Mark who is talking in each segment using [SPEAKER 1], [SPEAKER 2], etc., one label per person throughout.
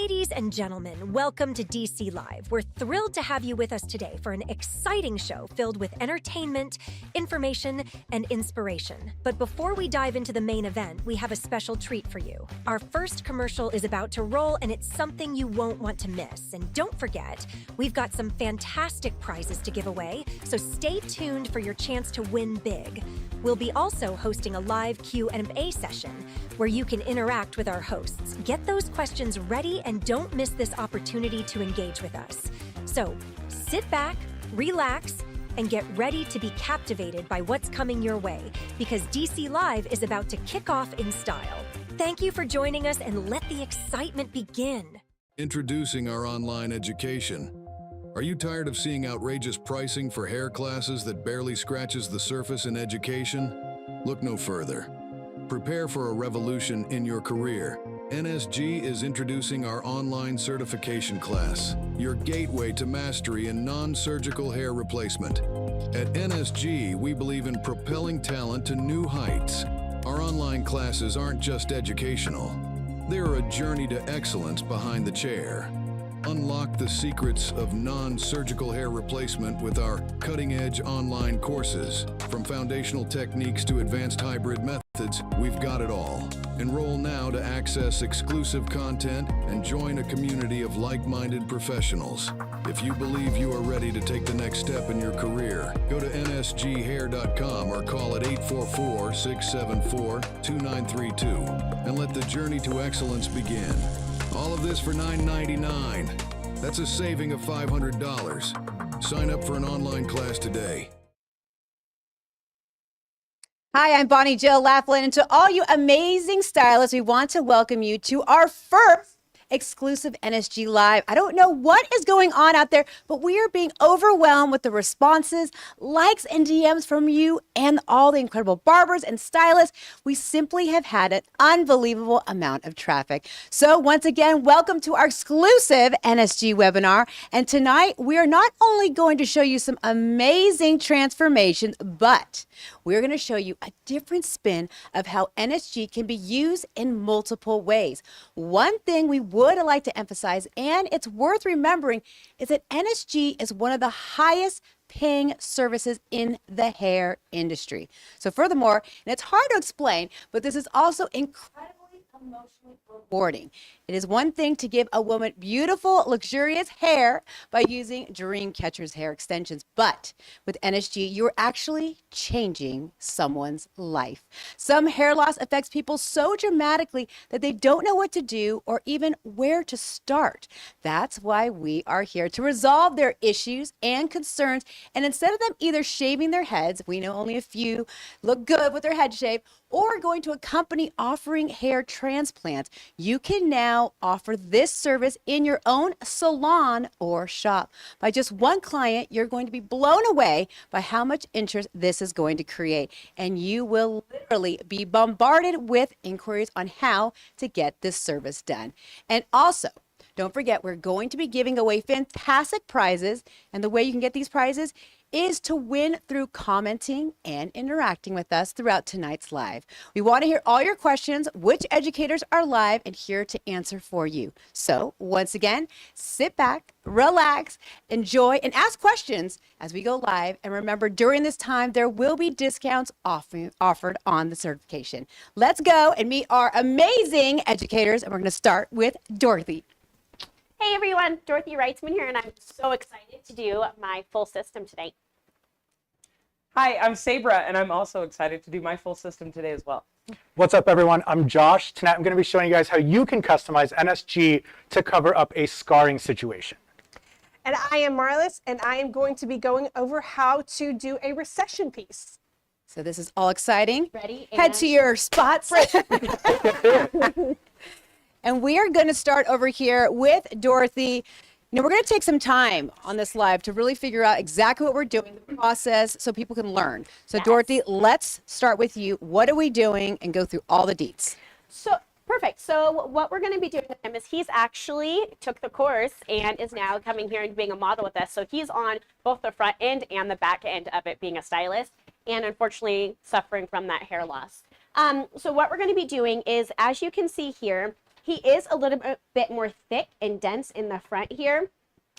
[SPEAKER 1] Ladies and gentlemen, welcome to DC Live. We're thrilled to have you with us today for an exciting show filled with entertainment, information, and inspiration. But before we dive into the main event, we have a special treat for you. Our first commercial is about to roll, and it's something you won't want to miss. And don't forget, we've got some fantastic prizes to give away, so stay tuned for your chance to win big. We'll be also hosting a live Q&A session where you can interact with our hosts. Get those questions ready and don't miss this opportunity to engage with us. So sit back, relax, and get ready to be captivated by what's coming your way, because DC Live is about to kick off in style. Thank you for joining us, and let the excitement begin.
[SPEAKER 2] Introducing our online education. Are you tired of seeing outrageous pricing for hair classes that barely scratches the surface in education? Look no further. Prepare for a revolution in your career. NSG is introducing our online certification class, your gateway to mastery in non-surgical hair replacement. At NSG, we believe in propelling talent to new heights. Our online classes aren't just educational. They're a journey to excellence behind the chair. Unlock the secrets of non-surgical hair replacement with our cutting-edge online courses. From foundational techniques to advanced hybrid methods, we've got it all. Enroll now to access exclusive content and join a community of like-minded professionals. If you believe you are ready to take the next step in your career, go to nsghair.com or call at 844-674-2932 and let the journey to excellence begin. All of this for $9.99. That's a saving of $500. Sign up for an online class today.
[SPEAKER 3] Hi, I'm Bonnie Jill Laughlin, and to all you amazing stylists, we want to welcome you to our first exclusive NSG Live. I don't know what is going on out there, but we are being overwhelmed with the responses, likes, and DMs from you and all the incredible barbers and stylists. We simply have had an unbelievable amount of traffic. So once again, welcome to our exclusive NSG webinar. And tonight, we are not only going to show you some amazing transformations, but we're going to show you a different spin of how NSG can be used in multiple ways. One thing we would like to emphasize, and it's worth remembering, is that NSG is one of the highest paying services in the hair industry. So furthermore, and it's hard to explain, but this is also incredibly emotionally rewarding. It is one thing to give a woman beautiful, luxurious hair by using Dreamcatcher's hair extensions, but with NSG, you're actually changing someone's life. Some hair loss affects people so dramatically that they don't know what to do or even where to start. That's why we are here to resolve their issues and concerns. And instead of them either shaving their heads, we know only a few look good with their head shaved, or going to a company offering hair transplants, you can now offer this service in your own salon or shop. By just one client, you're going to be blown away by how much interest this is going to create. And you will literally be bombarded with inquiries on how to get this service done. And also, don't forget, we're going to be giving away fantastic prizes. And the way you can get these prizes is to win through commenting and interacting with us throughout tonight's live. We want to hear all your questions, which educators are live and here to answer for you. So once again, sit back, relax, enjoy, and ask questions as we go live. And remember, during this time, there will be discounts offered on the certification. Let's go and meet our amazing educators. And we're going to start with Dorothy.
[SPEAKER 4] Hey everyone, Dorothy Wrightsman here, and I'm so excited to do my full system today.
[SPEAKER 5] Hi, I'm Sabra, and I'm also excited to do my full system today as well.
[SPEAKER 6] What's up, everyone? I'm Josh. Tonight I'm going to be showing you guys how you can customize NSG to cover up a scarring situation.
[SPEAKER 7] And I am Marlis, and I am going to be going over how to do a recession piece.
[SPEAKER 3] So this is all exciting.
[SPEAKER 4] Ready?
[SPEAKER 3] Head to your spots. And we are going to start over here with Dorothy. You know, we're going to take some time on this live to really figure out exactly what we're doing, the process, so people can learn. So
[SPEAKER 4] Yes.
[SPEAKER 3] Dorothy, let's start with you. What are we doing? And go through all the deets.
[SPEAKER 4] So perfect. So what we're going to be doing with him is he's actually took the course and is now coming here and being a model with us. So he's on both the front end and the back end of it, being a stylist, and unfortunately suffering from that hair loss. So what we're going to be doing is, as you can see here, He is a little bit more thick and dense in the front here.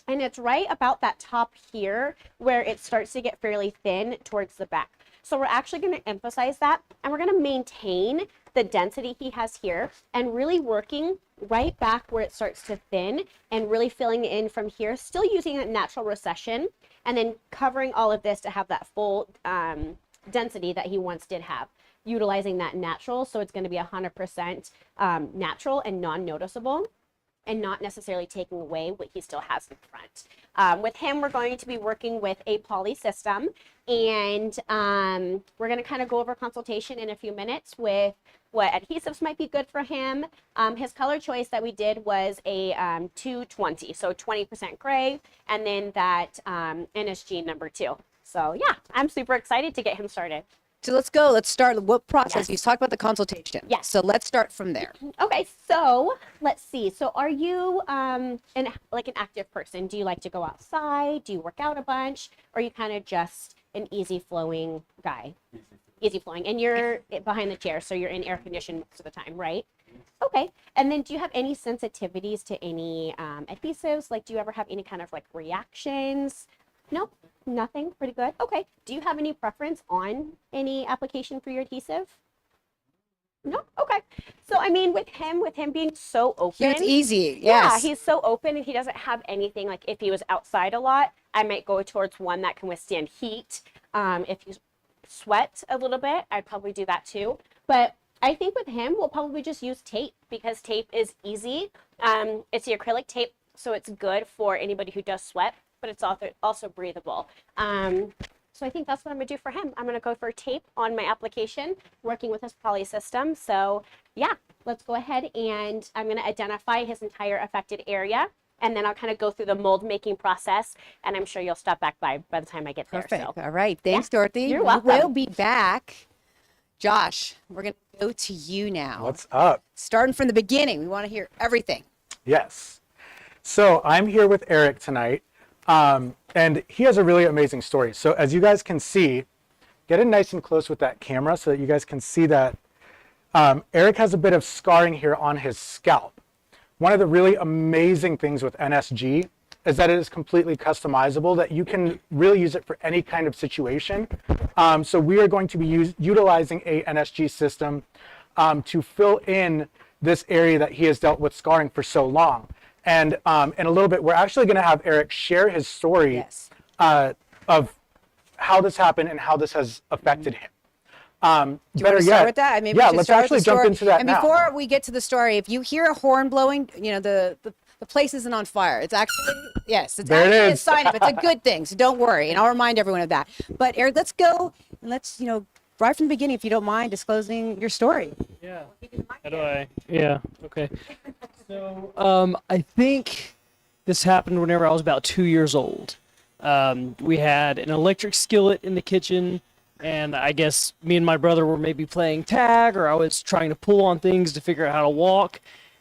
[SPEAKER 4] And it's right about that top here where it starts to get fairly thin towards the back. So we're actually going to emphasize that, and we're going to maintain the density he has here and really working right back where it starts to thin and really filling in from here, still using that natural recession, and then covering all of this to have that full density that he once did have, utilizing that natural. So it's going to be 100% natural and non-noticeable, and not necessarily taking away what he still has in front. With him, we're going to be working with a poly system, and we're going to kind of go over consultation in a few minutes with what adhesives might be good for him. His color choice that we did was a 220, so 20% gray, and then that NSG number 2. So yeah, I'm super excited to get him started.
[SPEAKER 3] So let's go. Let's start. What process?
[SPEAKER 4] Yes.
[SPEAKER 3] You talked about the consultation.
[SPEAKER 4] Yes.
[SPEAKER 3] So let's start from there.
[SPEAKER 4] Okay, so let's see. So are you an active person? Do you like to go outside? Do you work out a bunch? Or are you kind of just an easy flowing guy? Easy flowing. And you're behind the chair, so you're in air conditioned most of the time, right? Okay. And then do you have any sensitivities to any adhesives? Like, do you ever have any kind of like reactions? Nope. Nothing. Pretty good. Okay. Do you have any preference on any application for your adhesive? No. Okay. So I mean, with him being so open,
[SPEAKER 3] It's easy.
[SPEAKER 4] yeah,
[SPEAKER 3] Yes.
[SPEAKER 4] he's so open and he doesn't have anything. Like if he was outside a lot, I might go towards one that can withstand heat. If you sweat a little bit, I'd probably do that too. But I think with him, we'll probably just use tape because tape is easy. It's the acrylic tape, so it's good for anybody who does sweat, but it's also breathable. So I think that's what I'm gonna do for him. I'm gonna go for tape on my application, working with his poly system. So yeah, let's go ahead and I'm gonna identify his entire affected area, and then I'll kind of go through the mold making process, and I'm sure you'll stop back by the time I get there.
[SPEAKER 3] Perfect.
[SPEAKER 4] So.
[SPEAKER 3] All right. Thanks, Dorothy.
[SPEAKER 4] You're welcome.
[SPEAKER 3] We'll be back. Josh, we're going to go to you now.
[SPEAKER 6] What's up?
[SPEAKER 3] Starting from the beginning. We want to hear everything.
[SPEAKER 6] Yes. So I'm here with Eric tonight, and he has a really amazing story. So as you guys can see, get in nice and close with that camera so that you guys can see that Eric has a bit of scarring here on his scalp. One of the really amazing things with NSG is that it is completely customizable, that you can really use it for any kind of situation. So we are going to be utilizing a NSG system to fill in this area that he has dealt with scarring for so long. And in a little bit, we're actually going to have Eric share his story
[SPEAKER 3] Yes.
[SPEAKER 6] Of how this happened and how this has affected him.
[SPEAKER 3] Do you
[SPEAKER 6] Better
[SPEAKER 3] want to start
[SPEAKER 6] yet,
[SPEAKER 3] with that? Maybe
[SPEAKER 6] yeah,
[SPEAKER 3] we should
[SPEAKER 6] let's
[SPEAKER 3] start with
[SPEAKER 6] actually
[SPEAKER 3] the
[SPEAKER 6] jump
[SPEAKER 3] story.
[SPEAKER 6] into that
[SPEAKER 3] And
[SPEAKER 6] now.
[SPEAKER 3] before we get to the story, if you hear a horn blowing, you know, the place isn't on fire. It's actually, yes, it's
[SPEAKER 6] There it
[SPEAKER 3] actually a
[SPEAKER 6] is.
[SPEAKER 3] sign of it. It's a good thing, so don't worry. And I'll remind everyone of that. But Eric, let's go and let's, right from the beginning, if you don't mind disclosing your story.
[SPEAKER 8] Yeah. How do I? Yeah. Okay. So, I think this happened whenever I was about 2 years old. We had an electric skillet in the kitchen, and I guess me and my brother were maybe playing tag, or I was trying to pull on things to figure out how to walk.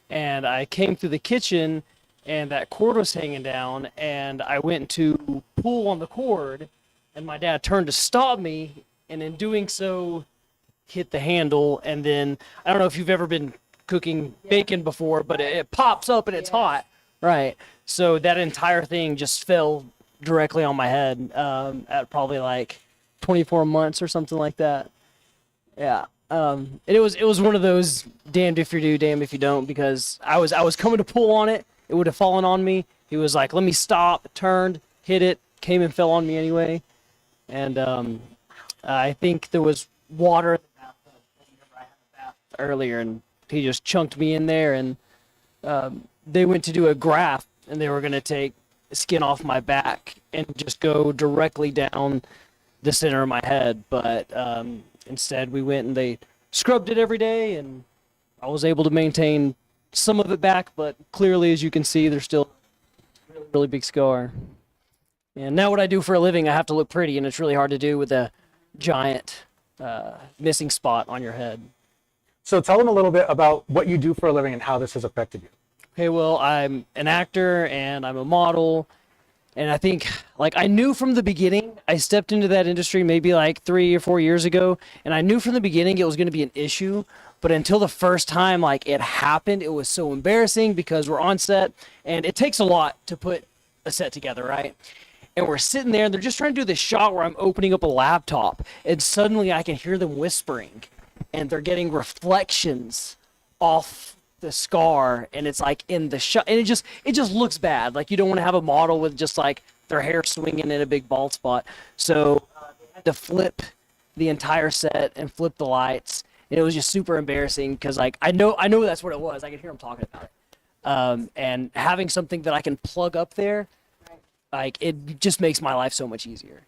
[SPEAKER 8] And I came through the kitchen, and that cord was hanging down, and I went to pull on the cord, and my dad turned to stop me, and in doing so, hit the handle. And then I don't know if you've ever been cooking bacon before, but it pops up and it's hot, right? So that entire thing just fell directly on my head at probably like 24 months or something like that. Yeah. And it was one of those damned if you do, damned if you don't, because I was coming to pull on it. It would have fallen on me. He was like, let me stop, turned, hit it, came and fell on me anyway. And I think there was water in the bathtub whenever I had the bath earlier, and he just chunked me in there. And they went to do a graft, and they were going to take skin off my back and just go directly down the center of my head. But instead, we went and they scrubbed it every day, and I was able to maintain some of it back. But clearly, as you can see, there's still a really, really big scar. And now what I do for a living, I have to look pretty, and it's really hard to do with a giant missing spot on your head.
[SPEAKER 6] So tell them a little bit about what you do for a living and how this has affected you.
[SPEAKER 8] Okay, well, I'm an actor and I'm a model. And I think, like, I knew from the beginning, I stepped into that industry maybe like 3 or 4 years ago, and I knew from the beginning it was going to be an issue. But until the first time like it happened, it was so embarrassing because we're on set and it takes a lot to put a set together, right? And we're sitting there and they're just trying to do this shot where I'm opening up a laptop and suddenly I can hear them whispering and they're getting reflections off the scar and it's like in the shot and it just looks bad. Like you don't want to have a model with just like their hair swinging in a big bald spot. So they had to flip the entire set and flip the lights. And it was just super embarrassing because like I know that's what it was. I could hear them talking about it. And having something that I can plug up there, like it just makes my life so much easier.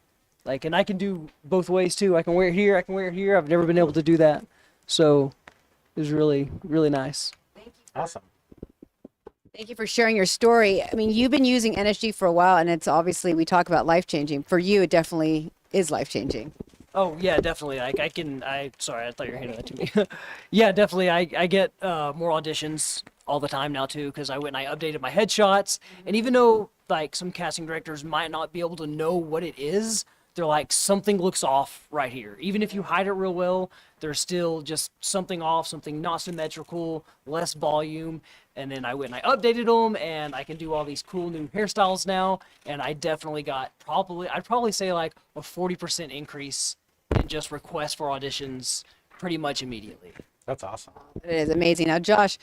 [SPEAKER 8] Like, and I can do both ways too. I can wear it here. I can wear it here. I've never been able to do that. So it was really, really nice.
[SPEAKER 6] Awesome.
[SPEAKER 3] Thank you for sharing your story. I mean, you've been using NSG for a while, and it's obviously, we talk about life-changing. For you, it definitely is life-changing.
[SPEAKER 8] Oh yeah, definitely. Like sorry, I thought you were handing that to me. Yeah, definitely. I get more auditions all the time now too, because I went and I updated my headshots. And even though like some casting directors might not be able to know what it is, they're like, something looks off right here. Even if you hide it real well, there's still just something off, something not symmetrical, less volume. And then I went and I updated them and I can do all these cool new hairstyles now. And I definitely got I'd probably say like a 40% increase in just requests for auditions pretty much immediately.
[SPEAKER 6] That's awesome.
[SPEAKER 3] It is amazing. Now, Josh,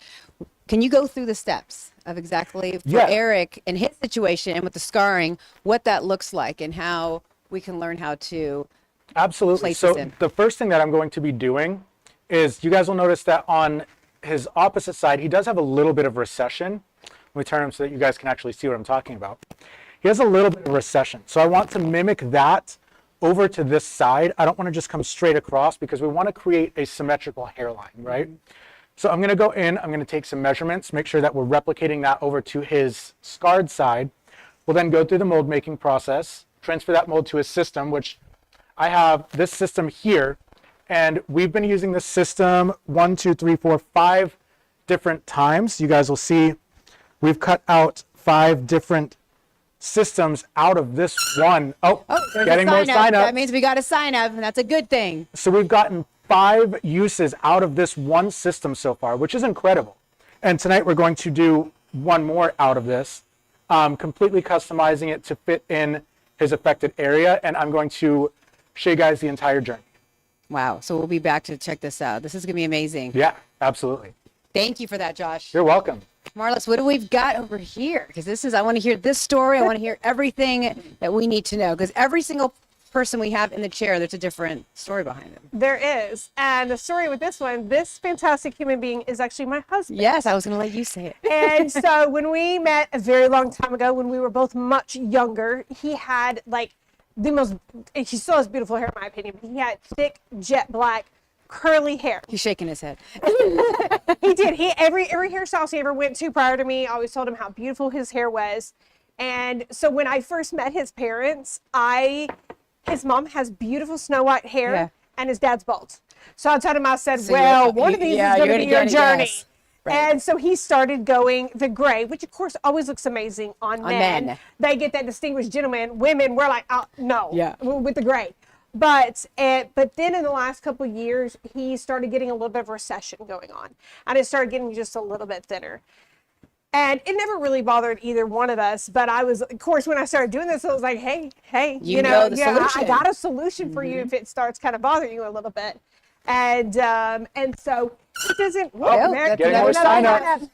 [SPEAKER 3] can you go through the steps of exactly for
[SPEAKER 6] Yeah.
[SPEAKER 3] Eric in his situation and with the scarring, what that looks like and how we can learn how to
[SPEAKER 6] Absolutely.
[SPEAKER 3] place
[SPEAKER 6] So
[SPEAKER 3] this in?
[SPEAKER 6] the first thing that I'm going to be doing is you guys will notice that on his opposite side, he does have a little bit of recession. Let me turn him so that you guys can actually see what I'm talking about. He has a little bit of recession. So I want to mimic that over to this side. I don't want to just come straight across because we want to create a symmetrical hairline, right? So I'm going to go in, I'm going to take some measurements, make sure that we're replicating that over to his scarred side. We'll then go through the mold making process, transfer that mold to his system, which I have this system here. And we've been using this system 5 different times. You guys will see we've cut out 5 different systems out of this one.
[SPEAKER 3] There's
[SPEAKER 6] Getting
[SPEAKER 3] a
[SPEAKER 6] more
[SPEAKER 3] sign up.
[SPEAKER 6] sign
[SPEAKER 3] That
[SPEAKER 6] up.
[SPEAKER 3] means we got a sign up, and that's a good thing.
[SPEAKER 6] So we've gotten 5 uses out of this one system so far, which is incredible. And tonight we're going to do one more out of this, completely customizing it to fit in his affected area. And I'm going to show you guys the entire journey.
[SPEAKER 3] Wow. So we'll be back to check this out. This is going to be amazing.
[SPEAKER 6] Yeah, absolutely.
[SPEAKER 3] Thank you for that, Josh.
[SPEAKER 6] You're welcome.
[SPEAKER 3] Marlis, what do we've got over here? Because I want to hear this story. I want to hear everything that we need to know. Because every single person we have in the chair, there's a different story behind them.
[SPEAKER 7] There is. And the story with this one, this fantastic human being is actually my husband.
[SPEAKER 3] Yes, I was going to let you say it.
[SPEAKER 7] And so when we met a very long time ago, when we were both much younger, he had like he still has beautiful hair in my opinion, but he had thick, jet black, curly hair.
[SPEAKER 3] He's shaking his head.
[SPEAKER 7] He did. Every hairstyle he ever went to prior to me, I always told him how beautiful his hair was. And so when I first met his parents, his mom has beautiful snow white hair,
[SPEAKER 3] Yeah.
[SPEAKER 7] and his dad's bald. So I told him, I said,
[SPEAKER 3] So
[SPEAKER 7] well,
[SPEAKER 3] you're-
[SPEAKER 7] one of these
[SPEAKER 3] yeah,
[SPEAKER 7] is going
[SPEAKER 3] you're
[SPEAKER 7] to be
[SPEAKER 3] gonna
[SPEAKER 7] your
[SPEAKER 3] get it,
[SPEAKER 7] journey.
[SPEAKER 3] yes. Right.
[SPEAKER 7] And so he started going the gray, which of course always looks amazing on men. They get that distinguished gentleman. Women, we're like, oh, no,
[SPEAKER 3] Yeah.
[SPEAKER 7] with the gray. But then in the last couple of years, he started getting a little bit of recession going on, and it started getting just a little bit thinner. And it never really bothered either one of us. But I was, of course, when I started doing this, I was like, hey,
[SPEAKER 3] You know the
[SPEAKER 7] yeah,
[SPEAKER 3] solution.
[SPEAKER 7] I got a solution for you if it starts kind of bothering you a little bit. And so it doesn't.
[SPEAKER 3] Well,
[SPEAKER 7] There-
[SPEAKER 3] getting
[SPEAKER 6] more sign-ups.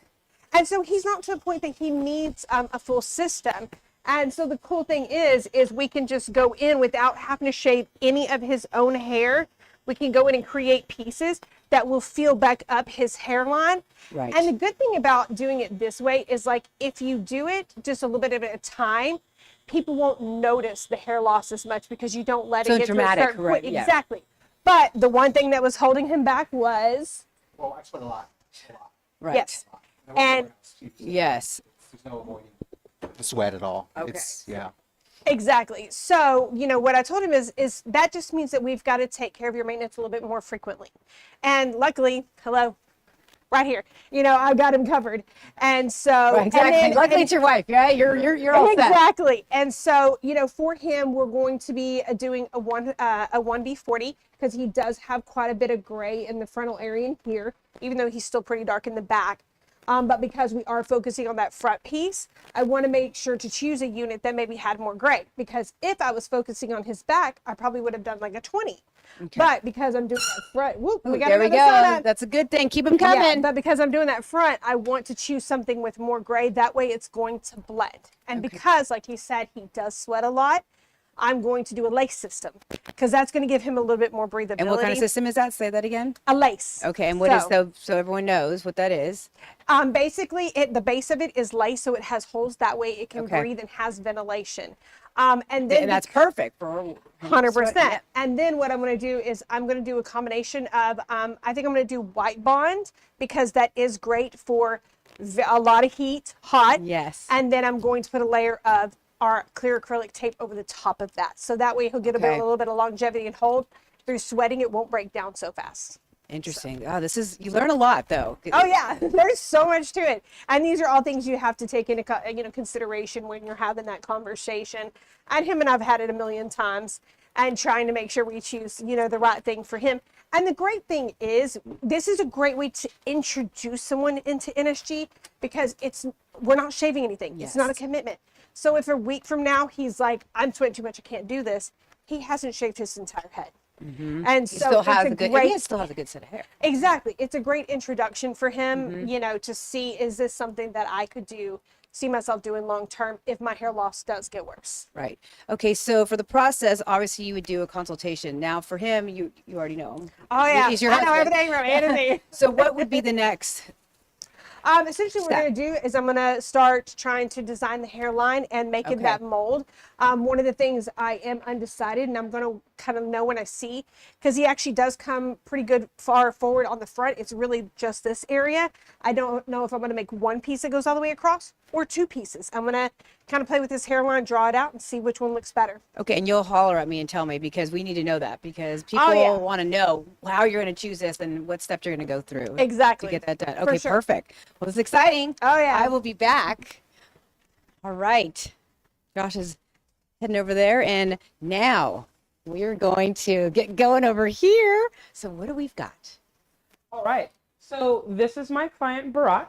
[SPEAKER 7] And so he's not to the point that he needs a full system. And so the cool thing is we can just go in without having to shave any of his own hair. We can go in and create pieces that will fill back up his hairline.
[SPEAKER 3] Right.
[SPEAKER 7] And the good thing about doing it this way is like if you do it just a little bit at a time, people won't notice the hair loss as much because you don't let
[SPEAKER 3] So
[SPEAKER 7] it get
[SPEAKER 3] dramatic,
[SPEAKER 7] to a certain
[SPEAKER 3] right,
[SPEAKER 7] point.
[SPEAKER 3] yeah.
[SPEAKER 7] Exactly. But the one thing that was holding him back was
[SPEAKER 9] Well, I sweat a lot.
[SPEAKER 3] Right.
[SPEAKER 7] yes. And
[SPEAKER 3] Yes.
[SPEAKER 9] There's no avoiding the sweat at all.
[SPEAKER 3] Okay.
[SPEAKER 9] Yeah.
[SPEAKER 7] exactly. So, what I told him is that just means that we've got to take care of your maintenance a little bit more frequently. And luckily, right here. You know, I've got him covered. And so
[SPEAKER 3] Right, exactly.
[SPEAKER 7] and then,
[SPEAKER 3] Luckily, it's your wife, right? You're all set.
[SPEAKER 7] exactly. And so, you know, for him, we're going to be doing a 1B40 because he does have quite a bit of gray in the frontal area in here, even though he's still pretty dark in the back. But because we are focusing on that front piece, I want to make sure to choose a unit that maybe had more gray, because if I was focusing on his back, I probably would have done like a 20. Okay. But because I'm doing that front, whoop, we got
[SPEAKER 3] there we go.
[SPEAKER 7] soda.
[SPEAKER 3] That's a good thing. Keep them coming.
[SPEAKER 7] Yeah, but because I'm doing that front, I want to choose something with more gray. That way it's going to blend. And because, like he said, he does sweat a lot, I'm going to do a lace system because that's going to give him a little bit more breathability.
[SPEAKER 3] And what kind of system is that? Say that again.
[SPEAKER 7] A lace.
[SPEAKER 3] Okay, and what is so everyone knows what that is?
[SPEAKER 7] Basically, the base of it is lace, so it has holes. That way it can breathe and has ventilation. And
[SPEAKER 3] that's perfect for
[SPEAKER 7] 100%.
[SPEAKER 3] Yeah.
[SPEAKER 7] And then what I'm going to do is I'm going to do a combination of, I think I'm going to do white bond because that is great for a lot of heat, hot.
[SPEAKER 3] Yes.
[SPEAKER 7] And then I'm going to put a layer of our clear acrylic tape over the top of that. So that way he'll get a little bit of longevity and hold. Through sweating, it won't break down so fast.
[SPEAKER 3] Interesting. Oh, you learn a lot though.
[SPEAKER 7] Oh yeah, there's so much to it. And these are all things you have to take into consideration when you're having that conversation. And him and I've had it a million times and trying to make sure we choose, the right thing for him. And the great thing is, this is a great way to introduce someone into NSG because we're not shaving anything. Yes. It's not a commitment. So if a week from now he's like, I'm sweating too much, I can't do this, he hasn't shaved his entire head. Mm-hmm. And
[SPEAKER 3] he
[SPEAKER 7] so
[SPEAKER 3] still has a good set of hair.
[SPEAKER 7] Exactly. It's a great introduction for him, to see, is this something that I could see myself doing long term if my hair loss does get worse.
[SPEAKER 3] Right. Okay, so for the process, obviously you would do a consultation. Now for him, you already know him.
[SPEAKER 7] Oh yeah,
[SPEAKER 3] He's your
[SPEAKER 7] I know
[SPEAKER 3] husband.
[SPEAKER 7] everything from A to Z.
[SPEAKER 3] So what would be the next?
[SPEAKER 7] Essentially what we're going to do is I'm going to start trying to design the hairline and make it that mold. One of the things I am undecided, and I'm going to kind of know when I see, because he actually does come pretty good far forward on the front. It's really just this area. I don't know if I'm going to make one piece that goes all the way across or two pieces. I'm going to kind of play with this hairline, draw it out, and see which one looks better. Okay,
[SPEAKER 3] and you'll holler at me and tell me because we need to know that because people want to know how you're going to choose this and what steps you're going to go through.
[SPEAKER 7] Exactly.
[SPEAKER 3] To get that done. Okay, perfect. Well, it's exciting.
[SPEAKER 7] Oh, yeah.
[SPEAKER 3] I will be back. All right. Josh is heading over there, and now we're going to get going over here. So what do we've got?
[SPEAKER 5] All right. So this is my client, Barack.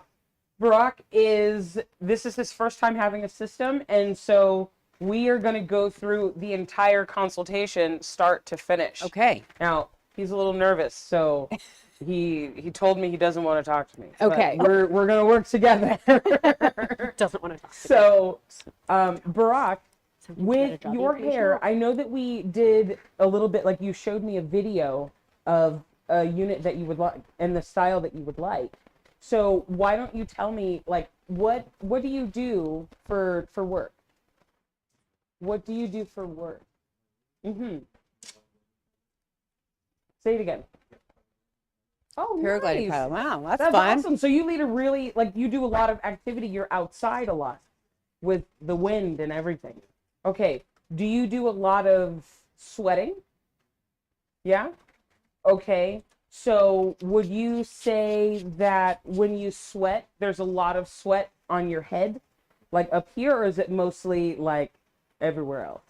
[SPEAKER 5] This is his first time having a system, and so we are going to go through the entire consultation start to finish.
[SPEAKER 3] Okay.
[SPEAKER 5] Now, he's a little nervous, so he told me he doesn't want to talk to me.
[SPEAKER 3] Okay.
[SPEAKER 5] We're going to work together.
[SPEAKER 4] Doesn't want to talk to me.
[SPEAKER 5] So, Barack, with your hair, I know that we did a little bit, like you showed me a video of a unit that you would like and the style that you would like. So why don't you tell me, like, what do you do for work? What do you do for work? Say it again. Oh,
[SPEAKER 3] Paragliding
[SPEAKER 5] nice.
[SPEAKER 3] pilot. Wow, that's
[SPEAKER 5] That's
[SPEAKER 3] fun.
[SPEAKER 5] awesome. So you lead you do a lot of activity. You're outside a lot with the wind and everything. Okay. Do you do a lot of sweating? Yeah? Okay. So would you say that when you sweat, there's a lot of sweat on your head? Like up here, or is it mostly like everywhere else?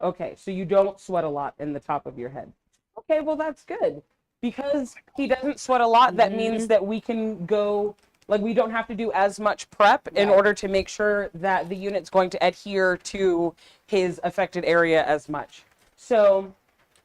[SPEAKER 5] Okay, so you don't sweat a lot in the top of your head. Okay, well that's good. Because he doesn't sweat a lot, that means that we can go, like we don't have to do as much prep in order to make sure that the unit's going to adhere to his affected area as much. So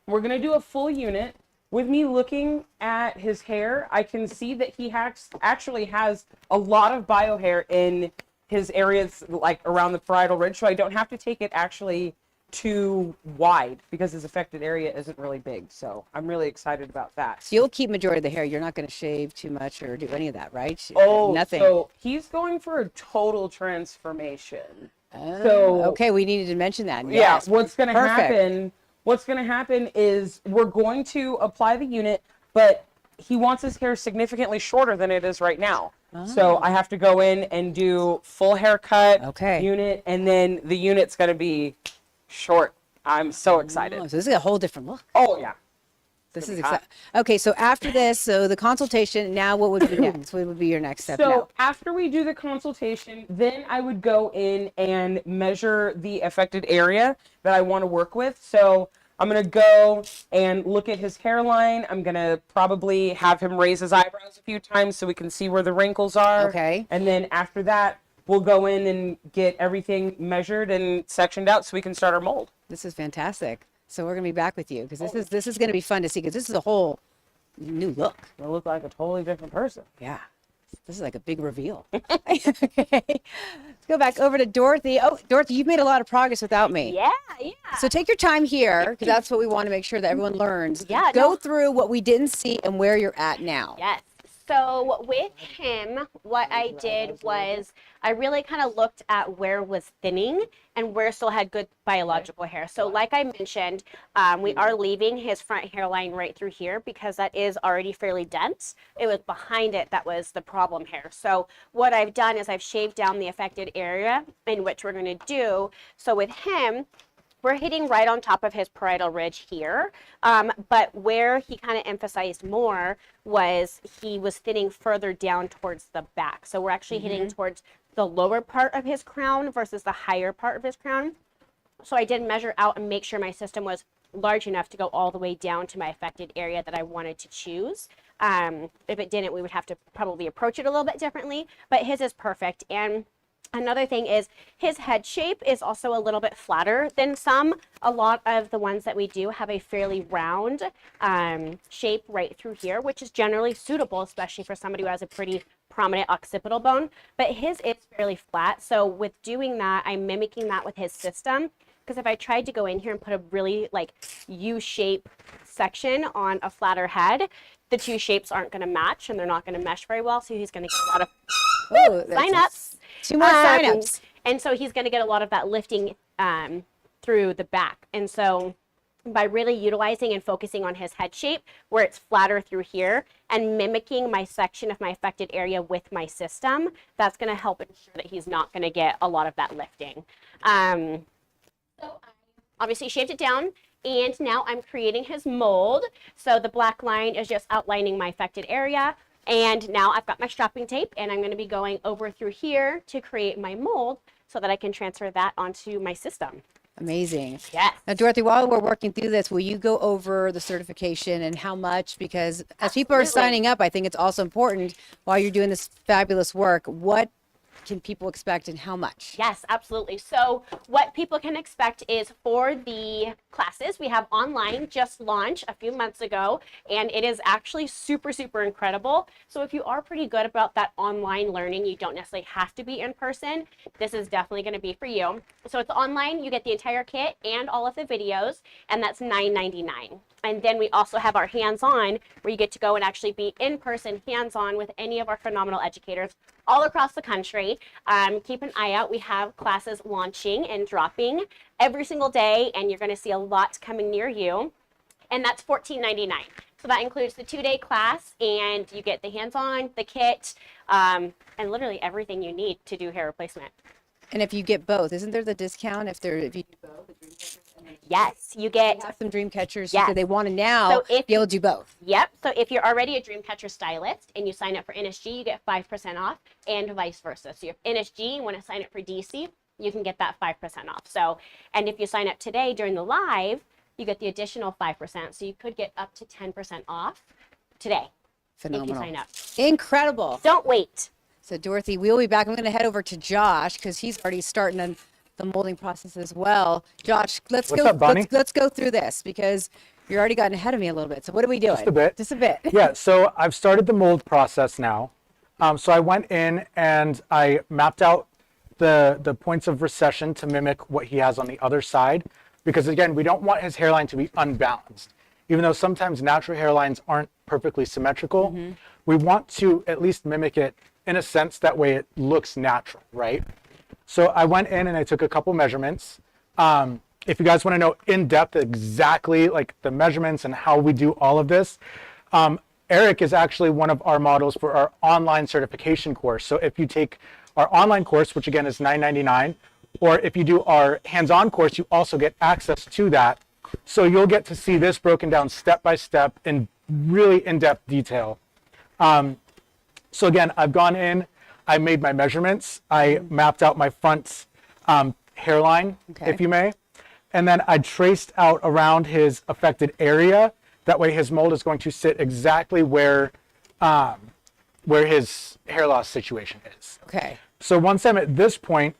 [SPEAKER 5] we're gonna do a full unit. With me looking at his hair, I can see that he actually has a lot of bio hair in his areas, like around the parietal ridge, so I don't have to take it actually too wide because his affected area isn't really big. So I'm really excited about that.
[SPEAKER 3] So you'll keep majority of the hair. You're not going to shave too much or do any of that, right?
[SPEAKER 5] Oh,
[SPEAKER 3] nothing.
[SPEAKER 5] So he's going for a total transformation.
[SPEAKER 3] Okay, we needed to mention that.
[SPEAKER 5] Yes, what's going to happen? What's going to happen is we're going to apply the unit, but he wants his hair significantly shorter than it is right now. So I have to go in and do full haircut unit, and then the unit's going to be short. I'm so excited.
[SPEAKER 3] So this is a whole different look.
[SPEAKER 5] Oh, yeah.
[SPEAKER 3] This is exciting. Okay, so after this, so the consultation, now what would be next? What would be your next step
[SPEAKER 5] So
[SPEAKER 3] now?
[SPEAKER 5] after we do the consultation, then I would go in and measure the affected area that I want to work with. So I'm going to go and look at his hairline. I'm going to probably have him raise his eyebrows a few times so we can see where the wrinkles are.
[SPEAKER 3] Okay.
[SPEAKER 5] And then after that, we'll go in and get everything measured and sectioned out so we can start our mold.
[SPEAKER 3] This is fantastic. So we're going to be back with you because this is going to be fun to see because this is a whole new look.
[SPEAKER 5] You'll look like a totally different person.
[SPEAKER 3] Yeah. This is like a big reveal. Okay. Let's go back over to Dorothy. Oh, Dorothy, you've made a lot of progress without me.
[SPEAKER 4] Yeah, yeah.
[SPEAKER 3] So take your time here because that's what we want to make sure that everyone learns.
[SPEAKER 4] Yeah,
[SPEAKER 3] Go
[SPEAKER 4] no.
[SPEAKER 3] through what we didn't see and where you're at now.
[SPEAKER 4] Yes. So with him, what I did was I really kind of looked at where was thinning and where still had good biological hair. So like I mentioned, we are leaving his front hairline right through here because that is already fairly dense. It was behind it that was the problem hair. So what I've done is I've shaved down the affected area in which we're going to do. So with him, we're hitting right on top of his parietal ridge here, but where he kind of emphasized more was he was thinning further down towards the back. So we're actually hitting towards the lower part of his crown versus the higher part of his crown. So I did measure out and make sure my system was large enough to go all the way down to my affected area that I wanted to choose. If it didn't, we would have to probably approach it a little bit differently, but his is perfect. And another thing is his head shape is also a little bit flatter than some. A lot of the ones that we do have a fairly round shape right through here, which is generally suitable, especially for somebody who has a pretty prominent occipital bone. But his is fairly flat. So with doing that, I'm mimicking that with his system. Because if I tried to go in here and put a really like U-shape section on a flatter head, the two shapes aren't going to match and they're not going to mesh very well. So he's going to get a lot of sign-ups.
[SPEAKER 3] 2 more sign-ups.
[SPEAKER 4] And so he's going to get a lot of that lifting through the back. And so by really utilizing and focusing on his head shape where it's flatter through here and mimicking my section of my affected area with my system, that's going to help ensure that he's not going to get a lot of that lifting. So I obviously shaved it down. And now I'm creating his mold. So the black line is just outlining my affected area. And now I've got my strapping tape and I'm going to be going over through here to create my mold so that I can transfer that onto my system.
[SPEAKER 3] Amazing.
[SPEAKER 4] Yes.
[SPEAKER 3] Now, Dorothy, while we're working through this, will you go over the certification and how much? Because as people are signing up, I think it's also important while you're doing this fabulous work, what can people expect and how much?
[SPEAKER 4] Yes, absolutely. So what people can expect is for the classes, we have online just launched a few months ago, and it is actually super, super incredible. So if you are pretty good about that online learning, you don't necessarily have to be in person. This is definitely going to be for you. So it's online, you get the entire kit and all of the videos, and that's $9.99. And then we also have our hands-on where you get to go and actually be in person, hands-on with any of our phenomenal educators all across the country. Keep an eye out. We have classes launching and dropping every single day, and you're going to see a lot coming near you. And that's $14.99. So that includes the 2-day class, and you get the hands-on, the kit, and literally everything you need to do hair replacement.
[SPEAKER 3] And if you get both, isn't there the discount if you do both?
[SPEAKER 4] Yes, you get
[SPEAKER 3] Some dream catchers
[SPEAKER 4] Yes.
[SPEAKER 3] because they want to now
[SPEAKER 4] So if
[SPEAKER 3] be able to do both.
[SPEAKER 4] Yep. So if you're already a Dreamcatcher stylist and you sign up for NSG, you get 5% off, and vice versa. So if NSG, you want to sign up for DC, you can get that 5% off. So, and if you sign up today during the live, you get the additional 5%. So you could get up to 10% off today
[SPEAKER 3] Phenomenal.
[SPEAKER 4] if you sign up.
[SPEAKER 3] Incredible.
[SPEAKER 4] Don't wait.
[SPEAKER 3] So Dorothy, we'll be back. I'm going to head over to Josh because he's already starting on the molding process as well. Josh, let's
[SPEAKER 6] What's
[SPEAKER 3] go.
[SPEAKER 6] up, Bonnie?
[SPEAKER 3] Let's go through this because you're already gotten ahead of me a little bit. So what are we doing?
[SPEAKER 6] Just a bit.
[SPEAKER 3] Just a bit.
[SPEAKER 6] Yeah, so I've started the mold process now. So I went in and I mapped out the points of recession to mimic what he has on the other side. Because again, we don't want his hairline to be unbalanced. Even though sometimes natural hairlines aren't perfectly symmetrical, we want to at least mimic it in a sense that way it looks natural, right? So I went in and I took a couple measurements. If you guys want to know in depth exactly like the measurements and how we do all of this, Eric is actually one of our models for our online certification course. So if you take our online course, which again is $9.99, or if you do our hands-on course, you also get access to that So you'll get to see this broken down step by step in really in-depth detail. So again, I've gone in, I made my measurements, I mapped out my front hairline, if you may, and then I traced out around his affected area. That way his mold is going to sit exactly where his hair loss situation is.
[SPEAKER 3] Okay.
[SPEAKER 6] So once I'm at this point,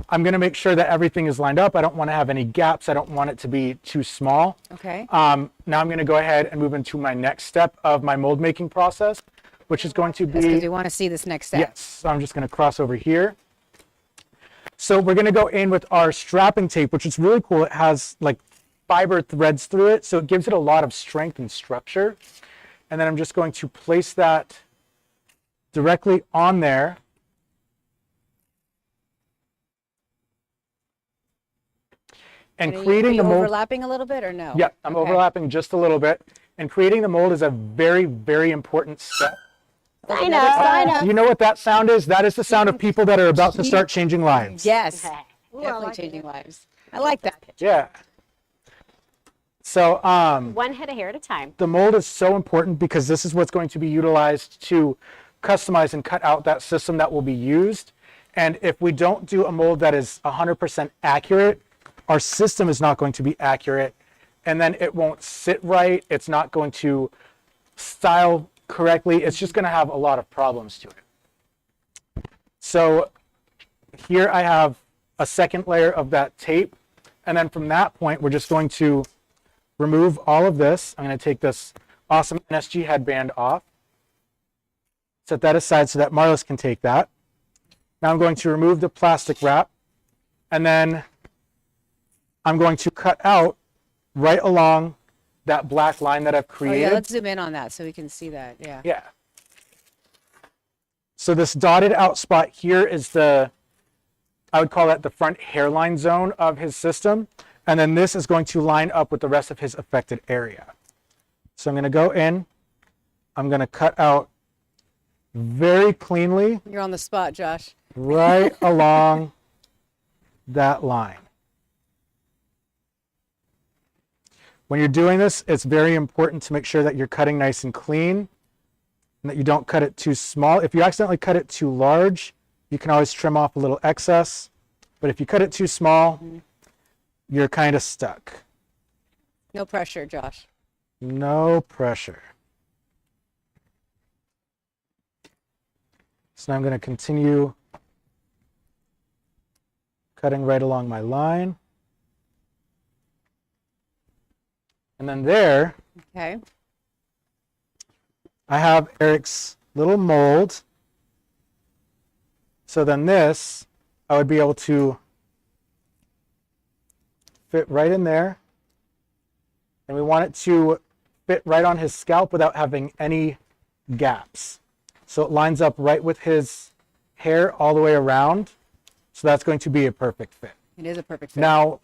[SPEAKER 6] I'm going to make sure that everything is lined up. I don't want to have any gaps. I don't want it to be too small.
[SPEAKER 3] Okay.
[SPEAKER 6] Now I'm going to go ahead and move into my next step of my mold making process, which is going to be...
[SPEAKER 3] Because you want to see this next step.
[SPEAKER 6] Yes. So I'm just going to cross over here. So we're going to go in with our strapping tape, which is really cool. It has like fiber threads through it, so it gives it a lot of strength and structure. And then I'm just going to place that directly on there. And creating the mold.
[SPEAKER 3] Overlapping a little bit or no?
[SPEAKER 6] Yeah, I'm overlapping just a little bit. And creating the mold is a very, very important step.
[SPEAKER 3] I know.
[SPEAKER 6] You know what that sound is? That is the sound of people that are about to start changing lives.
[SPEAKER 3] Yes.
[SPEAKER 7] Ooh, I
[SPEAKER 3] Definitely
[SPEAKER 7] like
[SPEAKER 3] changing lives. I like that.
[SPEAKER 6] Yeah. So
[SPEAKER 4] One head of hair at a time.
[SPEAKER 6] the mold is so important because this is what's going to be utilized to customize and cut out that system that will be used. And if we don't do a mold that is 100% accurate, our system is not going to be accurate, and then it won't sit right. It's not going to style correctly. It's just going to have a lot of problems to it. So here I have a second layer of that tape, and then from that point, we're just going to remove all of this. I'm going to take this awesome NSG headband off, set that aside so that Marlis can take that. Now I'm going to remove the plastic wrap, and then I'm going to cut out right along that black line that I've
[SPEAKER 3] Oh,
[SPEAKER 6] created.
[SPEAKER 3] yeah, let's zoom in on that so we can see that. Yeah.
[SPEAKER 6] Yeah. So this dotted out spot here is I would call that the front hairline zone of his system. And then this is going to line up with the rest of his affected area. So I'm going to go in. I'm going to cut out very cleanly
[SPEAKER 3] You're on the spot, Josh.
[SPEAKER 6] right along that line. When you're doing this, it's very important to make sure that you're cutting nice and clean and that you don't cut it too small. If you accidentally cut it too large, you can always trim off a little excess. But if you cut it too small, you're kind of stuck.
[SPEAKER 3] No pressure, Josh.
[SPEAKER 6] No pressure. So now I'm going to continue cutting right along my line. And then there,
[SPEAKER 3] Okay.
[SPEAKER 6] I have Eric's little mold. So then this, I would be able to fit right in there. And we want it to fit right on his scalp without having any gaps. So it lines up right with his hair all the way around. So that's going to be a perfect fit.
[SPEAKER 3] It is a perfect fit.
[SPEAKER 6] Now,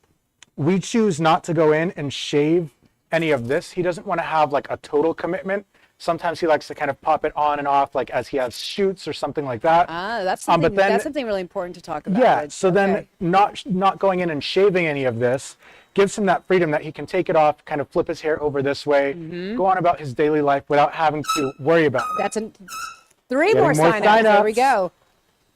[SPEAKER 6] we choose not to go in and shave any of this. He doesn't want to have like a total commitment. Sometimes he likes to kind of pop it on and off, like as he has shoots or something like that.
[SPEAKER 3] That's something,
[SPEAKER 6] but then-
[SPEAKER 3] that's something really important to talk about.
[SPEAKER 6] Yeah,
[SPEAKER 3] Rich.
[SPEAKER 6] so then
[SPEAKER 3] Okay.
[SPEAKER 6] not going in and shaving any of this gives him that freedom that he can take it off, kind of flip his hair over this way, go on about his daily life without having to worry about it.
[SPEAKER 3] That's three
[SPEAKER 6] Getting
[SPEAKER 3] more
[SPEAKER 6] more
[SPEAKER 3] sign-ups. There we
[SPEAKER 6] sign-ups.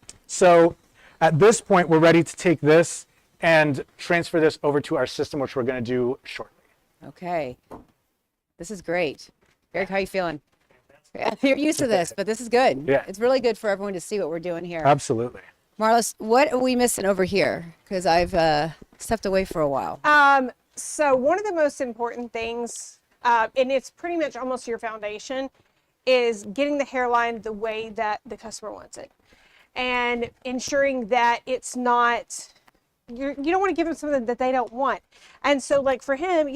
[SPEAKER 3] go.
[SPEAKER 6] So at this point, we're ready to take this and transfer this over to our system, which we're going to do shortly.
[SPEAKER 3] Okay. This is great. Eric, how you feeling? You're used to this, but this is good.
[SPEAKER 6] Yeah.
[SPEAKER 3] It's really good for everyone to see what we're doing here.
[SPEAKER 6] Absolutely.
[SPEAKER 3] Marlis, what are we missing over here? Because I've stepped away for a while.
[SPEAKER 7] So one of the most important things, and it's pretty much almost your foundation, is getting the hairline the way that the customer wants it, and ensuring that it's not, you don't want to give them something that they don't want. And so like for him,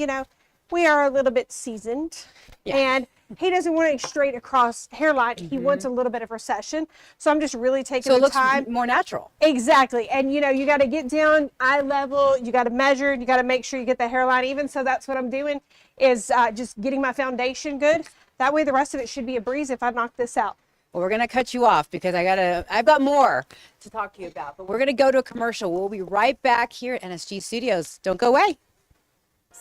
[SPEAKER 7] we are a little bit seasoned, and he doesn't want a straight across hairline. He wants a little bit of recession. So I'm just really taking
[SPEAKER 3] So it
[SPEAKER 7] the
[SPEAKER 3] looks
[SPEAKER 7] time.
[SPEAKER 3] more natural.
[SPEAKER 7] Exactly. And you got to get down eye level, you got to measure, you got to make sure you get the hairline even. So that's what I'm doing, is just getting my foundation good. That way the rest of it should be a breeze if I knock this out.
[SPEAKER 3] Well, we're going to cut you off because I've got more to talk to you about, but we're going to go to a commercial. We'll be right back here at NSG Studios. Don't go away.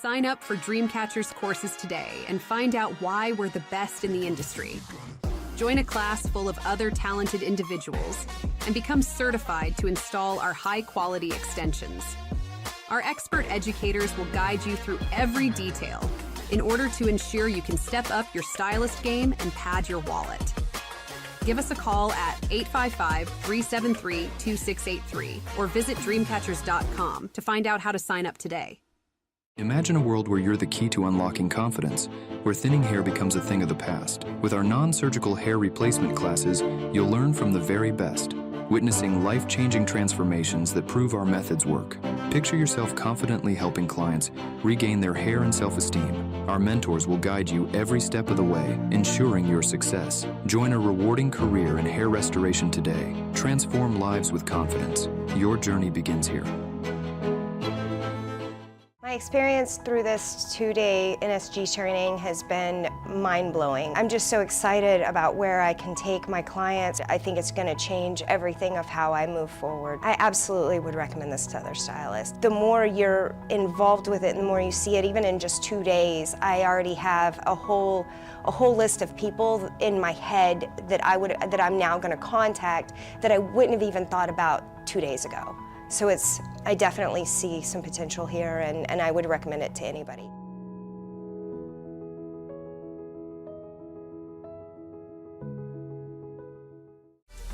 [SPEAKER 10] Sign up for Dreamcatcher's courses today and find out why we're the best in the industry. Join a class full of other talented individuals and become certified to install our high-quality extensions. Our expert educators will guide you through every detail in order to ensure you can step up your stylist game and pad your wallet. Give us a call at 855-373-2683 or visit dreamcatchers.com to find out how to sign up today.
[SPEAKER 11] Imagine a world where you're the key to unlocking confidence, where thinning hair becomes a thing of the past. With our non-surgical hair replacement classes, you'll learn from the very best, witnessing life-changing transformations that prove our methods work. Picture yourself confidently helping clients regain their hair and self-esteem. Our mentors will guide you every step of the way, ensuring your success. Join a rewarding career in hair restoration today. Transform lives with confidence. Your journey begins here.
[SPEAKER 12] My experience through this 2-day NSG training has been mind-blowing. I'm just so excited about where I can take my clients. I think it's going to change everything of how I move forward. I absolutely would recommend this to other stylists. The more you're involved with it and the more you see it, even in just 2 days, I already have a whole list of people in my head that I'm now going to contact that I wouldn't have even thought about 2 days ago. So I definitely see some potential here, and I would recommend it to anybody.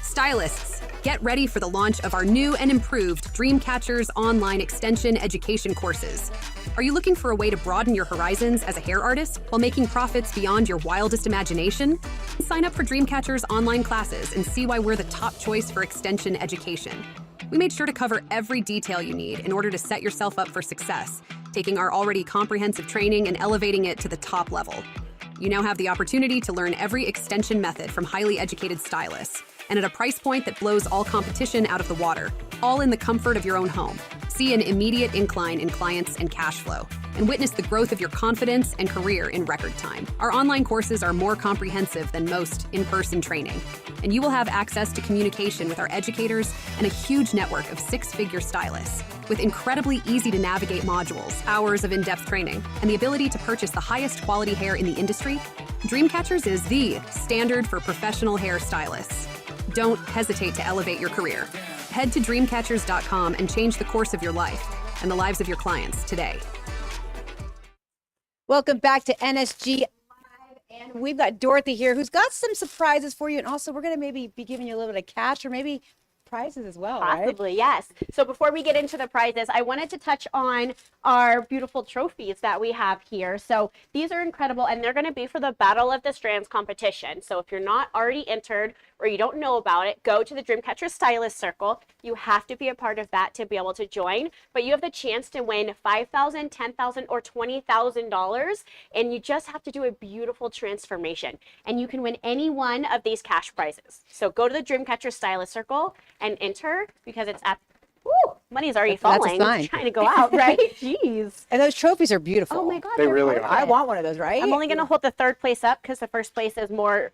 [SPEAKER 10] Stylists, get ready for the launch of our new and improved Dreamcatchers online extension education courses. Are you looking for a way to broaden your horizons as a hair artist while making profits beyond your wildest imagination? Sign up for Dreamcatchers online classes and see why we're the top choice for extension education. We made sure to cover every detail you need in order to set yourself up for success, taking our already comprehensive training and elevating it to the top level. You now have the opportunity to learn every extension method from highly educated stylists, and at a price point that blows all competition out of the water, all in the comfort of your own home. See an immediate incline in clients and cash flow, and witness the growth of your confidence and career in record time. Our online courses are more comprehensive than most in-person training, and you will have access to communication with our educators and a huge network of six-figure stylists with incredibly easy-to-navigate modules, hours of in-depth training, and the ability to purchase the highest quality hair in the industry. Dreamcatchers is the standard for professional hair stylists. Don't hesitate to elevate your career. Head to dreamcatchers.com and change the course of your life and the lives of your clients today.
[SPEAKER 3] Welcome back to NSG Live, and we've got Dorothy here who's got some surprises for you, and also we're going to maybe be giving you a little bit of cash or maybe prizes as well,
[SPEAKER 4] Possibly,
[SPEAKER 3] right?
[SPEAKER 4] yes. So before we get into the prizes, I wanted to touch on our beautiful trophies that we have here. So these are incredible, and they're going to be for the Battle of the Strands competition. So if you're not already entered or you don't know about it, go to the Dreamcatcher Stylist Circle. You have to be a part of that to be able to join, but you have the chance to win $5,000, $10,000, or $20,000, and you just have to do a beautiful transformation, and you can win any one of these cash prizes. So go to the Dreamcatcher Stylist Circle and enter, because it's at, ooh, money's already falling.
[SPEAKER 3] That's a sign.
[SPEAKER 4] It's trying to go out, right? Jeez.
[SPEAKER 3] And those trophies are beautiful.
[SPEAKER 4] Oh my God.
[SPEAKER 6] They
[SPEAKER 4] they're
[SPEAKER 6] really
[SPEAKER 4] gorgeous.
[SPEAKER 6] are.
[SPEAKER 3] I want one of those, right?
[SPEAKER 4] I'm only going to hold the third place up because the first place is more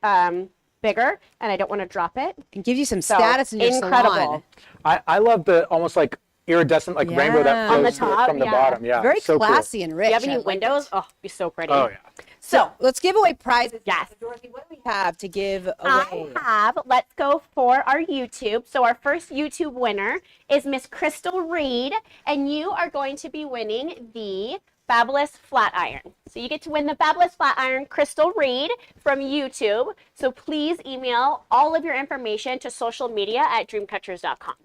[SPEAKER 4] bigger, and I don't want to drop it.
[SPEAKER 3] It gives you some
[SPEAKER 4] So,
[SPEAKER 3] status in your
[SPEAKER 4] incredible.
[SPEAKER 3] salon.
[SPEAKER 6] I love the almost like iridescent like rainbow that
[SPEAKER 3] On
[SPEAKER 4] the
[SPEAKER 6] flows
[SPEAKER 4] top,
[SPEAKER 6] from the
[SPEAKER 4] yeah.
[SPEAKER 6] bottom. Yeah,
[SPEAKER 3] Very
[SPEAKER 6] so cool.
[SPEAKER 3] classy and rich.
[SPEAKER 4] Do you have
[SPEAKER 3] I
[SPEAKER 4] any
[SPEAKER 3] like
[SPEAKER 4] windows?
[SPEAKER 3] it.
[SPEAKER 4] Oh, it'd be so pretty.
[SPEAKER 6] Oh yeah.
[SPEAKER 3] So let's give away prizes.
[SPEAKER 4] Yes.
[SPEAKER 3] So Dorothy, what do we have to give
[SPEAKER 4] I
[SPEAKER 3] away?
[SPEAKER 4] have, let's go for our YouTube. So our first YouTube winner is Miss Crystal Reed, and you are going to be winning the Fabulous Flat Iron. So you get to win the Fabulous Flat Iron, Crystal Reed from YouTube. So please email all of your information to social media at dreamcatchers.com.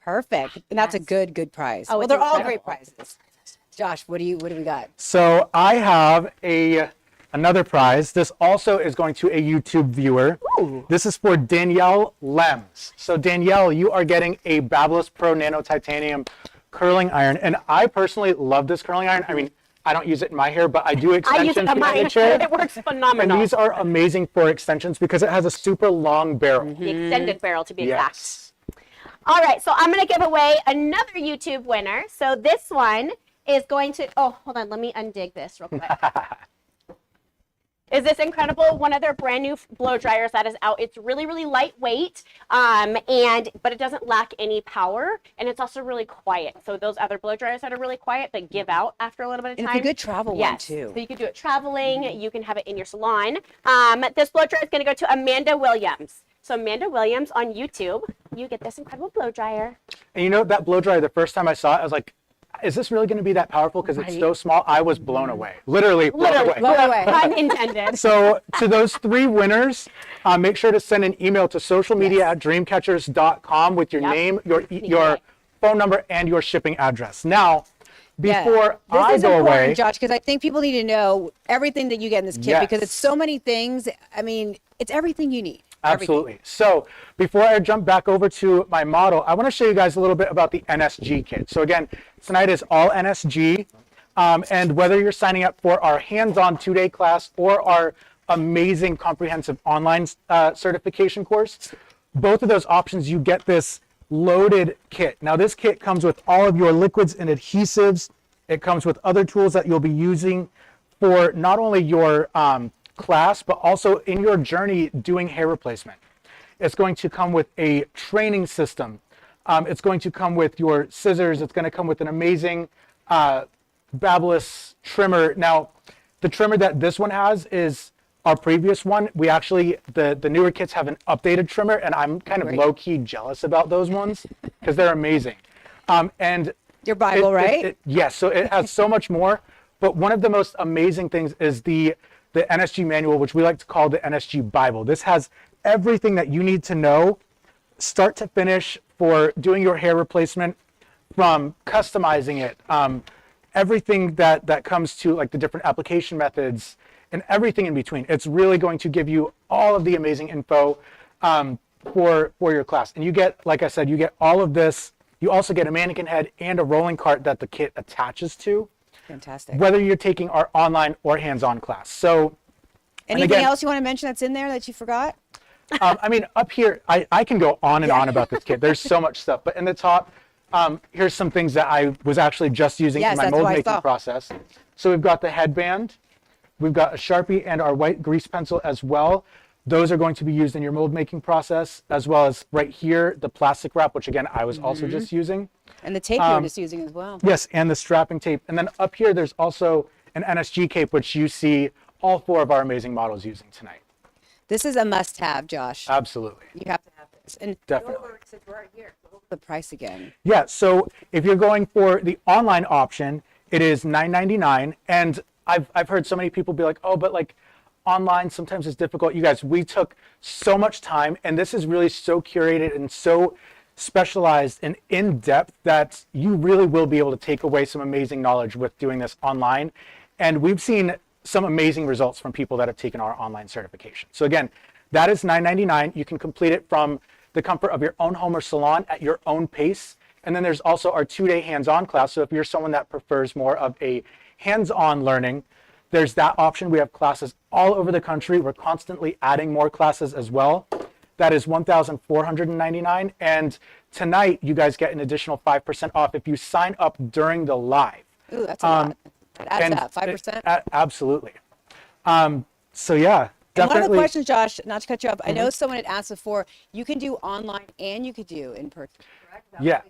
[SPEAKER 3] Perfect. And that's a good prize.
[SPEAKER 4] Oh,
[SPEAKER 3] Well,
[SPEAKER 4] it's
[SPEAKER 3] they're all
[SPEAKER 4] incredible.
[SPEAKER 3] great prizes. Josh, what do we got?
[SPEAKER 6] So I have another prize. This also is going to a YouTube viewer.
[SPEAKER 4] Ooh.
[SPEAKER 6] This is for Danielle Lems. So Danielle, you are getting a Babyliss Pro Nano Titanium curling iron, and I personally love this curling iron. I mean, I don't use it in my hair, but I do
[SPEAKER 4] I
[SPEAKER 6] extensions
[SPEAKER 4] use it on mine.
[SPEAKER 6] each hair.
[SPEAKER 4] It works phenomenal.
[SPEAKER 6] And these are amazing for extensions because it has a super long barrel.
[SPEAKER 4] The extended barrel to be exact.
[SPEAKER 6] Yes.
[SPEAKER 4] All right, so I'm going to give away another YouTube winner. So this one is going to, oh, hold on, let me undig this real quick. is this incredible, one of their brand new blow dryers that is out. It's really, really lightweight, but it doesn't lack any power, and it's also really quiet. So those other blow dryers that are really quiet, but give out after a little bit of time.
[SPEAKER 3] And it's a good travel one too.
[SPEAKER 4] So you can do it traveling, you can have it in your salon. This blow dryer is gonna go to Amanda Williams. So Amanda Williams on YouTube, you get this incredible blow dryer.
[SPEAKER 6] And you know, that blow dryer, the first time I saw it, I was like, is this really going to be that powerful? Because it's so small. I was blown away. Literally blown away.
[SPEAKER 3] Blown away.
[SPEAKER 4] Pun intended.
[SPEAKER 6] So to those 3 winners, make sure to send an email to socialmedia@dreamcatchers.com with your name, your phone number, and your shipping address. Now, before I go away,
[SPEAKER 3] Josh, because I think people need to know everything that you get in this kit because it's so many things. I mean, it's everything you need.
[SPEAKER 6] Absolutely. So before I jump back over to my model, I want to show you guys a little bit about the NSG kit. So again, tonight is all NSG. And whether you're signing up for our hands-on 2-day class or our amazing comprehensive online certification course, both of those options, you get this loaded kit. Now this kit comes with all of your liquids and adhesives. It comes with other tools that you'll be using for not only your class, but also in your journey doing hair replacement. It's going to come with a training system. It's going to come with your scissors. It's going to come with an amazing Babyliss trimmer. Now, the trimmer that this one has is our previous one. We actually, the newer kits have an updated trimmer, and I'm kind of low-key jealous about those ones because they're amazing. And
[SPEAKER 3] your Bible, right?
[SPEAKER 6] Yes, so it has so much more. But one of the most amazing things is the NSG manual, which we like to call the NSG Bible. This has everything that you need to know, start to finish, for doing your hair replacement, from customizing it, everything that comes to like the different application methods and everything in between. It's really going to give you all of the amazing info for your class. And you get, like I said, you get all of this. You also get a mannequin head and a rolling cart that the kit attaches to.
[SPEAKER 3] Fantastic.
[SPEAKER 6] Whether you're taking our online or hands-on class. So
[SPEAKER 3] anything else you want to mention that's in there that you forgot?
[SPEAKER 6] I mean, up here, I can go on and on about this kit. There's so much stuff. But in the top, here's some things that I was actually just using in my mold making process. So we've got the headband. We've got a Sharpie and our white grease pencil as well. Those are going to be used in your mold making process, as well as right here, the plastic wrap, which again, I was also just using.
[SPEAKER 3] And the tape you're just using as well.
[SPEAKER 6] Yes, and the strapping tape. And then up here, there's also an NSG cape, which you see all 4 of our amazing models using tonight.
[SPEAKER 3] This is a must-have, Josh.
[SPEAKER 6] Absolutely.
[SPEAKER 3] You have to have this. And
[SPEAKER 6] definitely.
[SPEAKER 3] Right here. The price again.
[SPEAKER 6] Yeah, so if you're going for the online option, it is $9.99. And I've heard so many people be like, oh, but like online sometimes it's difficult. You guys, we took so much time, and this is really so curated and so specialized and in depth that you really will be able to take away some amazing knowledge with doing this online. And we've seen some amazing results from people that have taken our online certification. So again, that is $9.99. You can complete it from the comfort of your own home or salon at your own pace. And then there's also our 2-day hands-on class. So if you're someone that prefers more of a hands-on learning, there's that option. We have classes all over the country. We're constantly adding more classes as well. That is $1,499. And tonight, you guys get an additional 5% off if you sign up during the live.
[SPEAKER 3] Ooh, that's a lot. That adds up, 5%?
[SPEAKER 6] Absolutely. So yeah, definitely.
[SPEAKER 3] And one of the questions, Josh, not to cut you off, I know someone had asked before, you can do online and you could do in person, correct?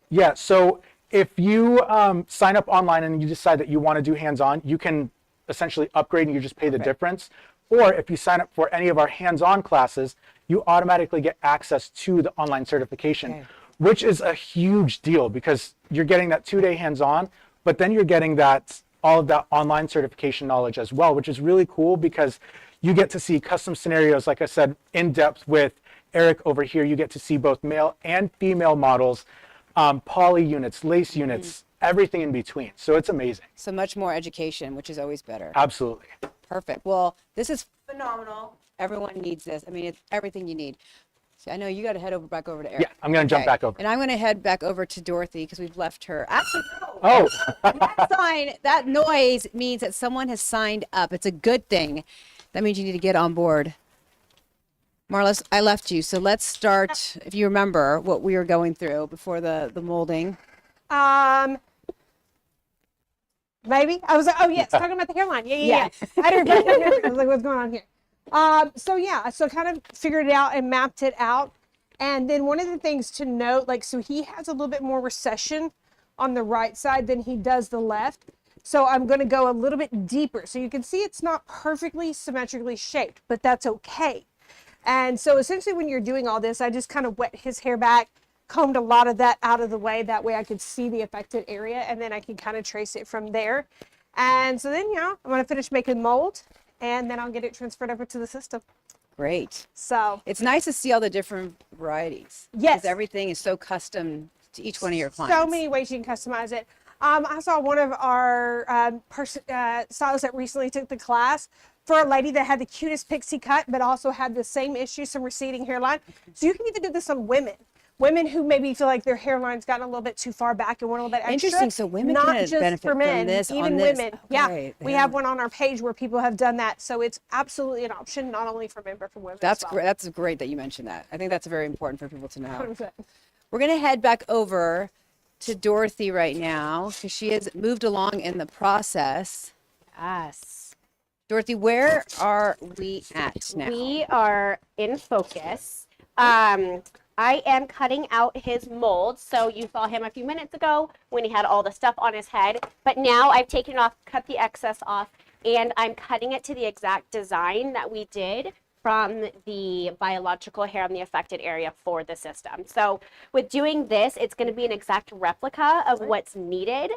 [SPEAKER 6] Yeah. So if you sign up online and you decide that you want to do hands-on, you can essentially upgrade and you just pay the difference. Or if you sign up for any of our hands-on classes, you automatically get access to the online certification, which is a huge deal because you're getting that 2-day hands-on, but then you're getting that all of that online certification knowledge as well, which is really cool because you get to see custom scenarios, like I said, in depth with Eric over here. You get to see both male and female models, poly units, lace units, everything in between. So it's amazing.
[SPEAKER 3] So much more education, which is always better.
[SPEAKER 6] Absolutely.
[SPEAKER 3] Perfect. Well, this is phenomenal. Everyone needs this. I mean, it's everything you need. So I know you got to head back over to Eric.
[SPEAKER 6] Yeah, I'm going to jump back over.
[SPEAKER 3] And I'm going to head back over to Dorothy because we've left her. Actually, no.
[SPEAKER 6] Oh.
[SPEAKER 3] That sign, that noise means that someone has signed up. It's a good thing. That means you need to get on board. Marlis, I left you. So let's start, if you remember what we were going through before the molding.
[SPEAKER 7] Maybe. I was like, oh yes, talking about the hairline. Yeah. I didn't I was like, what's going on here? So yeah, so kind of figured it out and mapped it out. And then one of the things to note, like, so he has a little bit more recession on the right side than he does the left. So I'm going to go a little bit deeper. So you can see it's not perfectly symmetrically shaped, but that's okay. And so essentially when you're doing all this, I just kind of wet his hair back, combed a lot of that out of the way. That way I could see the affected area, and then I can kind of trace it from there. And so then, I'm going to finish making mold, and then I'll get it transferred over to the system.
[SPEAKER 3] Great.
[SPEAKER 7] So
[SPEAKER 3] It's nice to see all the different varieties.
[SPEAKER 7] Yes.
[SPEAKER 3] Because everything is so custom to each one of your clients.
[SPEAKER 7] so many ways you can customize it. I saw one of our stylists that recently took the class for a lady that had the cutest pixie cut, but also had the same issue, some receding hairline. So you can even do this on women. Women who maybe feel like their hairline's gotten a little bit too far back and want a little bit extra.
[SPEAKER 3] Interesting. So women
[SPEAKER 7] not
[SPEAKER 3] can
[SPEAKER 7] just
[SPEAKER 3] benefit
[SPEAKER 7] for men,
[SPEAKER 3] from this
[SPEAKER 7] even
[SPEAKER 3] on this.
[SPEAKER 7] women.
[SPEAKER 3] Okay,
[SPEAKER 7] Yeah, we have one on our page where people have done that. So it's absolutely an option, not only for men but for women.
[SPEAKER 3] That's
[SPEAKER 7] as well.
[SPEAKER 3] great. That's great that you mentioned that. I think that's very important for people to know.
[SPEAKER 7] 100%.
[SPEAKER 3] We're going to head back over to Dorothy right now because she has moved along in the process.
[SPEAKER 4] Yes.
[SPEAKER 3] Dorothy, where are we at now?
[SPEAKER 4] We are in focus. I am cutting out his mold. So you saw him a few minutes ago when he had all the stuff on his head. But now I've taken it off, cut the excess off, and I'm cutting it to the exact design that we did from the biological hair on the affected area for the system. So with doing this, it's going to be an exact replica of what's needed.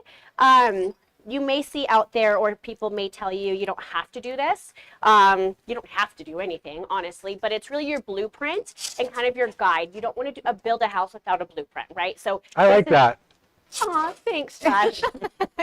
[SPEAKER 4] You may see out there, or people may tell you, you don't have to do this. You don't have to do anything, honestly, but it's really your blueprint and kind of your guide. You don't want to build a house without a blueprint, right? So
[SPEAKER 6] I like that.
[SPEAKER 4] Aw, thanks, Josh.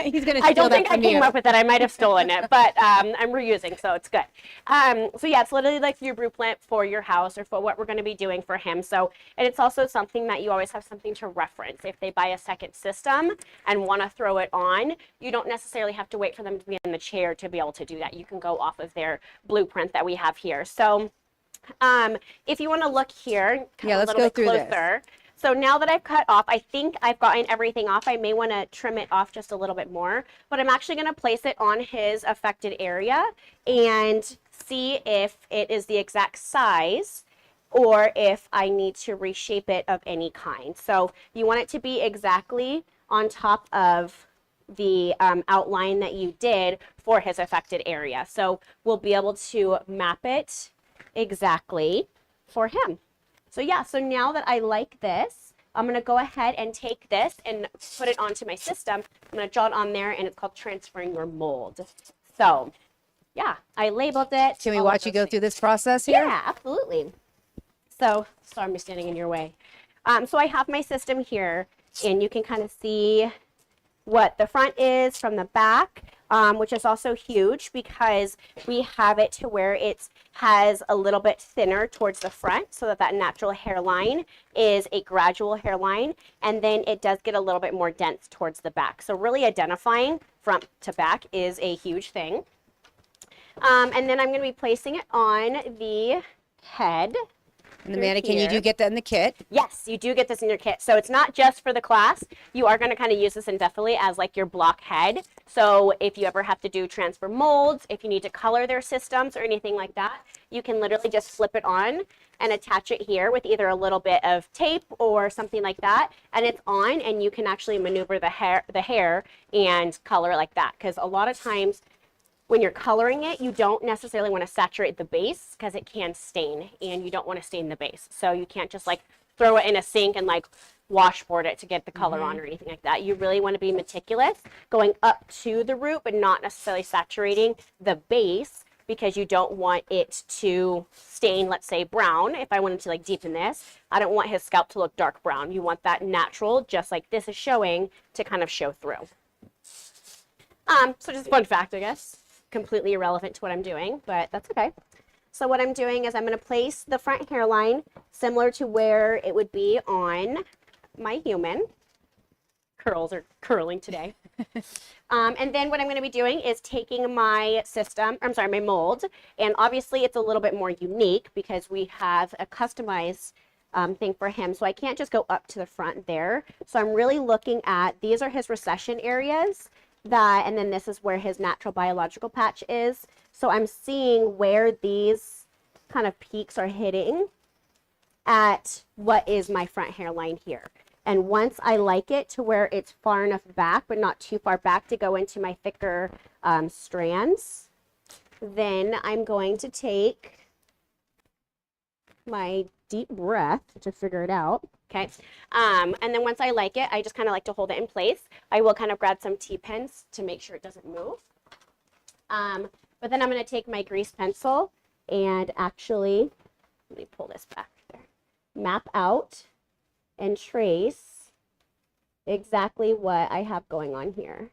[SPEAKER 3] He's going to steal
[SPEAKER 4] I don't
[SPEAKER 3] that
[SPEAKER 4] think I
[SPEAKER 3] from
[SPEAKER 4] came
[SPEAKER 3] you.
[SPEAKER 4] up with it. I might have stolen it, but I'm reusing, so it's good. So yeah, it's literally like your blueprint for your house or for what we're going to be doing for him. So, and it's also something that you always have something to reference. If they buy a second system and want to throw it on, you don't necessarily have to wait for them to be in the chair to be able to do that. You can go off of their blueprint that we have here. So if you want to look here, come
[SPEAKER 3] Yeah,
[SPEAKER 4] a
[SPEAKER 3] let's
[SPEAKER 4] little
[SPEAKER 3] go
[SPEAKER 4] bit
[SPEAKER 3] through this.
[SPEAKER 4] closer. So now that I've cut off, I think I've gotten everything off. I may want to trim it off just a little bit more, but I'm actually going to place it on his affected area and see if it is the exact size or if I need to reshape it of any kind. So you want it to be exactly on top of the outline that you did for his affected area. So we'll be able to map it exactly for him. So yeah, so now that I like this, I'm going to go ahead and take this and put it onto my system. I'm going to draw it on there, and it's called transferring your mold. So yeah, I labeled it.
[SPEAKER 3] Can we watch you go through this process here?
[SPEAKER 4] Yeah, absolutely. So, sorry, I'm standing in your way. So I have my system here, and you can kind of see what the front is from the back, which is also huge because we have it to where it has a little bit thinner towards the front so that that natural hairline is a gradual hairline, and then it does get a little bit more dense towards the back. So really identifying front to back is a huge thing. And then I'm going to be placing it on the head.
[SPEAKER 3] And the mannequin, you do get that in the kit.
[SPEAKER 4] Yes, you do get this in your kit. So it's not just for the class. You are going to kind of use this indefinitely as like your block head. So if you ever have to do transfer molds, if you need to color their systems or anything like that, you can literally just flip it on and attach it here with either a little bit of tape or something like that. And it's on, and you can actually maneuver the hair and color it like that. Because a lot of times when you're coloring it, you don't necessarily want to saturate the base because it can stain, and you don't want to stain the base. So you can't just like throw it in a sink and like washboard it to get the color on or anything like that. You really want to be meticulous going up to the root, but not necessarily saturating the base because you don't want it to stain, let's say brown. If I wanted to like deepen this, I don't want his scalp to look dark brown. You want that natural, just like this is showing, to kind of show through. So just a fun fact, I guess. Completely irrelevant to what I'm doing, but that's okay. So what I'm doing is I'm going to place the front hairline similar to where it would be on my human. Curls are curling today. And then what I'm going to be doing is taking my my mold, and obviously it's a little bit more unique because we have a customized thing for him. So I can't just go up to the front there. So I'm really looking at, these are his recession areas. that, and then this is where his natural biological patch is. So I'm seeing where these kind of peaks are hitting at what is my front hairline here. And once I like it to where it's far enough back, but not too far back to go into my thicker strands, then I'm going to take my deep breath to figure it out. Okay. And then once I like it, I just kind of like to hold it in place. I will kind of grab some T-pins to make sure it doesn't move. But then I'm going to take my grease pencil and actually, let me pull this back there, map out and trace exactly what I have going on here.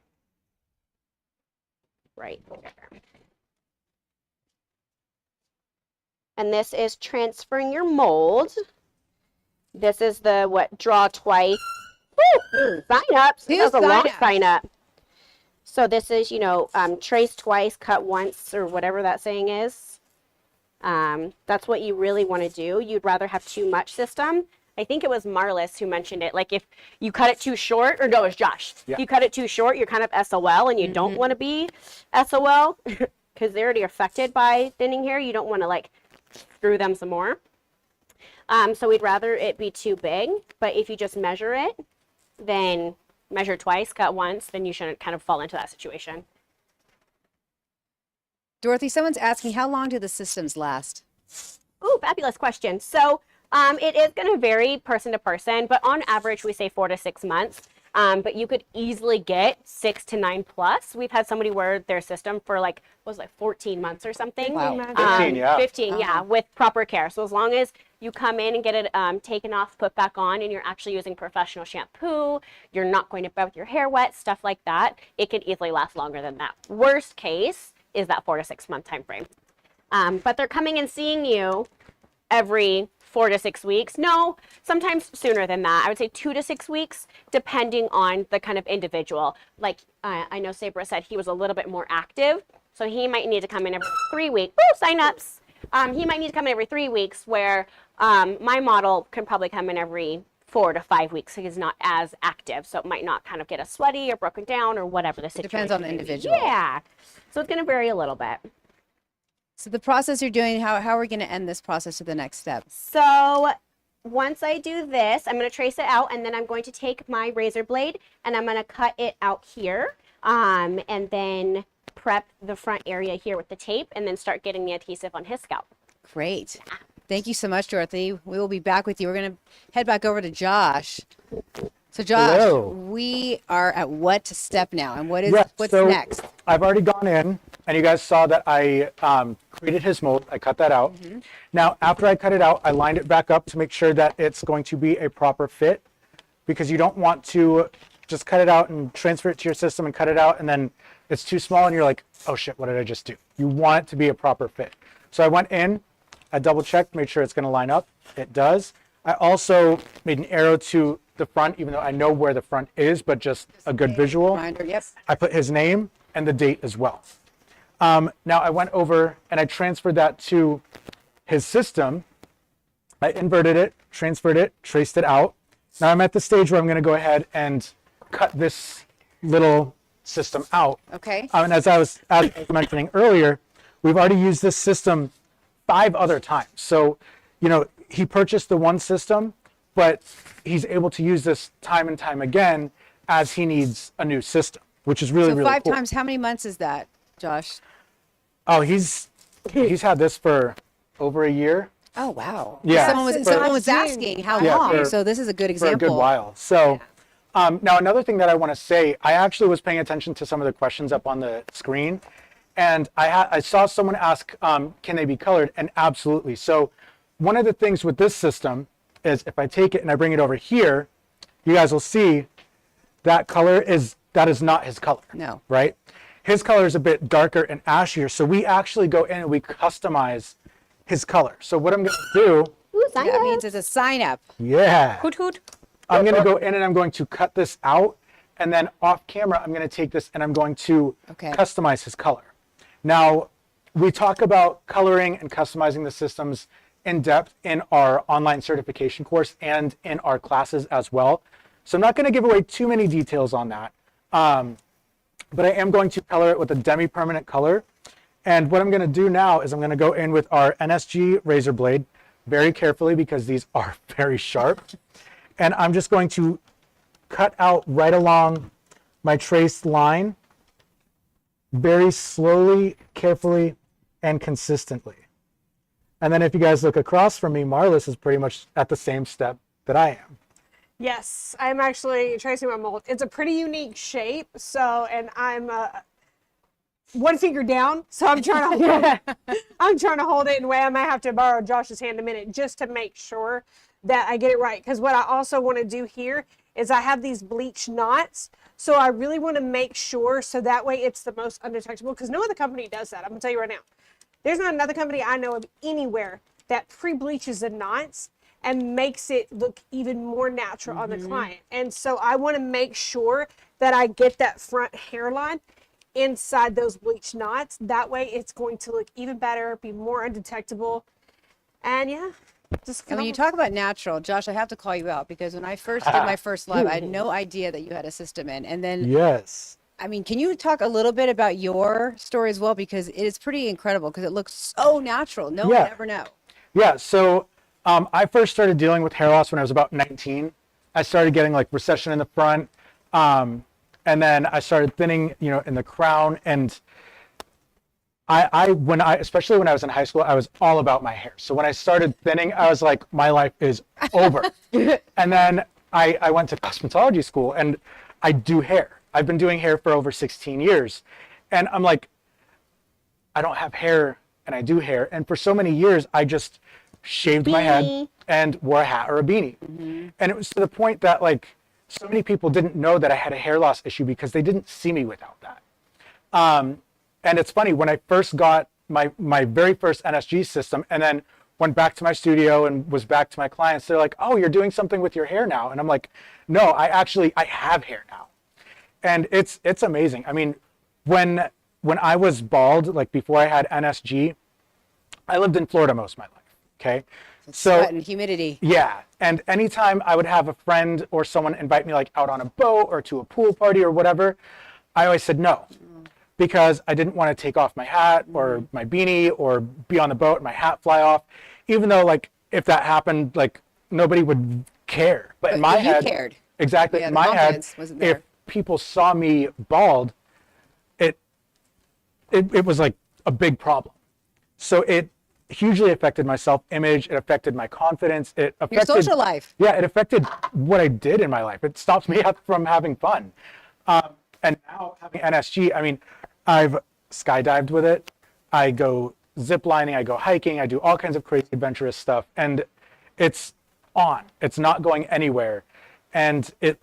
[SPEAKER 4] Right there. And this is transferring your mold. This is the draw twice. Woo! Sign ups. That was a long sign up. So this is, trace twice, cut once, or whatever that saying is. That's what you really want to do. You'd rather have too much system. I think it was Marlis who mentioned it. Like if you cut it too short, or no, it's Josh. Yeah. If you cut it too short, you're kind of SOL, and you don't want to be SOL because they're already affected by thinning hair. You don't want to like screw them some more. So we'd rather it be too big, but if you just measure it, then measure twice, cut once, then you shouldn't kind of fall into that situation.
[SPEAKER 3] Dorothy, someone's asking, how long do the systems last?
[SPEAKER 4] Ooh, fabulous question. So it is going to vary person to person, but on average, we say 4 to 6 months. But you could easily get 6 to 9 plus. We've had somebody wear their system for like, what was it, like 14 months or something.
[SPEAKER 3] Wow.
[SPEAKER 6] 15, yeah.
[SPEAKER 4] 15, yeah, with proper care. So as long as you come in and get it taken off, put back on, and you're actually using professional shampoo, you're not going to bed with your hair wet, stuff like that, it could easily last longer than that. Worst case is that 4 to 6 month time frame. But they're coming and seeing you every 4 to 6 weeks. No, sometimes sooner than that. I would say 2 to 6 weeks, depending on the kind of individual. Like I know Sabra said he was a little bit more active, so he might need to come in every 3 weeks. Woo, sign-ups. He might need to come in every 3 weeks, where my model can probably come in every 4 to 5 weeks, so he's not as active. So it might not kind of get us sweaty or broken down or whatever the situation.
[SPEAKER 3] It depends on the individual.
[SPEAKER 4] Yeah. So it's going to vary a little bit.
[SPEAKER 3] So the process you're doing, how are we going to end this process to the next step?
[SPEAKER 4] So once I do this, I'm going to trace it out, and then I'm going to take my razor blade and I'm going to cut it out here, and then prep the front area here with the tape, and then start getting the adhesive on his scalp.
[SPEAKER 3] Great. Thank you so much, Dorothy. We will be back with you. We're going to head back over to Josh. So Josh,
[SPEAKER 6] Hello.
[SPEAKER 3] We are at what step now, and what's
[SPEAKER 6] so
[SPEAKER 3] next?
[SPEAKER 6] I've already gone in, and you guys saw that I created his mold. I cut that out. Now, after I cut it out, I lined it back up to make sure that it's going to be a proper fit, because you don't want to just cut it out and transfer it to your system and cut it out, and then it's too small, and you're like, oh shit, what did I just do? You want it to be a proper fit. So I went in, I double checked, made sure it's going to line up. It does. I also made an arrow to the front, even though I know where the front is, but just a good visual.
[SPEAKER 3] Reminder, yep.
[SPEAKER 6] I put his name and the date as well. Now I went over and I transferred that to his system. I inverted it, transferred it, traced it out. Now I'm at the stage where I'm going to go ahead and cut this little system out.
[SPEAKER 3] Okay.
[SPEAKER 6] And as I was mentioning earlier, we've already used this system 5 other times. So, he purchased the one system, but he's able to use this time and time again as he needs a new system, which is really,
[SPEAKER 3] so
[SPEAKER 6] really
[SPEAKER 3] 5
[SPEAKER 6] cool.
[SPEAKER 3] times, how many months is that, Josh?
[SPEAKER 6] Oh, he's had this for over a year.
[SPEAKER 3] Oh, wow.
[SPEAKER 6] Yeah.
[SPEAKER 3] Someone was asking how long, so this is a good example.
[SPEAKER 6] For a good while. So now another thing that I want to say, I actually was paying attention to some of the questions up on the screen, and I saw someone ask, can they be colored? And absolutely. So one of the things with this system is if I take it and I bring it over here, you guys will see that that is not his color.
[SPEAKER 3] No.
[SPEAKER 6] Right? His color is a bit darker and ashier. So we actually go in and we customize his color. So what I'm going to do.
[SPEAKER 3] That means it's a sign up.
[SPEAKER 6] Yeah.
[SPEAKER 4] Hoot hoot.
[SPEAKER 6] I'm going to go in and I'm going to cut this out. And then off camera, I'm going to take this and I'm going to customize his color. Now, we talk about coloring and customizing the systems in depth in our online certification course and in our classes as well. So I'm not going to give away too many details on that. but I am going to color it with a demi-permanent color. And what I'm going to do now is I'm going to go in with our NSG razor blade very carefully because these are very sharp. And I'm just going to cut out right along my traced line very slowly, carefully, and consistently. And then if you guys look across from me, Marlis is pretty much at the same step that I am.
[SPEAKER 7] Yes, I'm actually tracing my mold. It's a pretty unique shape. So, and I'm one finger down, so I'm trying to hold it. I'm trying to hold it in a way. I might have to borrow Josh's hand a minute just to make sure that I get it right. Because what I also want to do here is I have these bleach knots. So I really want to make sure so that way it's the most undetectable, because no other company does that. I'm going to tell you right now. There's not another company I know of anywhere that pre-bleaches the knots and makes it look even more natural on the client. And so I want to make sure that I get that front hairline inside those bleach knots. That way it's going to look even better, be more undetectable. And yeah, just
[SPEAKER 3] And when you talk about natural, Josh, I have to call you out because when I first did my first live, I had no idea that you had a system in. And then,
[SPEAKER 6] yes.
[SPEAKER 3] I mean, can you talk a little bit about your story as well? Because it is pretty incredible because it looks so natural. No one would ever know.
[SPEAKER 6] Yeah. So I first started dealing with hair loss when I was about 19. I started getting like recession in the front. And then I started thinning, you know, in the crown. And especially when I was in high school, I was all about my hair. So when I started thinning, I was like, my life is over. And then I went to cosmetology school and I do hair. I've been doing hair for over 16 years. And I'm like, I don't have hair and I do hair. And for so many years, I just shaved my head and wore a hat or a beanie. And it was to the point that like so many people didn't know that I had a hair loss issue because they didn't see me without that. And it's funny, when I first got my very first NSG system and then went back to my studio and was back to my clients, they're like, oh, you're doing something with your hair now. And I'm like, no, I have hair now. And it's amazing. I mean, when I was bald, like before I had NSG, I lived in Florida most of my life. Okay. So
[SPEAKER 3] Sweat and humidity.
[SPEAKER 6] Yeah. And anytime I would have a friend or someone invite me like out on a boat or to a pool party or whatever, I always said no, because I didn't want to take off my hat or my beanie or be on the boat and my hat fly off, even though like if that happened, like nobody would care. But in my head,
[SPEAKER 3] cared.
[SPEAKER 6] Exactly.
[SPEAKER 3] Yeah,
[SPEAKER 6] in
[SPEAKER 3] the
[SPEAKER 6] my head,
[SPEAKER 3] confidence wasn't there.
[SPEAKER 6] if people saw me bald, it was like a big problem. So it hugely affected my self-image. It affected my confidence. It affected
[SPEAKER 3] Your social life.
[SPEAKER 6] Yeah, it affected what I did in my life. It stopped me from having fun. And now having NSG, I mean, I've skydived with it. I go zip lining. I go hiking. I do all kinds of crazy adventurous stuff. And it's on. It's not going anywhere. And it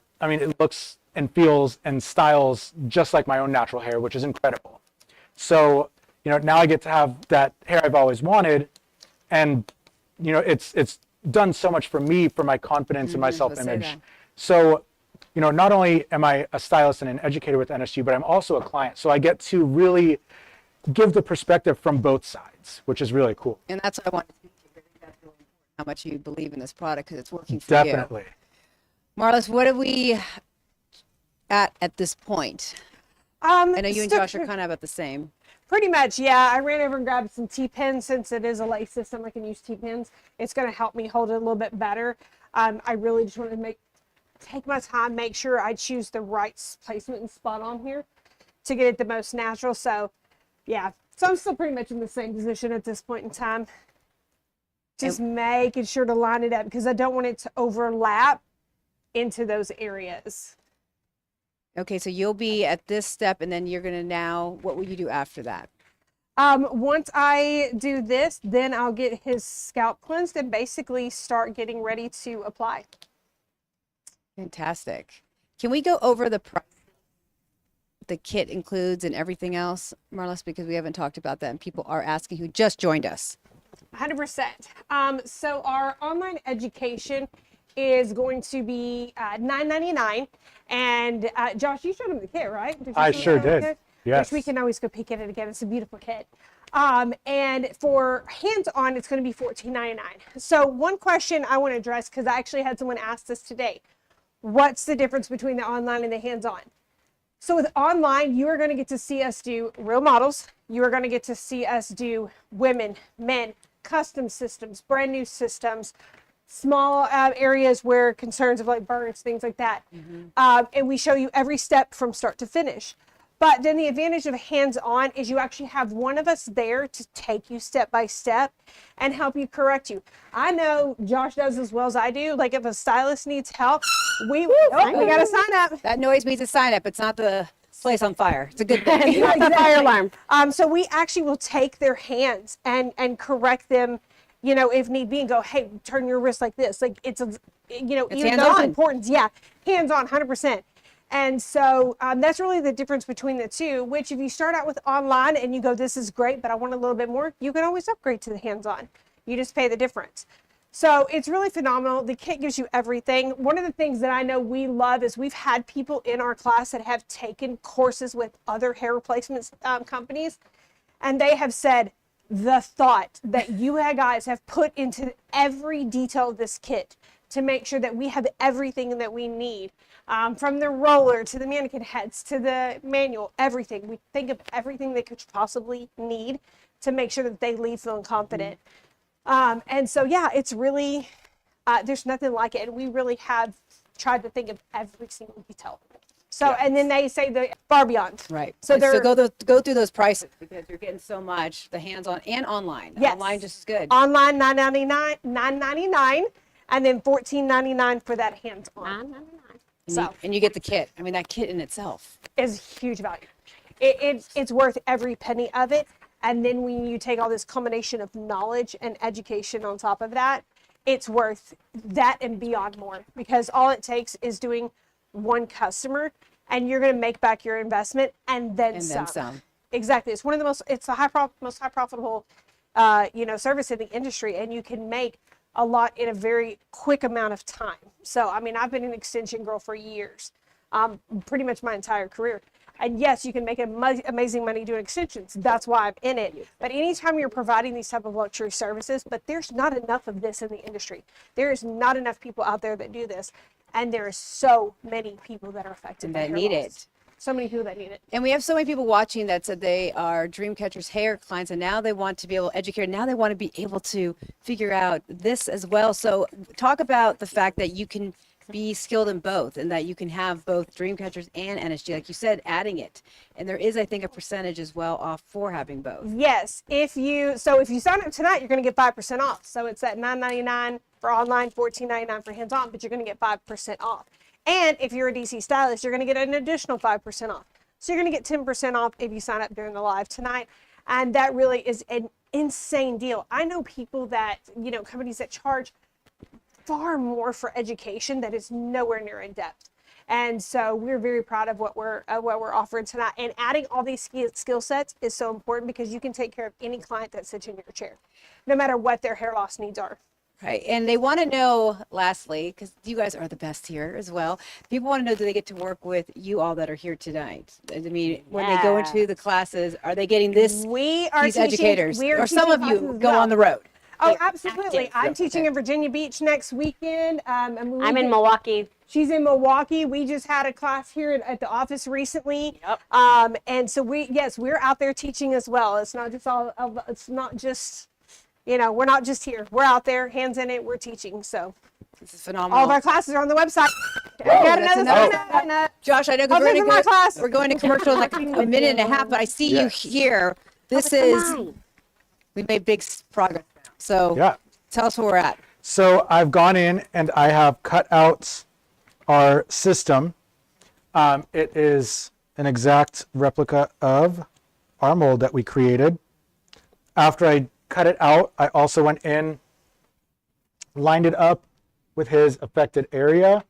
[SPEAKER 6] looks and feels and styles just like my own natural hair, which is incredible. So, you know, now I get to have that hair I've always wanted, and you know, it's done so much for me, for my confidence and my self-image. So, you know, not only am I a stylist and an educator with NSG, but I'm also a client. So I get to really give the perspective from both sides, which is really cool.
[SPEAKER 3] And that's what I want to see. That's really important, how much you believe in this product because it's working for
[SPEAKER 6] Definitely.
[SPEAKER 3] you. Marlis, what are we at this point? I know you and Josh are kind of at the same.
[SPEAKER 7] Pretty much, yeah. I ran over and grabbed some T-pins. Since it is a lace system, I can use T-pins. It's going to help me hold it a little bit better. I really just want to take my time, make sure I choose the right placement and spot on here to get it the most natural. So, yeah. So I'm still pretty much in the same position at this point in time. Just making sure to line it up because I don't want it to overlap into those areas.
[SPEAKER 3] Okay, so you'll be at this step, and then you're gonna now. What will you do after that?
[SPEAKER 7] Once I do this, then I'll get his scalp cleansed and basically start getting ready to apply.
[SPEAKER 3] Fantastic. Can we go over the price the kit includes and everything else, Marlis, because we haven't talked about that, and people are asking who just joined us.
[SPEAKER 7] 100%. So our online education is going to be $9.99. And Josh, you showed him the kit, right?
[SPEAKER 6] I sure did. Yes.
[SPEAKER 7] Which we can always go peek at it again. It's a beautiful kit. And for hands-on, it's going to be $14.99. So one question I want to address, because I actually had someone ask this today, what's the difference between the online and the hands-on? So with online, you are going to get to see us do real models. You are going to get to see us do women, men, custom systems, brand new systems, small areas where concerns of like burns, things like that. And we show you every step from start to finish. But then the advantage of hands-on is you actually have one of us there to take you step by step and help you correct you. I know Josh does as well as I do. Like if a stylist needs help, we got to sign up.
[SPEAKER 3] That noise means a sign up. It's not the place on fire. It's a good thing.
[SPEAKER 7] It's like the fire alarm. So we actually will take their hands and correct them, you know, if need be, and go, hey, turn your wrist like this. Like it's even those importance. Yeah, hands on, 100%. And so that's really the difference between the two, which if you start out with online and you go, this is great, but I want a little bit more, you can always upgrade to the hands-on. You just pay the difference. So it's really phenomenal. The kit gives you everything. One of the things that I know we love is we've had people in our class that have taken courses with other hair replacement companies, and they have said the thought that you guys have put into every detail of this kit to make sure that we have everything that we need. From the roller to the mannequin heads to the manual, everything. We think of everything they could possibly need to make sure that they leave feeling confident. And so, yeah, it's really, there's nothing like it. And we really have tried to think of every single detail. So, and then they say the far beyond.
[SPEAKER 3] Right.
[SPEAKER 7] So
[SPEAKER 3] go through those prices because you're getting so much, the hands-on and online.
[SPEAKER 7] Yes.
[SPEAKER 3] Online just as good.
[SPEAKER 7] Online, $9.99, and then $14.99 for that hands-on.
[SPEAKER 3] And you get the kit. I mean, that kit in itself
[SPEAKER 7] is huge value. It's worth every penny of it. And then when you take all this combination of knowledge and education on top of that, it's worth that and beyond more, because all it takes is doing one customer and you're going to make back your investment and then some. Exactly. It's one of the most high profitable, service in the industry, and you can make a lot in a very quick amount of time. So, I mean, I've been an extension girl for years, pretty much my entire career. And yes, you can make amazing money doing extensions. That's why I'm in it. But anytime you're providing these type of luxury services, but there's not enough of this in the industry. There is not enough people out there that do this. And there are so many people that are affected by hair loss.
[SPEAKER 3] That need it.
[SPEAKER 7] So many people that need it.
[SPEAKER 3] And we have so many people watching that said they are Dreamcatcher's hair clients, and now they want to be able to educate. Now they want to be able to figure out this as well. So talk about the fact that you can be skilled in both, and that you can have both Dreamcatchers and NSG, like you said, adding it. And there is, I think, a percentage as well off for having both.
[SPEAKER 7] Yes. If you sign up tonight, you're going to get 5% off. So it's at $9.99 for online, $14.99 for hands-on, but you're going to get 5% off. And if you're a DC stylist, you're going to get an additional 5% off. So you're going to get 10% off if you sign up during the live tonight. And that really is an insane deal. I know people that, companies that charge far more for education that is nowhere near in depth. And so we're very proud of what we're offering tonight. And adding all these skill sets is so important, because you can take care of any client that sits in your chair, no matter what their hair loss needs are.
[SPEAKER 3] Right. And they want to know, lastly, because you guys are the best here as well, people want to know, do they get to work with you all that are here tonight? I mean, when they go into the classes, are they getting these educators? Or some of you go on the road?
[SPEAKER 7] Oh, absolutely. I'm teaching in Virginia Beach next weekend.
[SPEAKER 4] I'm in Milwaukee.
[SPEAKER 7] She's in Milwaukee. We just had a class here at the office recently.
[SPEAKER 4] Yep.
[SPEAKER 7] And so we're out there teaching as well. It's not just we're not just here. We're out there, hands in it, we're teaching. So
[SPEAKER 3] this is phenomenal.
[SPEAKER 7] All of our classes are on the website.
[SPEAKER 3] Josh, I know we're going to commercial in like a minute and a half, but I see you here. We made big progress. So tell us where we're at.
[SPEAKER 6] So I've gone in and I have cut out our system. It is an exact replica of our mold that we created. After I cut it out, I also went in, lined it up with his affected area,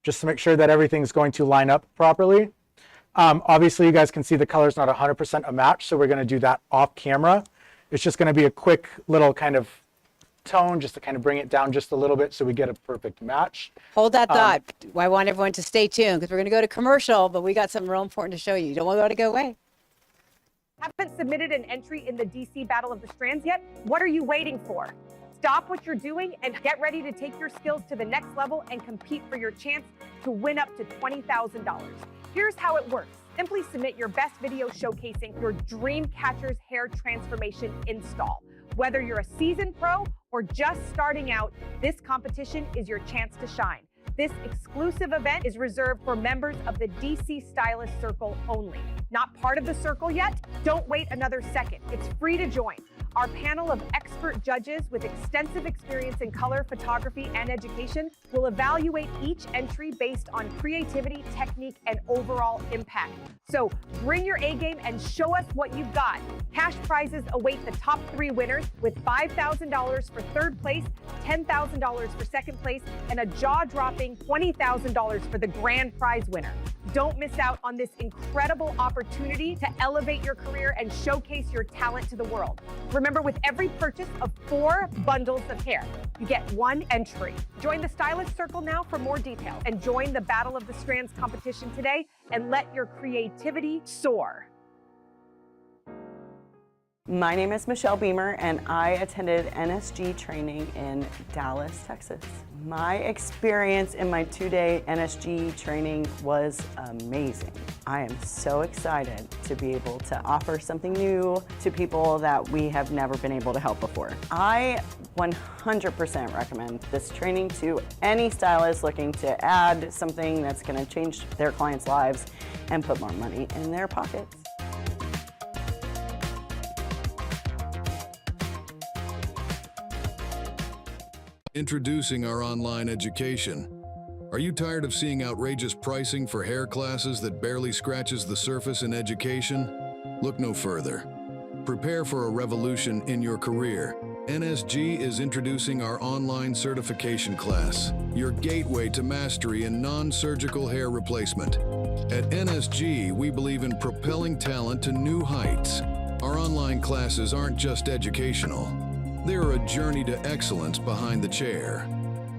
[SPEAKER 6] just to make sure that everything's going to line up properly. Obviously, you guys can see the color's not 100% a match, so we're going to do that off camera. It's just going to be a quick little kind of tone, just to kind of bring it down just a little bit so we get a perfect match.
[SPEAKER 3] Hold that thought. I want everyone to stay tuned, because we're going to go to commercial, but we got something real important to show you. You don't want to go away.
[SPEAKER 13] Haven't submitted an entry in the DC Battle of the Strands yet? What are you waiting for? Stop what you're doing and get ready to take your skills to the next level and compete for your chance to win up to $20,000. Here's how it works. Simply submit your best video showcasing your dream catcher's hair transformation install. Whether you're a seasoned pro or just starting out, this competition is your chance to shine. This exclusive event is reserved for members of the DC Stylist Circle only. Not part of the circle yet? Don't wait another second. It's free to join. Our panel of expert judges with extensive experience in color, photography, and education will evaluate each entry based on creativity, technique, and overall impact. So bring your A game and show us what you've got. Cash prizes await the top 3 winners with $5,000 for third place, $10,000 for second place, and a jaw-dropping $20,000 for the grand prize winner. Don't miss out on this incredible opportunity to elevate your career and showcase your talent to the world. Remember, with every purchase of 4 bundles of hair, you get 1 entry. Join the Stylist Circle now for more details and join the Battle of the Strands competition today and let your creativity soar.
[SPEAKER 14] My name is Michelle Beamer and I attended NSG training in Dallas, Texas. My experience in my 2-day NSG training was amazing. I am so excited to be able to offer something new to people that we have never been able to help before. I 100% recommend this training to any stylist looking to add something that's going to change their clients' lives and put more money in their pockets.
[SPEAKER 2] Introducing our online education. Are you tired of seeing outrageous pricing for hair classes that barely scratches the surface in education? Look no further. Prepare for a revolution in your career. NSG is introducing our online certification class, your gateway to mastery in non-surgical hair replacement. At NSG, we believe in propelling talent to new heights. Our online classes aren't just educational. They're a journey to excellence behind the chair.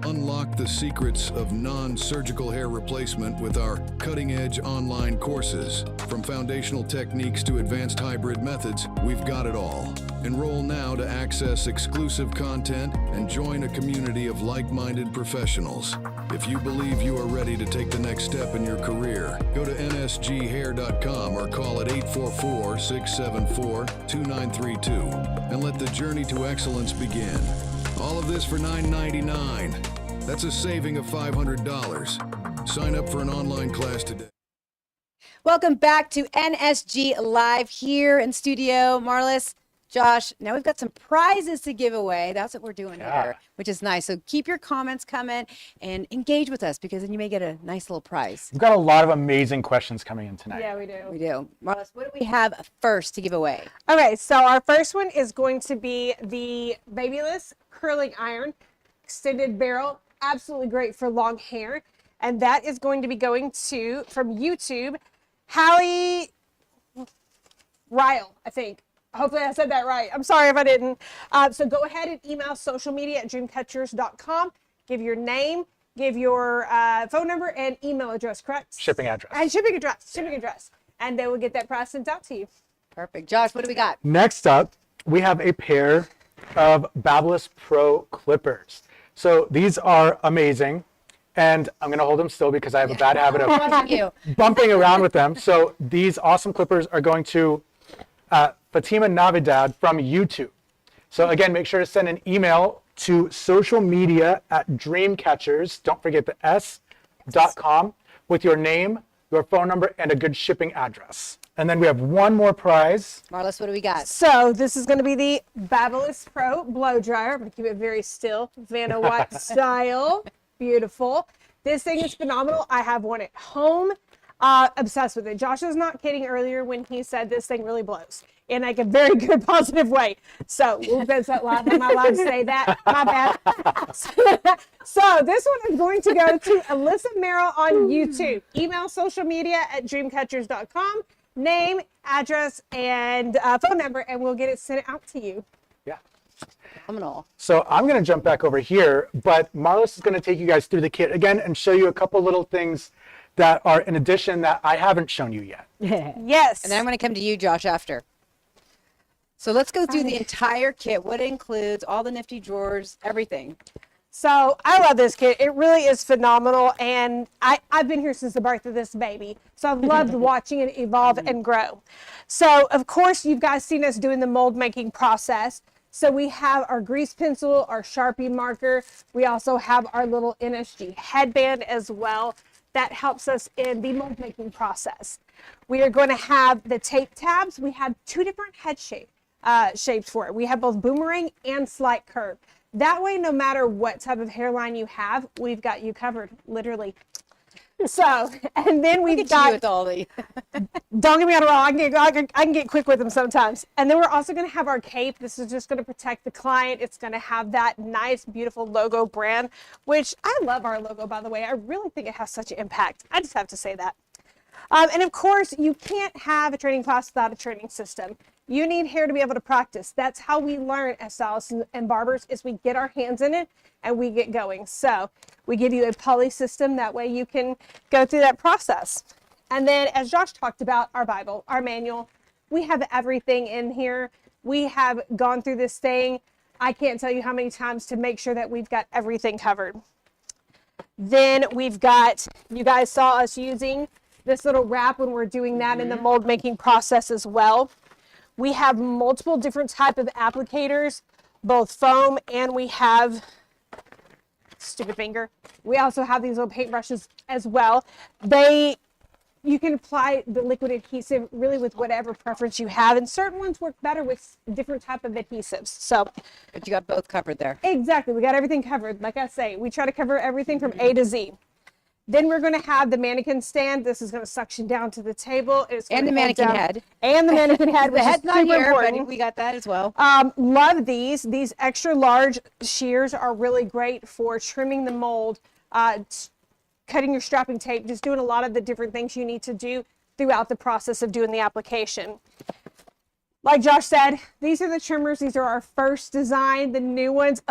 [SPEAKER 2] Unlock the secrets of non-surgical hair replacement with our cutting-edge online courses. From foundational techniques to advanced hybrid methods, we've got it all. Enroll now to access exclusive content and join a community of like-minded professionals. If you believe you are ready to take the next step in your career, go to nsghair.com or call at 844-674-2932 and let the journey to excellence begin. All of this for $9.99. That's a saving of $500. Sign up for an online class today.
[SPEAKER 3] Welcome back to NSG Live here in studio. Marlis, Josh, now we've got some prizes to give away. That's what we're doing here, which is nice. So keep your comments coming and engage with us because then you may get a nice little prize.
[SPEAKER 6] We've got a lot of amazing questions coming in tonight.
[SPEAKER 7] Yeah, we do.
[SPEAKER 3] We do. Marlis, what do we have first to give away?
[SPEAKER 7] Okay, so our first one is going to be the Babyless Curling Iron Extended Barrel. Absolutely great for long hair. And that is going to be going to, from YouTube, Hallie Ryle, I think. Hopefully I said that right. I'm sorry if I didn't. So go ahead and email social media at dreamcatchers.com. Give your name, give your phone number and email address, correct?
[SPEAKER 6] Shipping address.
[SPEAKER 7] And shipping address. And they will get that prize sent out to you.
[SPEAKER 3] Perfect. Josh, what do we got?
[SPEAKER 6] Next up, we have a pair of Babyless Pro clippers. So these are amazing. And I'm going to hold them still because I have a bad habit of bumping around with them. So these awesome clippers are going to Fatima Navidad from YouTube. So again, make sure to send an email to socialmedia@dreamcatchers, don't forget the s.com, with your name, your phone number, and a good shipping address. And then we have one more prize.
[SPEAKER 3] Marlis, what do we got?
[SPEAKER 7] So this is going to be the Babyless Pro Blow Dryer. I'm going to keep it very still, Vanna White style. Beautiful. This thing is phenomenal. I have one at home. Obsessed with it. Josh was not kidding earlier when he said this thing really blows in like a very good positive way. So that's that loud. Am I allowed to say that? My bad. So this one is going to go to Alyssa Merrill on YouTube. Email socialmedia@dreamcatchers.com. Name, address, and phone number, and we'll get it sent out to you.
[SPEAKER 6] Yeah.
[SPEAKER 3] Phenomenal.
[SPEAKER 6] So I'm going to jump back over here, but Marlis is going to take you guys through the kit again and show you a couple little things that are in addition that I haven't shown you yet.
[SPEAKER 7] Yes.
[SPEAKER 3] And then I'm going to come to you, Josh, after. So let's go through the entire kit. What it includes, all the nifty drawers, everything.
[SPEAKER 7] So I love this kit. It really is phenomenal. And I've been here since the birth of this baby. So I've loved watching it evolve and grow. So of course, you guys seen us doing the mold making process. So we have our grease pencil, our Sharpie marker. We also have our little NSG headband as well. That helps us in the mold making process. We are going to have the tape tabs. We have 2 different head shapes for it. We have both boomerang and slight curve. That way, no matter what type of hairline you have, we've got you covered, literally. So, and then we've got,
[SPEAKER 3] with all the
[SPEAKER 7] don't get me wrong, I can get quick with them sometimes. And then we're also going to have our cape. This is just going to protect the client. It's going to have that nice, beautiful logo brand, which I love our logo, by the way. I really think it has such an impact. I just have to say that. And of course, you can't have a training class without a training system. You need hair to be able to practice. That's how we learn as stylists and barbers, is we get our hands in it and we get going. So we give you a poly system. That way you can go through that process. And then, as Josh talked about, our Bible, our manual, we have everything in here. We have gone through this thing. I can't tell you how many times to make sure that we've got everything covered. Then we've got, you guys saw us using this little wrap when we're doing that in the mold making process as well. We have multiple different type of applicators, both foam, and we have, stupid finger, we also have these little paintbrushes as well. You can apply the liquid adhesive really with whatever preference you have, and certain ones work better with different type of adhesives. So,
[SPEAKER 3] but you got both covered there.
[SPEAKER 7] Exactly, we got everything covered. Like I say, we try to cover everything from A to Z. Then we're going to have the mannequin stand. This is going to suction down to the table.
[SPEAKER 3] And the mannequin head.
[SPEAKER 7] And the mannequin head, which
[SPEAKER 3] The head's
[SPEAKER 7] is
[SPEAKER 3] not
[SPEAKER 7] super
[SPEAKER 3] here,
[SPEAKER 7] important.
[SPEAKER 3] but we got that as well.
[SPEAKER 7] Love these. These extra large shears are really great for trimming the mold, cutting your strapping tape, just doing a lot of the different things you need to do throughout the process of doing the application. Like Josh said, these are the trimmers. These are our first design. The new ones,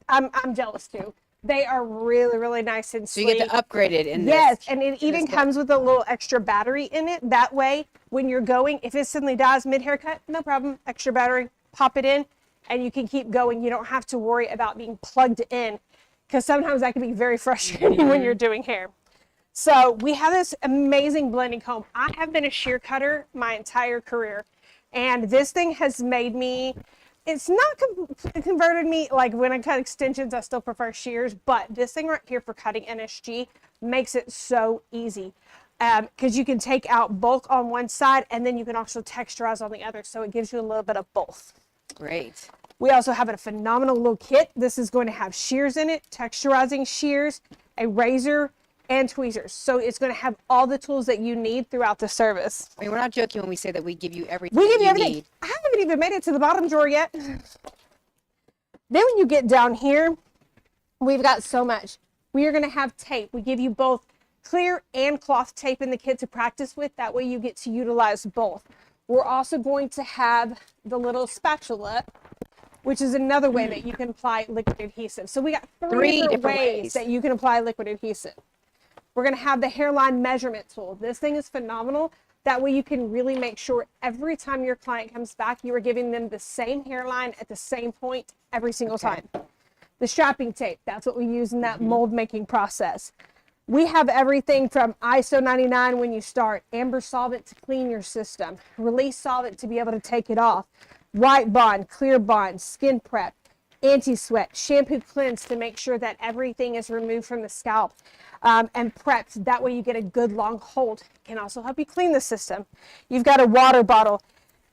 [SPEAKER 7] I'm jealous too. They are really, really nice and
[SPEAKER 3] So
[SPEAKER 7] sleek.
[SPEAKER 3] you get to upgrade it in
[SPEAKER 7] Yes,
[SPEAKER 3] this.
[SPEAKER 7] and it even comes with a little extra battery in it. That way, when you're going, if it suddenly dies mid-haircut, no problem. Extra battery, pop it in, and you can keep going. You don't have to worry about being plugged in, because sometimes that can be very frustrating when you're doing hair. So we have this amazing blending comb. I have been a shear cutter my entire career, and this thing has made me, it's not converted me, like when I cut extensions, I still prefer shears, but this thing right here for cutting NSG makes it so easy. Because you can take out bulk on one side and then you can also texturize on the other. So it gives you a little bit of both.
[SPEAKER 3] Great.
[SPEAKER 7] We also have a phenomenal little kit. This is going to have shears in it, texturizing shears, a razor, and tweezers. So it's going to have all the tools that you need throughout the service.
[SPEAKER 3] I mean, we're not joking when we say that we give you everything.
[SPEAKER 7] We give you
[SPEAKER 3] that
[SPEAKER 7] everything.
[SPEAKER 3] need.
[SPEAKER 7] I haven't even made it to the bottom drawer yet. Then when you get down here, we've got so much. We are going to have tape. We give you both clear and cloth tape in the kit to practice with. That way you get to utilize both. We're also going to have the little spatula, which is another way that you can apply liquid adhesive. So we got three different ways that you can apply liquid adhesive. We're going to have the hairline measurement tool. This thing is phenomenal. That way you can really make sure every time your client comes back, you are giving them the same hairline at the same point every single time. The strapping tape, that's what we use in that mold making process. We have everything from ISO 99 when you start, amber solvent to clean your system, release solvent to be able to take it off, white bond, clear bond, skin prep, anti-sweat, shampoo cleanse to make sure that everything is removed from the scalp and prepped. That way you get a good long hold. It can also help you clean the system. You've got a water bottle,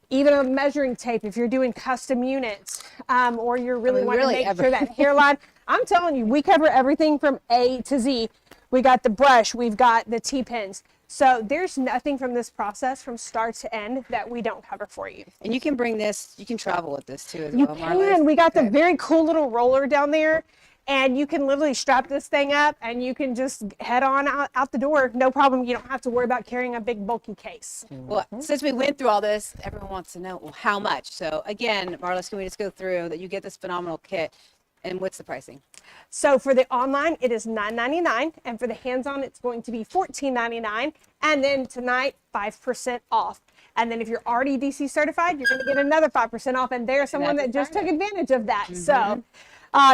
[SPEAKER 7] even a measuring tape if you're doing custom units or you're really wanting to make sure that hairline. I'm telling you, we cover everything from A to Z. We got the brush, we've got the T-pins. So there's nothing from this process from start to end that we don't cover for you.
[SPEAKER 3] And you can bring this, you can travel with this too as
[SPEAKER 7] You
[SPEAKER 3] well,
[SPEAKER 7] can.
[SPEAKER 3] Marla.
[SPEAKER 7] We got the very cool little roller down there, and you can literally strap this thing up and you can just head on out the door. No problem. You don't have to worry about carrying a big bulky case.
[SPEAKER 3] Well, since we went through all this, everyone wants to know, well, how much? So again, Marla, can we just go through that you get this phenomenal kit? And what's the pricing?
[SPEAKER 7] So for the online, it is $9.99, and for the hands-on, it's going to be $14.99. And then tonight, 5% off. And then if you're already DC certified, you're going to get another 5% off. And there's someone that just took advantage of that. So,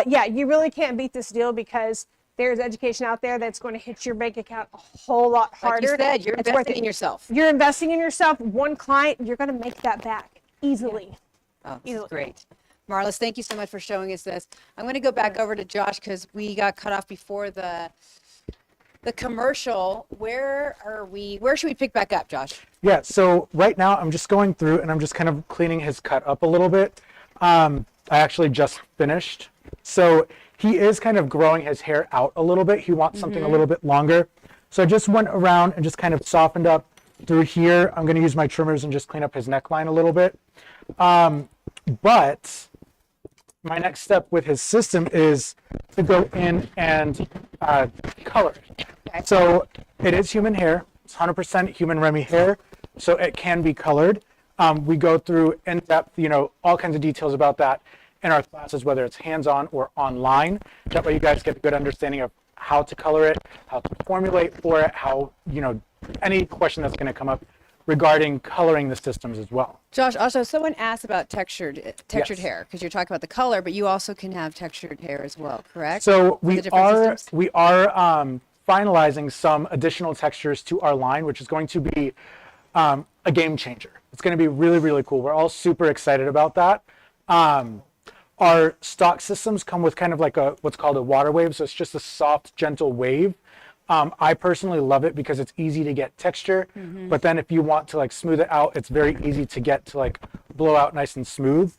[SPEAKER 7] yeah, you really can't beat this deal because there's education out there that's going to hit your bank account a whole lot harder.
[SPEAKER 3] Like you said, you're
[SPEAKER 7] It's worth
[SPEAKER 3] investing
[SPEAKER 7] it.
[SPEAKER 3] in yourself.
[SPEAKER 7] You're investing in yourself. One client, you're going to make that back easily.
[SPEAKER 3] Oh, this is great. Marlis, thank you so much for showing us this. I'm going to go back over to Josh because we got cut off before the commercial. Where are we? Where should we pick back up, Josh?
[SPEAKER 6] Yeah, so right now I'm just going through and I'm just kind of cleaning his cut up a little bit. I actually just finished. So he is kind of growing his hair out a little bit. He wants something a little bit longer. So I just went around and just kind of softened up through here. I'm going to use my trimmers and just clean up his neckline a little bit. But my next step with his system is to go in and color it. Okay. So it is human hair. It's 100% human Remy hair, so it can be colored. We go through in depth, all kinds of details about that in our classes, whether it's hands-on or online. That way you guys get a good understanding of how to color it, how to formulate for it, how, any question that's going to come up regarding coloring the systems as well.
[SPEAKER 3] Josh, also someone asked about textured
[SPEAKER 6] Yes.
[SPEAKER 3] hair because you're talking about the color, but you also can have textured hair as well, correct?
[SPEAKER 6] So
[SPEAKER 3] The
[SPEAKER 6] we
[SPEAKER 3] different systems?
[SPEAKER 6] are finalizing some additional textures to our line, which is going to be a game changer. It's going to be really, really cool. We're all super excited about that. Our stock systems come with kind of like what's called a water wave. So it's just a soft, gentle wave. I personally love it because it's easy to get texture, but then if you want to like smooth it out, it's very easy to get to like blow out nice and smooth.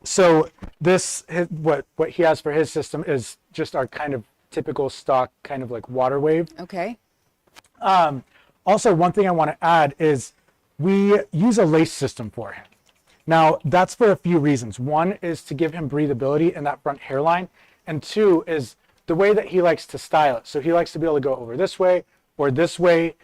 [SPEAKER 6] So what he has for his system is just our kind of typical stock kind of like water wave.
[SPEAKER 3] Okay.
[SPEAKER 6] Also, one thing I want to add is we use a lace system for him. Now, that's for a few reasons. One is to give him breathability in that front hairline, and two is the way that he likes to style it. So he likes to be able to go over this way or this way.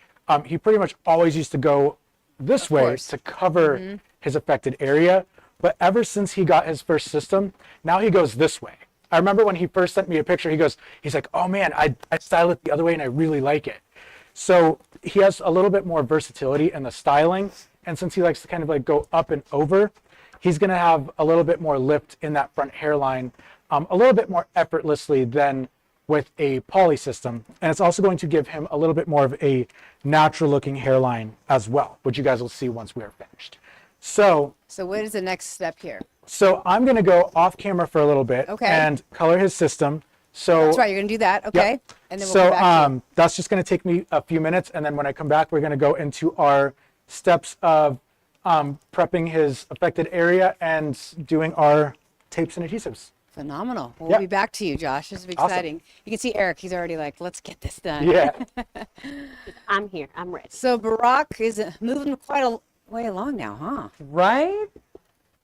[SPEAKER 6] He pretty much always used to go this way to cover his affected area. But ever since he got his first system, now he goes this way. I remember when he first sent me a picture, he's like, oh man, I style it the other way and I really like it. So he has a little bit more versatility in the styling. And since he likes to kind of like go up and over, he's going to have a little bit more lift in that front hairline, a little bit more effortlessly than with a poly system. And it's also going to give him a little bit more of a natural looking hairline as well, which you guys will see once we are finished. So
[SPEAKER 3] what is the next step here?
[SPEAKER 6] So I'm going to go off camera for a little bit and color his system. So
[SPEAKER 3] that's right, you're going to do that. Okay.
[SPEAKER 6] Yep.
[SPEAKER 3] And then we'll come back to you.
[SPEAKER 6] That's just going to take me a few minutes. And then when I come back, we're going to go into our steps of prepping his affected area and doing our tapes and adhesives.
[SPEAKER 3] Phenomenal. We'll be back to you, Josh. This is exciting.
[SPEAKER 6] Awesome.
[SPEAKER 3] You can see Eric. He's already like, let's get this done.
[SPEAKER 6] Yeah.
[SPEAKER 4] I'm here. I'm ready.
[SPEAKER 3] So Barack is moving quite a way along now, huh?
[SPEAKER 5] Right?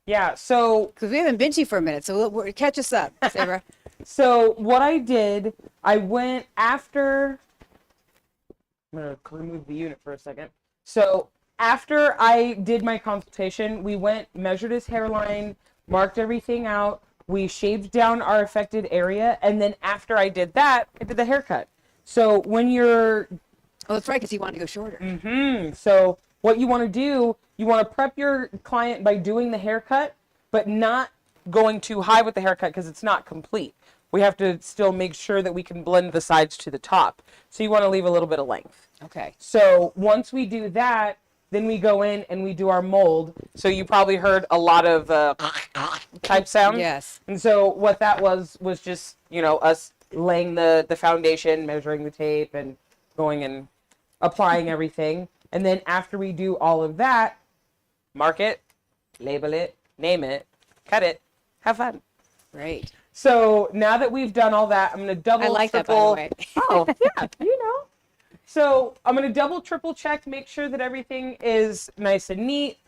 [SPEAKER 5] Yeah, so...
[SPEAKER 3] Because we haven't been to you for a minute, so catch us up, Sarah.
[SPEAKER 5] So what I did, I went after... I'm going to remove the unit for a second. So after I did my consultation, we went, measured his hairline, marked everything out, we shaved down our affected area, and then after I did that, I did the haircut. So when you're...
[SPEAKER 3] Oh, that's right, because he wanted to go shorter.
[SPEAKER 5] So what you want to do, you want to prep your client by doing the haircut, but not going too high with the haircut because it's not complete. We have to still make sure that we can blend the sides to the top. So you want to leave a little bit of length.
[SPEAKER 3] Okay.
[SPEAKER 5] So once we do that, then we go in and we do our mold. So you probably heard a lot of type sound.
[SPEAKER 3] Yes.
[SPEAKER 5] And so what that was just, us laying the foundation, measuring the tape, and going and applying everything. And then after we do all of that, mark it, label it, name it, cut it, have fun.
[SPEAKER 3] Great.
[SPEAKER 5] So now that we've done all that, I'm going to double,
[SPEAKER 3] I like
[SPEAKER 5] triple.
[SPEAKER 3] that, by the way.
[SPEAKER 5] Oh, yeah, So I'm going to double, triple check, make sure that everything is nice and neat.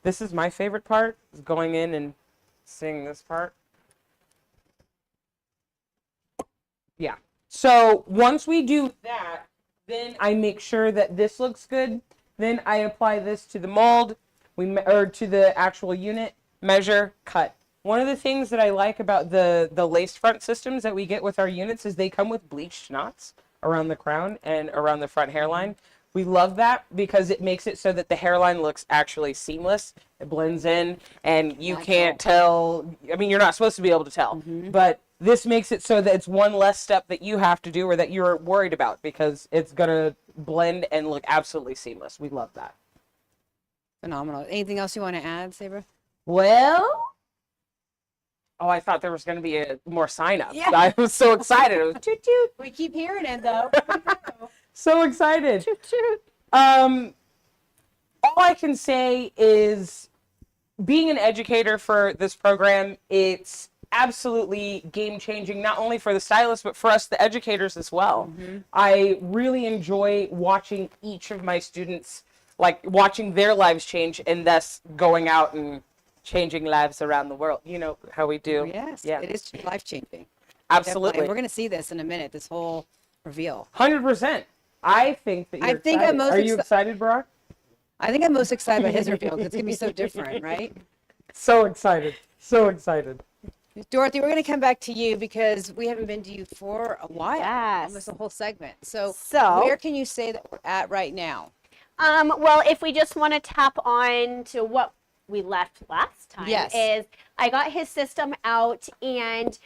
[SPEAKER 5] This is my favorite part, is going in and seeing this part. Yeah. So once we do that, then I make sure that this looks good. Then I apply this to the mold, or to the actual unit, measure, cut. One of the things that I like about the laced front systems that we get with our units is they come with bleached knots around the crown and around the front hairline. We love that because it makes it so that the hairline looks actually seamless. It blends in and you can't tell. I mean, you're not supposed to be able to tell, but this makes it so that it's one less step that you have to do or that you're worried about because it's going to blend and look absolutely seamless. We love that.
[SPEAKER 3] Phenomenal. Anything else you want to add, Sabra?
[SPEAKER 5] Well, oh, I thought there was going to be a more sign-ups.
[SPEAKER 3] Yeah.
[SPEAKER 5] I was so excited. It was toot toot.
[SPEAKER 3] We keep hearing it though.
[SPEAKER 5] So excited. All I can say is being an educator for this program, it's absolutely game-changing, not only for the stylists, but for us, the educators as well. I really enjoy watching each of my students, like watching their lives change and thus going out and changing lives around the world. You know how we do.
[SPEAKER 3] Yes,
[SPEAKER 5] Yeah.
[SPEAKER 3] it is life-changing.
[SPEAKER 5] Absolutely.
[SPEAKER 3] Definitely. We're going to see this in a minute, this whole reveal.
[SPEAKER 5] 100%. I think that you're
[SPEAKER 3] excited.
[SPEAKER 5] Are you excited, Barack?
[SPEAKER 3] I think I'm most excited about his reveal because it's going to be so different, right?
[SPEAKER 5] So excited. So excited.
[SPEAKER 3] Dorothy, we're going to come back to you because we haven't been to you for a while.
[SPEAKER 4] Yes.
[SPEAKER 3] Almost a whole segment. So
[SPEAKER 4] So-
[SPEAKER 3] where can you say that we're at right now?
[SPEAKER 4] Well, if we just want to tap on to what we left last time,
[SPEAKER 3] Yes.
[SPEAKER 4] is I got his system out, and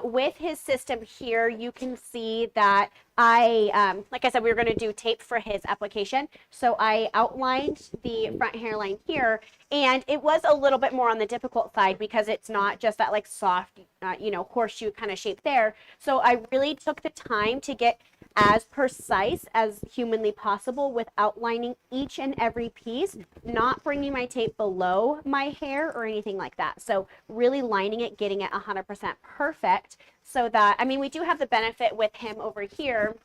[SPEAKER 4] with his system here, you can see that I, like I said, we were going to do tape for his application. So I outlined the front hairline here, and it was a little bit more on the difficult side because it's not just that like soft, horseshoe kind of shape there. So I really took the time to get as precise as humanly possible with outlining each and every piece, not bringing my tape below my hair or anything like that. So really lining it, getting it 100% perfect so that, I mean, we do have the benefit with him over here,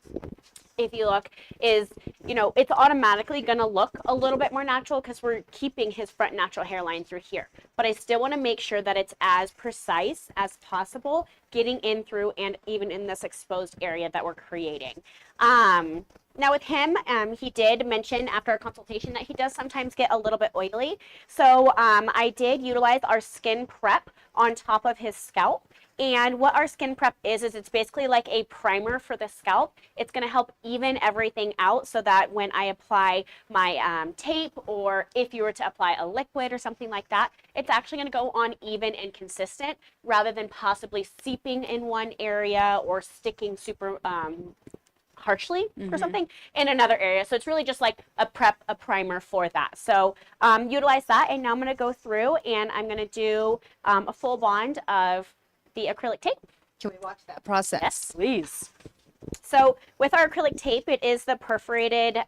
[SPEAKER 4] if you look, is, it's automatically going to look a little bit more natural because we're keeping his front natural hairline through here. But I still want to make sure that it's as precise as possible, getting in through and even in this exposed area that we're creating. Now with him, he did mention after our consultation that he does sometimes get a little bit oily. So I did utilize our skin prep on top of his scalp. And what our skin prep is it's basically like a primer for the scalp. It's going to help even everything out so that when I apply my tape, or if you were to apply a liquid or something like that, it's actually going to go on even and consistent rather than possibly seeping in one area or sticking super harshly or something in another area. So it's really just like a primer for that. So utilize that. And now I'm going to go through and I'm going to do a full bond of the acrylic tape.
[SPEAKER 3] Can we watch that process?
[SPEAKER 4] Yes, please. So with our acrylic tape, it is the perforated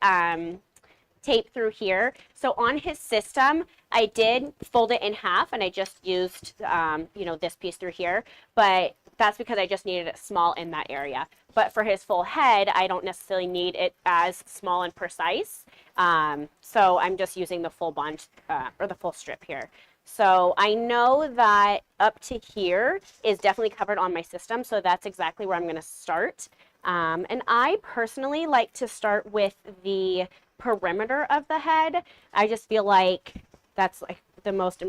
[SPEAKER 4] tape through here. So on his system, I did fold it in half and I just used, this piece through here, but that's because I just needed it small in that area. But for his full head, I don't necessarily need it as small and precise. So I'm just using the full bond or the full strip here. So I know that up to here is definitely covered on my system. So that's exactly where I'm going to start. And I personally like to start with the perimeter of the head. I just feel like that's like the most,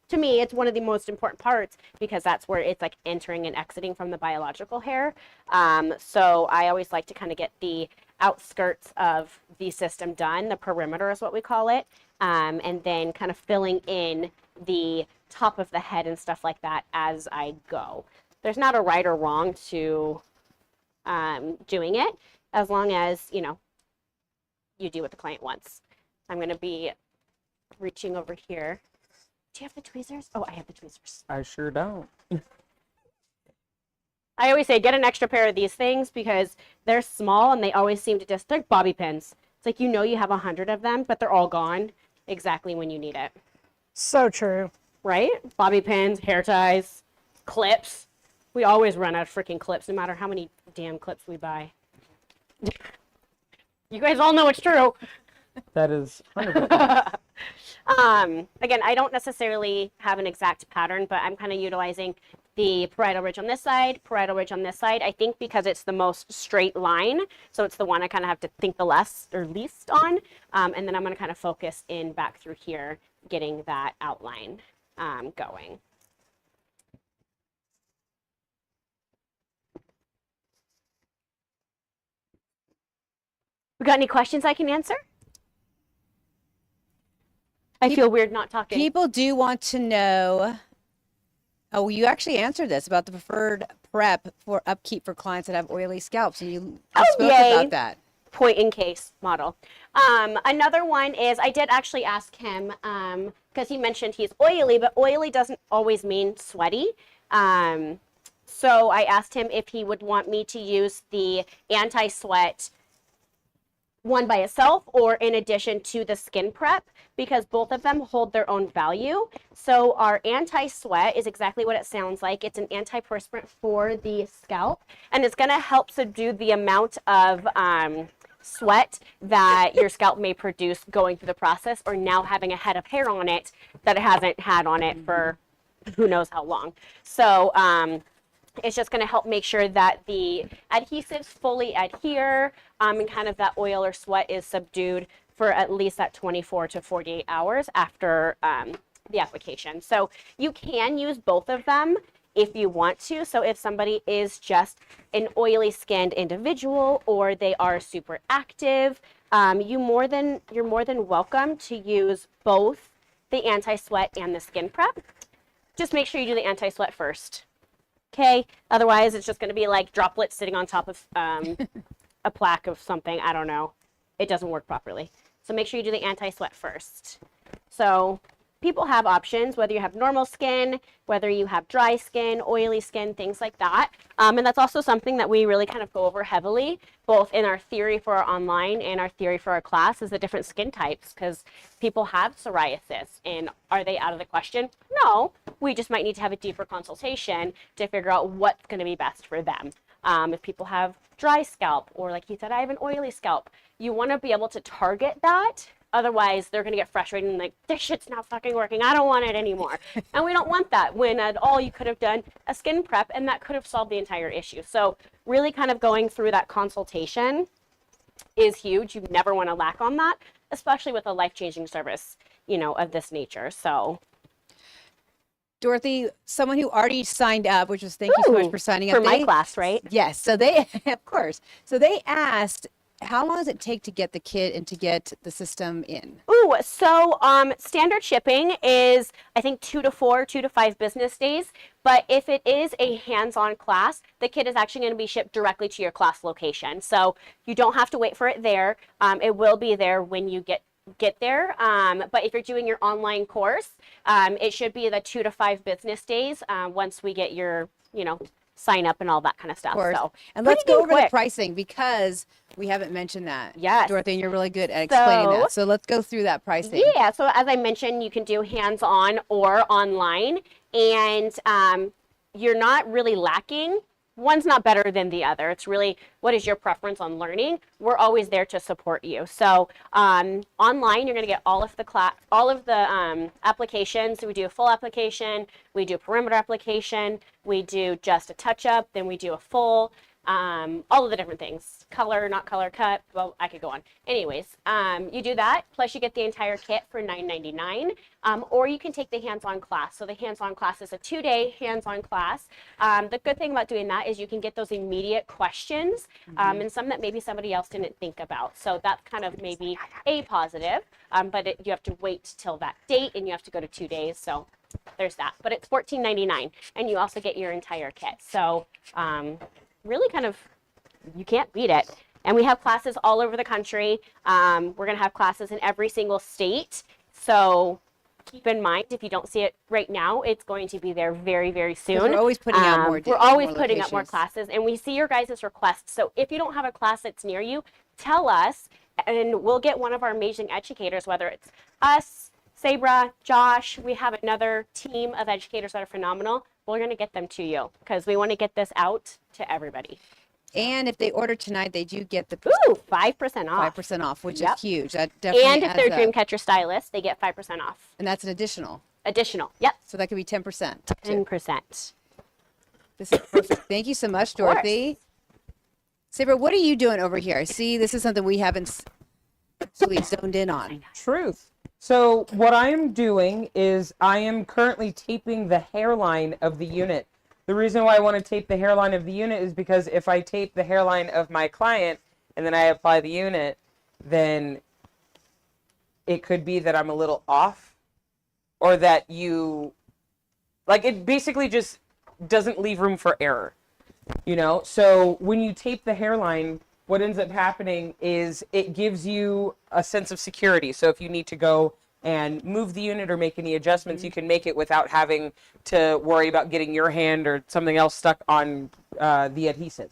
[SPEAKER 4] to me, it's one of the most important parts because that's where it's like entering and exiting from the biological hair. So I always like to kind of get the outskirts of the system done. The perimeter is what we call it. And then kind of filling in the top of the head and stuff like that as I go. There's not a right or wrong to doing it as long as, you do what the client wants. I'm going to be reaching over here. Do you have the tweezers? Oh, I have the tweezers.
[SPEAKER 5] I sure don't.
[SPEAKER 4] I always say get an extra pair of these things because they're small and they always seem to they're bobby pins. It's like you have 100 of them, but they're all gone exactly when you need it.
[SPEAKER 7] So true.
[SPEAKER 4] Right? Bobby pins, hair ties, clips. We always run out of freaking clips no matter how many damn clips we buy. You guys all know it's true.
[SPEAKER 5] That is 100%.
[SPEAKER 4] Again, I don't necessarily have an exact pattern, but I'm kind of utilizing the parietal ridge on this side, parietal ridge on this side. I think because it's the most straight line, so it's the one I kind of have to think the least on. And then I'm going to kind of focus in back through here, getting that outline going. We got any questions I can answer? I feel weird not talking.
[SPEAKER 3] People do want to know. Oh, you actually answered this about the preferred prep for upkeep for clients that have oily scalps, and you spoke about that.
[SPEAKER 4] Point in case model. Another one is I did actually ask him because he mentioned he's oily, but oily doesn't always mean sweaty. So I asked him if he would want me to use the anti-sweat one by itself or in addition to the skin prep, because both of them hold their own value. So our anti-sweat is exactly what it sounds like. It's an antiperspirant for the scalp, and it's going to help subdue the amount of sweat that your scalp may produce going through the process, or now having a head of hair on it that it hasn't had on it for who knows how long. So it's just going to help make sure that the adhesives fully adhere and kind of that oil or sweat is subdued for at least that 24 to 48 hours after the application. So you can use both of them if you want to. So if somebody is just an oily skinned individual or they are super active, you're more than welcome to use both the anti-sweat and the skin prep. Just make sure you do the anti-sweat first. Okay, otherwise it's just going to be like droplets sitting on top of a plaque of something. I don't know. It doesn't work properly. So make sure you do the anti-sweat first. So people have options, whether you have normal skin, whether you have dry skin, oily skin, things like that. And that's also something that we really kind of go over heavily, both in our theory for our online and our theory for our class, is the different skin types, because people have psoriasis. And are they out of the question? No, we just might need to have a deeper consultation to figure out what's going to be best for them. If people have dry scalp, or like he said, I have an oily scalp, you want to be able to target that. Otherwise, they're going to get frustrated and like, this shit's not fucking working. I don't want it anymore. And we don't want that, when at all you could have done a skin prep and that could have solved the entire issue. So really kind of going through that consultation is huge. You never want to lack on that, especially with a life-changing service, you know, of this nature. So
[SPEAKER 3] Dorothy, someone who already signed up, which was thank you so much for signing up.
[SPEAKER 4] For my class, right?
[SPEAKER 3] Yes. So they, of course. So they asked, how long does it take to get the kit and to get the system in?
[SPEAKER 4] Ooh, so standard shipping is, I think, 2 to 5 business days. But if it is a hands-on class, the kit is actually going to be shipped directly to your class location. So you don't have to wait for it there. It will be there when you get there. But if you're doing your online course, it should be the 2 to 5 business days once we get your, sign up and all that kind of stuff. So,
[SPEAKER 3] and let's go over the pricing, because we haven't mentioned that.
[SPEAKER 4] Yes.
[SPEAKER 3] Dorothy, and you're really good at explaining that. So let's go through that pricing.
[SPEAKER 4] Yeah. So as I mentioned, you can do hands-on or online, and you're not really lacking. One's not better than the other. It's really, what is your preference on learning? We're always there to support you. So online, you're going to get all of the applications. So we do a full application, we do a perimeter application, we do just a touch-up, then we do a full, all of the different things. Color, not color, cut. Well, I could go on. Anyways, you do that, plus you get the entire kit for $9.99, or you can take the hands-on class. So the hands-on class is a 2-day hands-on class. The good thing about doing that is you can get those immediate questions, and some that maybe somebody else didn't think about. So that's kind of maybe a positive, but you have to wait till that date, and you have to go to 2 days. So there's that. But it's $14.99, and you also get your entire kit. So really kind of, you can't beat it. And we have classes all over the country. We're going to have classes in every single state. So keep in mind, if you don't see it right now, it's going to be there very, very soon.
[SPEAKER 3] We're always putting out more.
[SPEAKER 4] We're always putting up more classes, and we see your guys' requests. So if you don't have a class that's near you, tell us, and we'll get one of our amazing educators, whether it's us, Sabra, Josh, we have another team of educators that are phenomenal. We're going to get them to you, because we want to get this out to everybody.
[SPEAKER 3] And if they order tonight, they do get the
[SPEAKER 4] 5% off.
[SPEAKER 3] 5% off, which is huge. That definitely
[SPEAKER 4] and if they're Dreamcatcher stylists, they get 5% off.
[SPEAKER 3] And that's an additional.
[SPEAKER 4] Additional, yep.
[SPEAKER 3] So that could be 10%.
[SPEAKER 4] 10%.
[SPEAKER 3] This is perfect. Thank you so much, Dorothy. Sabra, what are you doing over here? See, this is something we haven't really zoned in on.
[SPEAKER 5] Truth. So what I am doing is I am currently taping the hairline of the unit. The reason why I want to tape the hairline of the unit is because if I tape the hairline of my client and then I apply the unit, then it could be that I'm a little off, or that you, like, it basically just doesn't leave room for error, you know? So when you tape the hairline, what ends up happening is it gives you a sense of security. So if you need to go and move the unit or make any adjustments, you can make it without having to worry about getting your hand or something else stuck on the adhesive.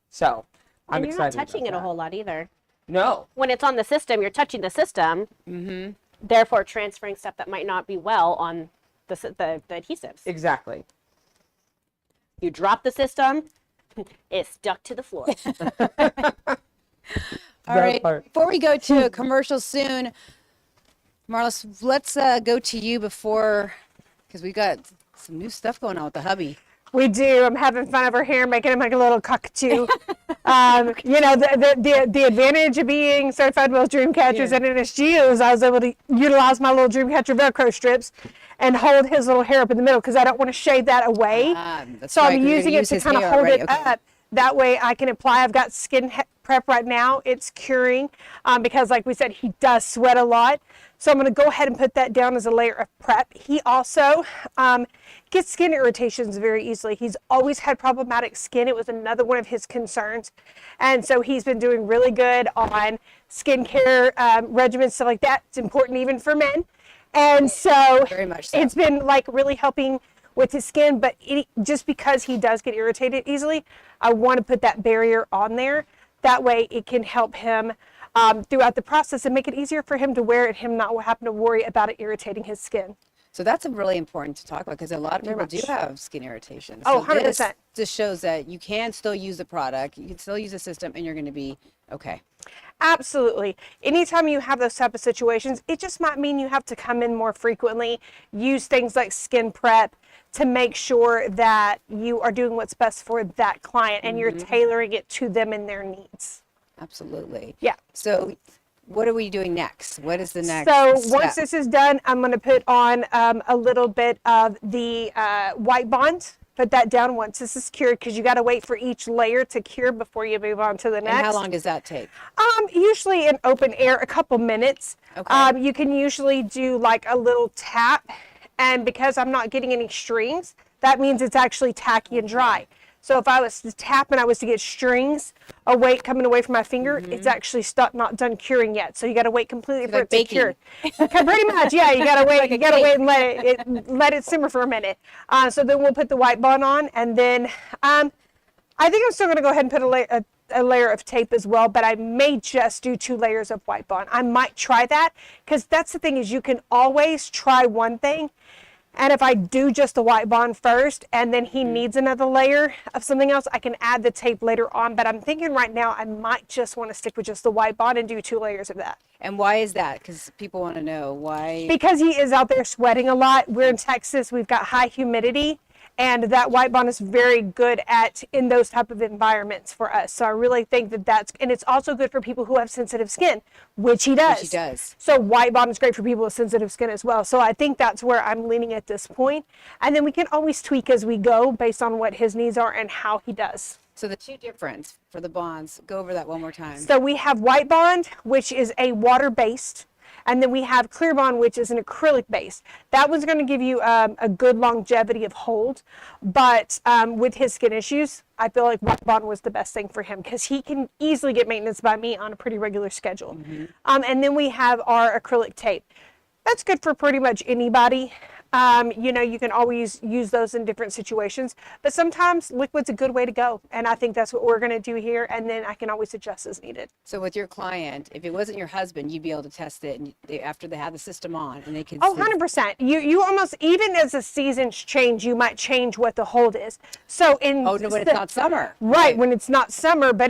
[SPEAKER 5] So I'm
[SPEAKER 4] and you're
[SPEAKER 5] excited
[SPEAKER 4] not touching it
[SPEAKER 5] about
[SPEAKER 4] a whole lot either.
[SPEAKER 5] No.
[SPEAKER 4] When it's on the system, you're touching the system, therefore transferring stuff that might not be well on the adhesives.
[SPEAKER 5] Exactly.
[SPEAKER 4] You drop the system, it's stuck to the floor.
[SPEAKER 3] All right. Before we go to a commercial soon, Marlis, let's go to you before, because we got some new stuff going on with the hubby.
[SPEAKER 7] We do. I'm having fun of her hair, making him like a little cockatoo. You know, the advantage of being certified with Dreamcatchers and NSG is I was able to utilize my little Dreamcatcher Velcro strips and hold his little hair up in the middle because I don't want to shave that away. So
[SPEAKER 3] right,
[SPEAKER 7] I'm
[SPEAKER 3] you're
[SPEAKER 7] using
[SPEAKER 3] gonna
[SPEAKER 7] it
[SPEAKER 3] use
[SPEAKER 7] to
[SPEAKER 3] his
[SPEAKER 7] kind of
[SPEAKER 3] hair
[SPEAKER 7] hold
[SPEAKER 3] already,
[SPEAKER 7] it
[SPEAKER 3] okay.
[SPEAKER 7] up. That way I can apply. I've got skin prep right now. It's curing because, like we said, he does sweat a lot. So I'm going to go ahead and put that down as a layer of prep. He also gets skin irritations very easily. He's always had problematic skin. It was another one of his concerns. And so he's been doing really good on skincare regimens, stuff like that. It's important even for men. And so,
[SPEAKER 3] Very much so.
[SPEAKER 7] It's been like really helping with his skin, but just because he does get irritated easily, I want to put that barrier on there. That way it can help him throughout the process and make it easier for him to wear it, him not having to worry about it irritating his skin.
[SPEAKER 3] So that's really important to talk about because a lot of people do have skin irritations.
[SPEAKER 7] Oh,
[SPEAKER 3] So
[SPEAKER 7] 100%.
[SPEAKER 3] This shows that you can still use the product, you can still use the system, and you're going to be okay.
[SPEAKER 7] Absolutely. Anytime you have those type of situations, it just might mean you have to come in more frequently, use things like skin prep to make sure that you are doing what's best for that client and you're tailoring it to them and their needs.
[SPEAKER 3] Absolutely.
[SPEAKER 7] Yeah.
[SPEAKER 3] So what are we doing next? What is the next
[SPEAKER 7] So
[SPEAKER 3] step?
[SPEAKER 7] once this is done, I'm going to put on a little bit of the white bond. Put that down once this is cured because you got to wait for each layer to cure before you move on to the next.
[SPEAKER 3] And how long does that take?
[SPEAKER 7] Usually in open air, a couple minutes.
[SPEAKER 3] Okay.
[SPEAKER 7] You can usually do like a little tap, and because I'm not getting any strings, that means it's actually tacky and dry. So if I was to tap and I was to get strings coming away from my finger, it's actually not done curing yet. So you got to wait completely for it to cure. Pretty much, yeah. You got to wait. You got to wait and let it simmer for a minute. So then we'll put the white bond on, and then I think I'm still going to go ahead and put a layer of tape as well, but I may just do 2 layers of white bond. I might try that because that's the thing is you can always try one thing. And if I do just the white bond first and then he needs another layer of something else, I can add the tape later on. But I'm thinking right now I might just want to stick with just the white bond and do 2 layers of that.
[SPEAKER 3] And why is that? Because people want to know why.
[SPEAKER 7] Because he is out there sweating a lot. We're in Texas. We've got high humidity. And that white bond is very good in those type of environments for us. So I really think and it's also good for people who have sensitive skin, which he does.
[SPEAKER 3] Which he does.
[SPEAKER 7] So white bond is great for people with sensitive skin as well. So I think that's where I'm leaning at this point. And then we can always tweak as we go based on what his needs are and how he does.
[SPEAKER 3] So the 2 difference for the bonds, go over that one more time.
[SPEAKER 7] So we have white bond, which is a water-based. And then we have clear bond, which is an acrylic base. That one's going to give you a good longevity of hold. But with his skin issues, I feel like white bond was the best thing for him because he can easily get maintenance by me on a pretty regular schedule. And then we have our acrylic tape. That's good for pretty much anybody. You know, you can always use those in different situations, but sometimes liquid's a good way to go. And I think that's what we're going to do here. And then I can always adjust as needed.
[SPEAKER 3] So with your client, if it wasn't your husband, you'd be able to test it and after they have the system on and they could
[SPEAKER 7] Oh,
[SPEAKER 3] see.
[SPEAKER 7] 100%. You almost, even as the seasons change, you might change what the hold is. So
[SPEAKER 3] when it's not summer.
[SPEAKER 7] Right, when it's not summer, but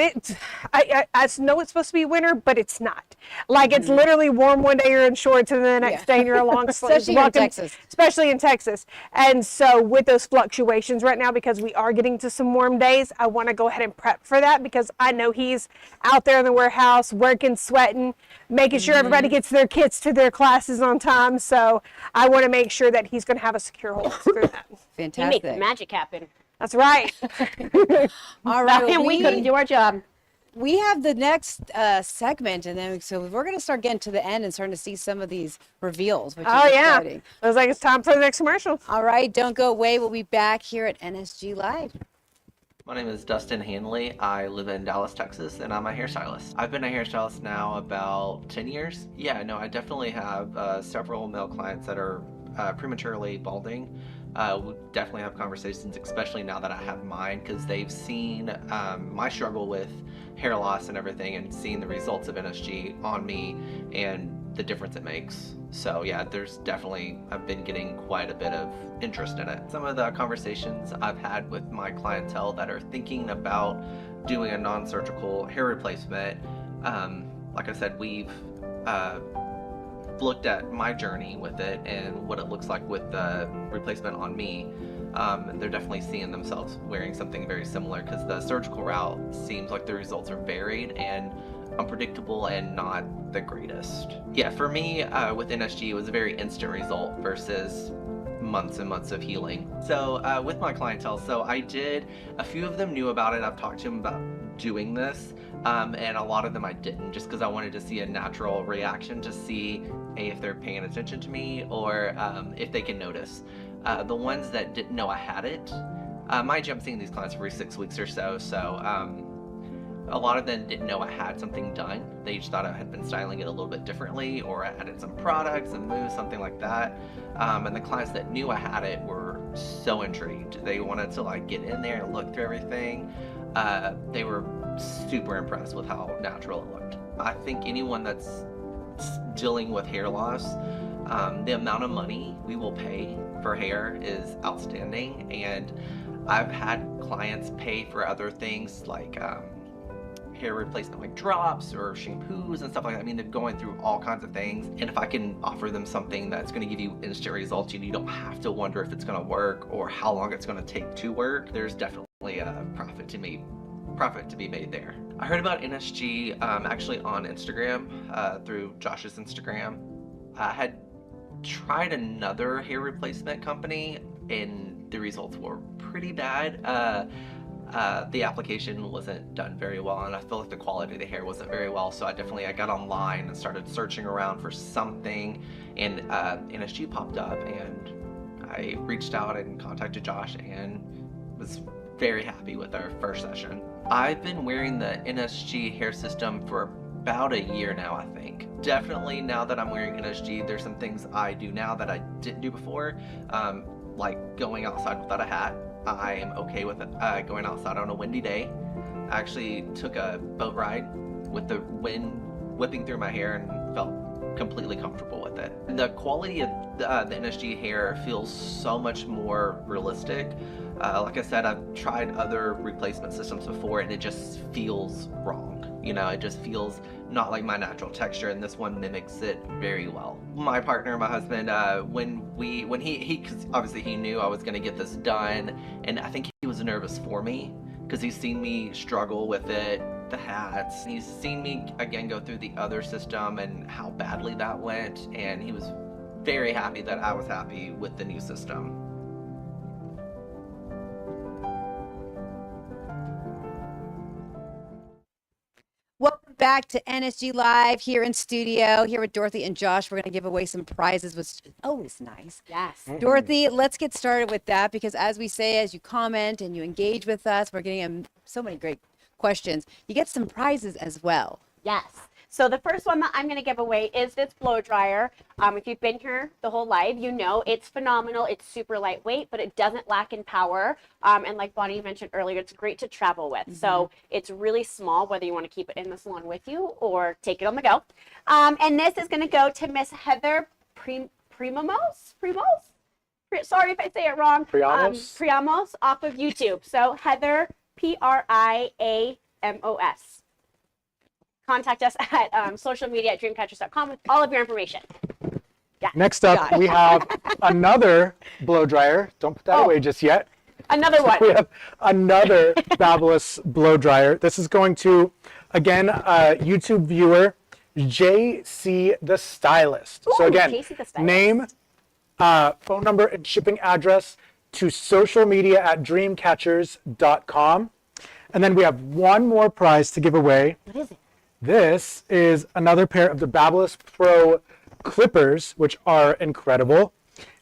[SPEAKER 7] I know it's supposed to be winter, but it's not. Like it's literally warm one day you're in shorts and then the next day you're in long sleeves.
[SPEAKER 3] Especially in Texas.
[SPEAKER 7] Especially in Texas. And so with those fluctuations right now, because we are getting to some warm days, I want to go ahead and prep for that because I know he's out there in the warehouse working, sweating, making sure everybody gets their kits to their classes on time. So I want to make sure that he's going to have a secure hold through that.
[SPEAKER 3] Fantastic.
[SPEAKER 4] You make the magic happen.
[SPEAKER 7] That's right.
[SPEAKER 3] All right.
[SPEAKER 4] Without him, we couldn't do our job.
[SPEAKER 3] we have the next segment, and then so we're going to start getting to the end and starting to see some of these reveals, which
[SPEAKER 7] Oh
[SPEAKER 3] is
[SPEAKER 7] yeah,
[SPEAKER 3] exciting.
[SPEAKER 7] looks like it's time for the next commercial.
[SPEAKER 3] All right, don't go away. We'll be back here at NSG Live.
[SPEAKER 15] My name is Dustin Hanley. I live in Dallas, Texas, and I'm a hairstylist. I've been a hairstylist now about 10 years. Yeah, no, I definitely have several male clients that are prematurely balding. We definitely have conversations, especially now that I have mine, because they've seen my struggle with hair loss and everything, and seen the results of NSG on me and the difference it makes. So yeah, there's definitely, I've been getting quite a bit of interest in it. Some of the conversations I've had with my clientele that are thinking about doing a non-surgical hair replacement, like I said, we've looked at my journey with it and what it looks like with the replacement on me. They're definitely seeing themselves wearing something very similar, because the surgical route seems like the results are varied and unpredictable and not the greatest. Yeah, for me with NSG, it was a very instant result versus months and months of healing. So with my clientele, so I did, a few of them knew about it. I've talked to them about doing this, and a lot of them I didn't, just because I wanted to see a natural reaction to see if they're paying attention to me or if they can notice. The ones that didn't know I had it, mind you, I'm seeing these clients every 6 weeks or so, a lot of them didn't know I had something done. They just thought I had been styling it a little bit differently, or I added some products and moves, something like that. And the clients that knew I had it were so intrigued. They wanted to like get in there and look through everything. They were super impressed with how natural it looked. I think anyone that's dealing with hair loss, the amount of money we will pay for hair is outstanding. And I've had clients pay for other things like hair replacement, like drops or shampoos and stuff like that. I mean, they're going through all kinds of things, and if I can offer them something that's going to give you instant results, you don't have to wonder if it's going to work or how long it's going to take to work, there's definitely a profit to be made there. I heard about NSG actually on Instagram, through Josh's Instagram. I had tried another hair replacement company and the results were pretty bad. The application wasn't done very well, and I feel like the quality of the hair wasn't very well, so I got online and started searching around for something, and NSG popped up, and I reached out and contacted Josh and was very happy with our first session. I've been wearing the NSG hair system for about a year now, I think. Definitely now that I'm wearing NSG, there's some things I do now that I didn't do before, like going outside without a hat. I am okay with it, going outside on a windy day. I actually took a boat ride with the wind whipping through my hair and felt completely comfortable with it. The quality of the NSG hair feels so much more realistic. Like I said, I've tried other replacement systems before and it just feels wrong. It just feels not like my natural texture, and this one mimics it very well. My partner, my husband, when he, because obviously he knew I was gonna get this done, and I think he was nervous for me, because he's seen me struggle with it, the hats. He's seen me, again, go through the other system and how badly that went, and he was very happy that I was happy with the new system.
[SPEAKER 3] Welcome back to NSG Live here in studio, here with Dorothy and Josh. We're going to give away some prizes, which is always nice.
[SPEAKER 4] Yes.
[SPEAKER 3] Dorothy, let's get started with that, because as we say, as you comment and you engage with us, we're getting so many great questions. You get some prizes as well.
[SPEAKER 4] Yes. So the first one that I'm going to give away is this blow dryer. If you've been here the whole live, you know it's phenomenal. It's super lightweight, but it doesn't lack in power. And like Bonnie mentioned earlier, it's great to travel with. So it's really small, whether you want to keep it in the salon with you or take it on the go. And this is going to go to Miss Heather Primamos? Sorry if I say it wrong. Priamos off of YouTube. So Heather, Priamos. Contact us at social media at dreamcatchers.com with all of your information. Yeah.
[SPEAKER 6] Next up, we have another blow dryer. Don't put that away just yet.
[SPEAKER 4] Another one.
[SPEAKER 6] We have another fabulous blow dryer. This is going to, again, YouTube viewer, JC the Stylist.
[SPEAKER 4] Ooh,
[SPEAKER 6] so again,
[SPEAKER 4] JC the Stylist.
[SPEAKER 6] Name, phone number, and shipping address to social media at dreamcatchers.com. And then we have one more prize to give away.
[SPEAKER 4] What is it?
[SPEAKER 6] This is another pair of the Babyliss Pro clippers, which are incredible.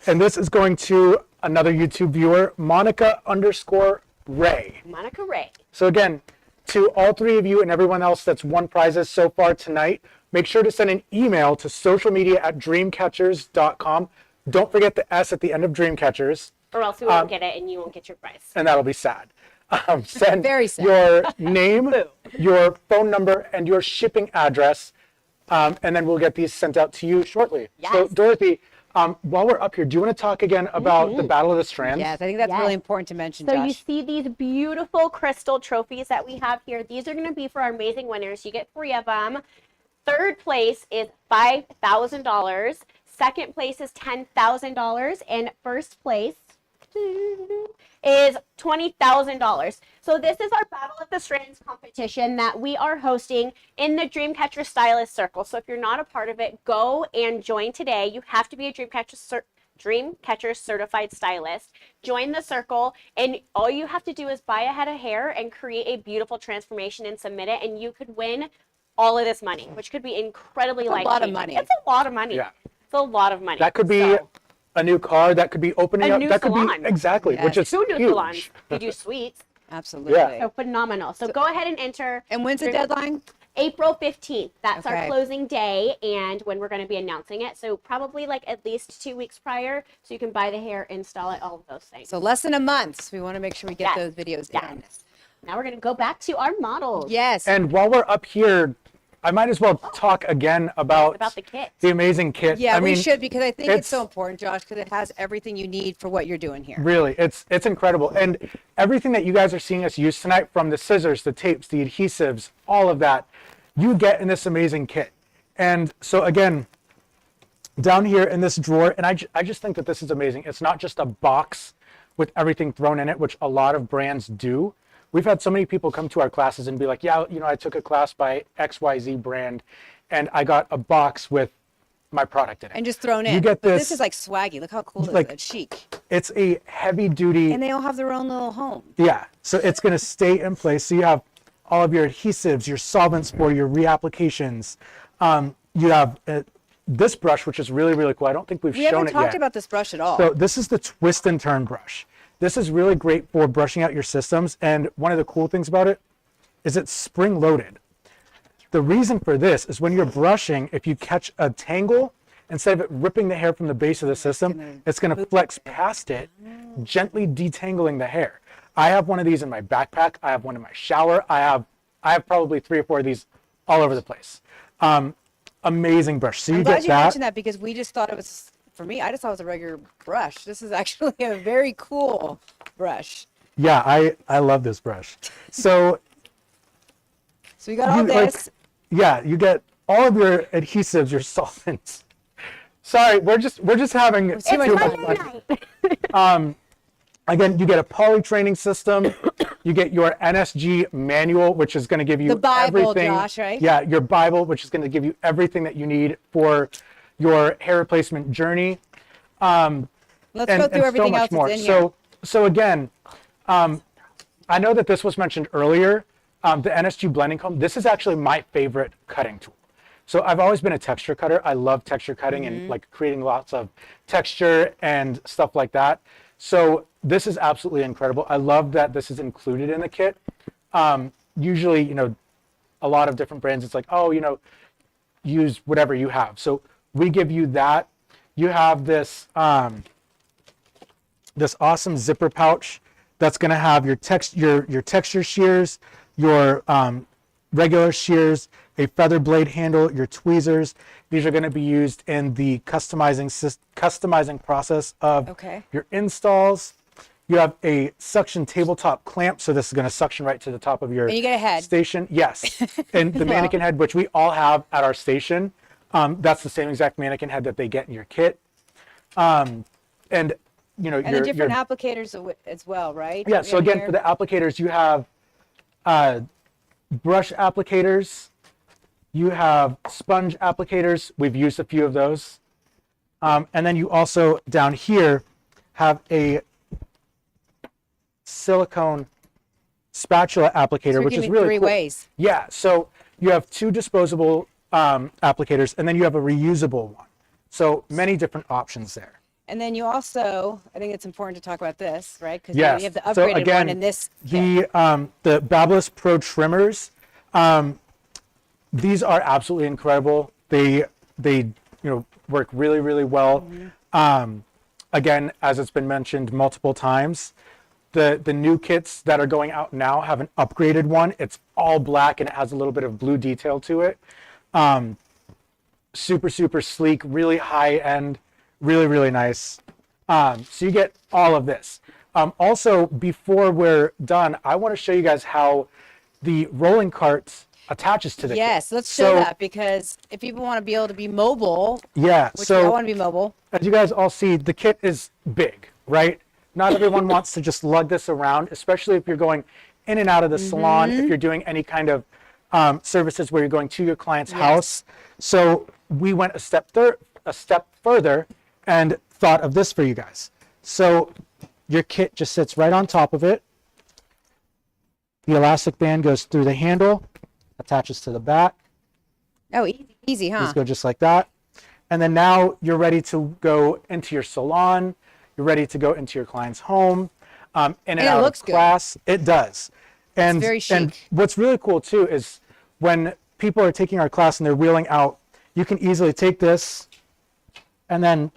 [SPEAKER 6] And this is going to another YouTube viewer, Monica_Ray.
[SPEAKER 4] Monica Ray.
[SPEAKER 6] So again, to all three of you and everyone else that's won prizes so far tonight, make sure to send an email to socialmedia@dreamcatchers.com. Don't forget the S at the end of Dreamcatchers.
[SPEAKER 4] Or else we won't get it and you won't get your prize.
[SPEAKER 6] And that'll be sad. Send
[SPEAKER 3] Very sad.
[SPEAKER 6] your name, your phone number, and your shipping address, and then we'll get these sent out to you shortly.
[SPEAKER 4] Yes.
[SPEAKER 6] So, Dorothy, while we're up here, do you want to talk again about the Battle of the Strands?
[SPEAKER 3] Yes, I think that's
[SPEAKER 4] Yes.
[SPEAKER 3] really important to mention,
[SPEAKER 4] So
[SPEAKER 3] Josh.
[SPEAKER 4] you see these beautiful crystal trophies that we have here. These are going to be for our amazing winners. You get 3 of them. Third place is $5,000. Second place is $10,000. And first place is $20,000. So this is our Battle of the Strands competition that we are hosting in the Dreamcatcher Stylist Circle. So if you're not a part of it, go and join today. You have to be a Dreamcatcher certified stylist. Join the circle, and all you have to do is buy a head of hair and create a beautiful transformation and submit it, and you could win all of this money, which could be incredibly
[SPEAKER 3] It's a lot of
[SPEAKER 4] life-changing.
[SPEAKER 3] money.
[SPEAKER 4] It's a lot of money.
[SPEAKER 6] Yeah.
[SPEAKER 4] It's a lot of money.
[SPEAKER 6] That could be a new car. That could be opening
[SPEAKER 4] A
[SPEAKER 6] up.
[SPEAKER 4] new
[SPEAKER 6] That could
[SPEAKER 4] salon.
[SPEAKER 6] be exactly,
[SPEAKER 3] Yes.
[SPEAKER 6] which is
[SPEAKER 4] 2 new
[SPEAKER 6] huge.
[SPEAKER 4] salons. We do suites.
[SPEAKER 3] Absolutely.
[SPEAKER 6] Yeah.
[SPEAKER 4] So phenomenal. So go ahead and enter.
[SPEAKER 3] And when's the deadline?
[SPEAKER 4] April 15th. That's our
[SPEAKER 3] Okay.
[SPEAKER 4] closing day and when we're going to be announcing it. So probably like at least 2 weeks prior so you can buy the hair, install it, all of those things.
[SPEAKER 3] So less than a month. So we want to make sure we get
[SPEAKER 4] Yes.
[SPEAKER 3] those videos
[SPEAKER 4] Yes.
[SPEAKER 3] in.
[SPEAKER 4] Now we're going to go back to our models.
[SPEAKER 3] Yes.
[SPEAKER 6] And while we're up here, I might as well talk again about
[SPEAKER 4] the kit.
[SPEAKER 6] the amazing kit.
[SPEAKER 3] Yeah,
[SPEAKER 6] I
[SPEAKER 3] we
[SPEAKER 6] mean,
[SPEAKER 3] should, because I think it's so important, Josh, because it has everything you need for what you're doing here.
[SPEAKER 6] Really, it's incredible. And everything that you guys are seeing us use tonight, from the scissors, the tapes, the adhesives, all of that, you get in this amazing kit. And so again, down here in this drawer, and I just think that this is amazing. It's not just a box with everything thrown in it, which a lot of brands do. We've had so many people come to our classes and be like, yeah, you know, I took a class by XYZ brand and I got a box with my product in it.
[SPEAKER 3] And just thrown in.
[SPEAKER 6] You get
[SPEAKER 3] But
[SPEAKER 6] this,
[SPEAKER 3] this is like swaggy. Look how cool this
[SPEAKER 6] like,
[SPEAKER 3] is. It's chic.
[SPEAKER 6] it's a heavy duty.
[SPEAKER 3] And they all have their own little home.
[SPEAKER 6] Yeah, so it's going to stay in place. So you have all of your adhesives, your solvents for your reapplications. You have this brush, which is really, really cool. I don't think we've
[SPEAKER 3] We
[SPEAKER 6] shown
[SPEAKER 3] haven't
[SPEAKER 6] it
[SPEAKER 3] talked
[SPEAKER 6] yet.
[SPEAKER 3] about this brush at all.
[SPEAKER 6] So this is the twist and turn brush. This is really great for brushing out your systems. And one of the cool things about it is it's spring loaded. The reason for this is when you're brushing, if you catch a tangle, instead of it ripping the hair from the base of the system, it's going to flex past it, gently detangling the hair. I have one of these in my backpack. I have one in my shower. I have probably 3 or 4 of these all over the place. Amazing brush. So you
[SPEAKER 3] I'm
[SPEAKER 6] get
[SPEAKER 3] glad you
[SPEAKER 6] that.
[SPEAKER 3] mentioned that, because we just thought it was, for me, I just thought it was a regular brush. This is actually a very cool brush.
[SPEAKER 6] Yeah, I love this brush. So
[SPEAKER 3] So we got all
[SPEAKER 6] you, like,
[SPEAKER 3] this.
[SPEAKER 6] yeah, you get all of your adhesives, your solvents. Sorry, we're just having
[SPEAKER 3] It's too much
[SPEAKER 6] fun. Again, you get a poly training system. You get your NSG manual, which is going to give you
[SPEAKER 3] The Bible,
[SPEAKER 6] everything.
[SPEAKER 3] Josh, right?
[SPEAKER 6] Yeah, your Bible, which is going to give you everything that you need for your hair replacement journey.
[SPEAKER 3] Let's go through everything else that's in here.
[SPEAKER 6] So again, I know that this was mentioned earlier, the NSG blending comb. This is actually my favorite cutting tool. So I've always been a texture cutter. I love texture cutting and like creating lots of texture and stuff like that. So this is absolutely incredible. I love that this is included in the kit. Usually, you know, a lot of different brands, it's like, oh, you know, use whatever you have. So we give you that. You have this this awesome zipper pouch that's going to have your texture shears, your regular shears, a feather blade handle, your tweezers. These are going to be used in the customizing process of your installs. You have a suction tabletop clamp, so this is going to suction right to the top of your
[SPEAKER 3] And you get a head.
[SPEAKER 6] station. Yes, and the mannequin head, which we all have at our station. That's the same exact mannequin head that they get in your kit. And you know,
[SPEAKER 3] And the different applicators as well, right?
[SPEAKER 6] yeah. So again, for the applicators, you have brush applicators. You have sponge applicators. We've used a few of those. And then you also down here have a silicone spatula applicator,
[SPEAKER 3] So
[SPEAKER 6] which
[SPEAKER 3] give
[SPEAKER 6] is
[SPEAKER 3] me
[SPEAKER 6] really
[SPEAKER 3] three
[SPEAKER 6] cool.
[SPEAKER 3] ways.
[SPEAKER 6] Yeah, so you have 2 disposable applicators, and then you have a reusable one. So many different options there.
[SPEAKER 3] And then you also, I think it's important to talk about this, right? Because
[SPEAKER 6] Yes.
[SPEAKER 3] you have the
[SPEAKER 6] So
[SPEAKER 3] upgraded
[SPEAKER 6] again,
[SPEAKER 3] one in this kit.
[SPEAKER 6] the Babyliss Pro trimmers, these are absolutely incredible. They work really, really well. Again, as it's been mentioned multiple times, the new kits that are going out now have an upgraded one. It's all black and it has a little bit of blue detail to it. Super, super sleek, really high end, really, really nice. So you get all of this. Also, before we're done, I want to show you guys how the rolling cart attaches to the kit.
[SPEAKER 3] Yes, let's show that, because if people want to be able to be mobile,
[SPEAKER 6] Yeah,
[SPEAKER 3] which
[SPEAKER 6] so
[SPEAKER 3] I want to be mobile.
[SPEAKER 6] as you guys all see, the kit is big, right? Not everyone wants to just lug this around, especially if you're going in and out of the salon, if you're doing any kind of services where you're going to your client's house. So we went a step further and thought of this for you guys. So your kit just sits right on top of it. The elastic band goes through the handle, attaches to the back.
[SPEAKER 3] Oh, easy, huh?
[SPEAKER 6] Just go just like that. And then now you're ready to go into your salon. You're ready to go into your client's home, in and out of class. It does. And,
[SPEAKER 3] very chic.
[SPEAKER 6] and what's really cool too is when people are taking our class and they're wheeling out, you can easily take this and then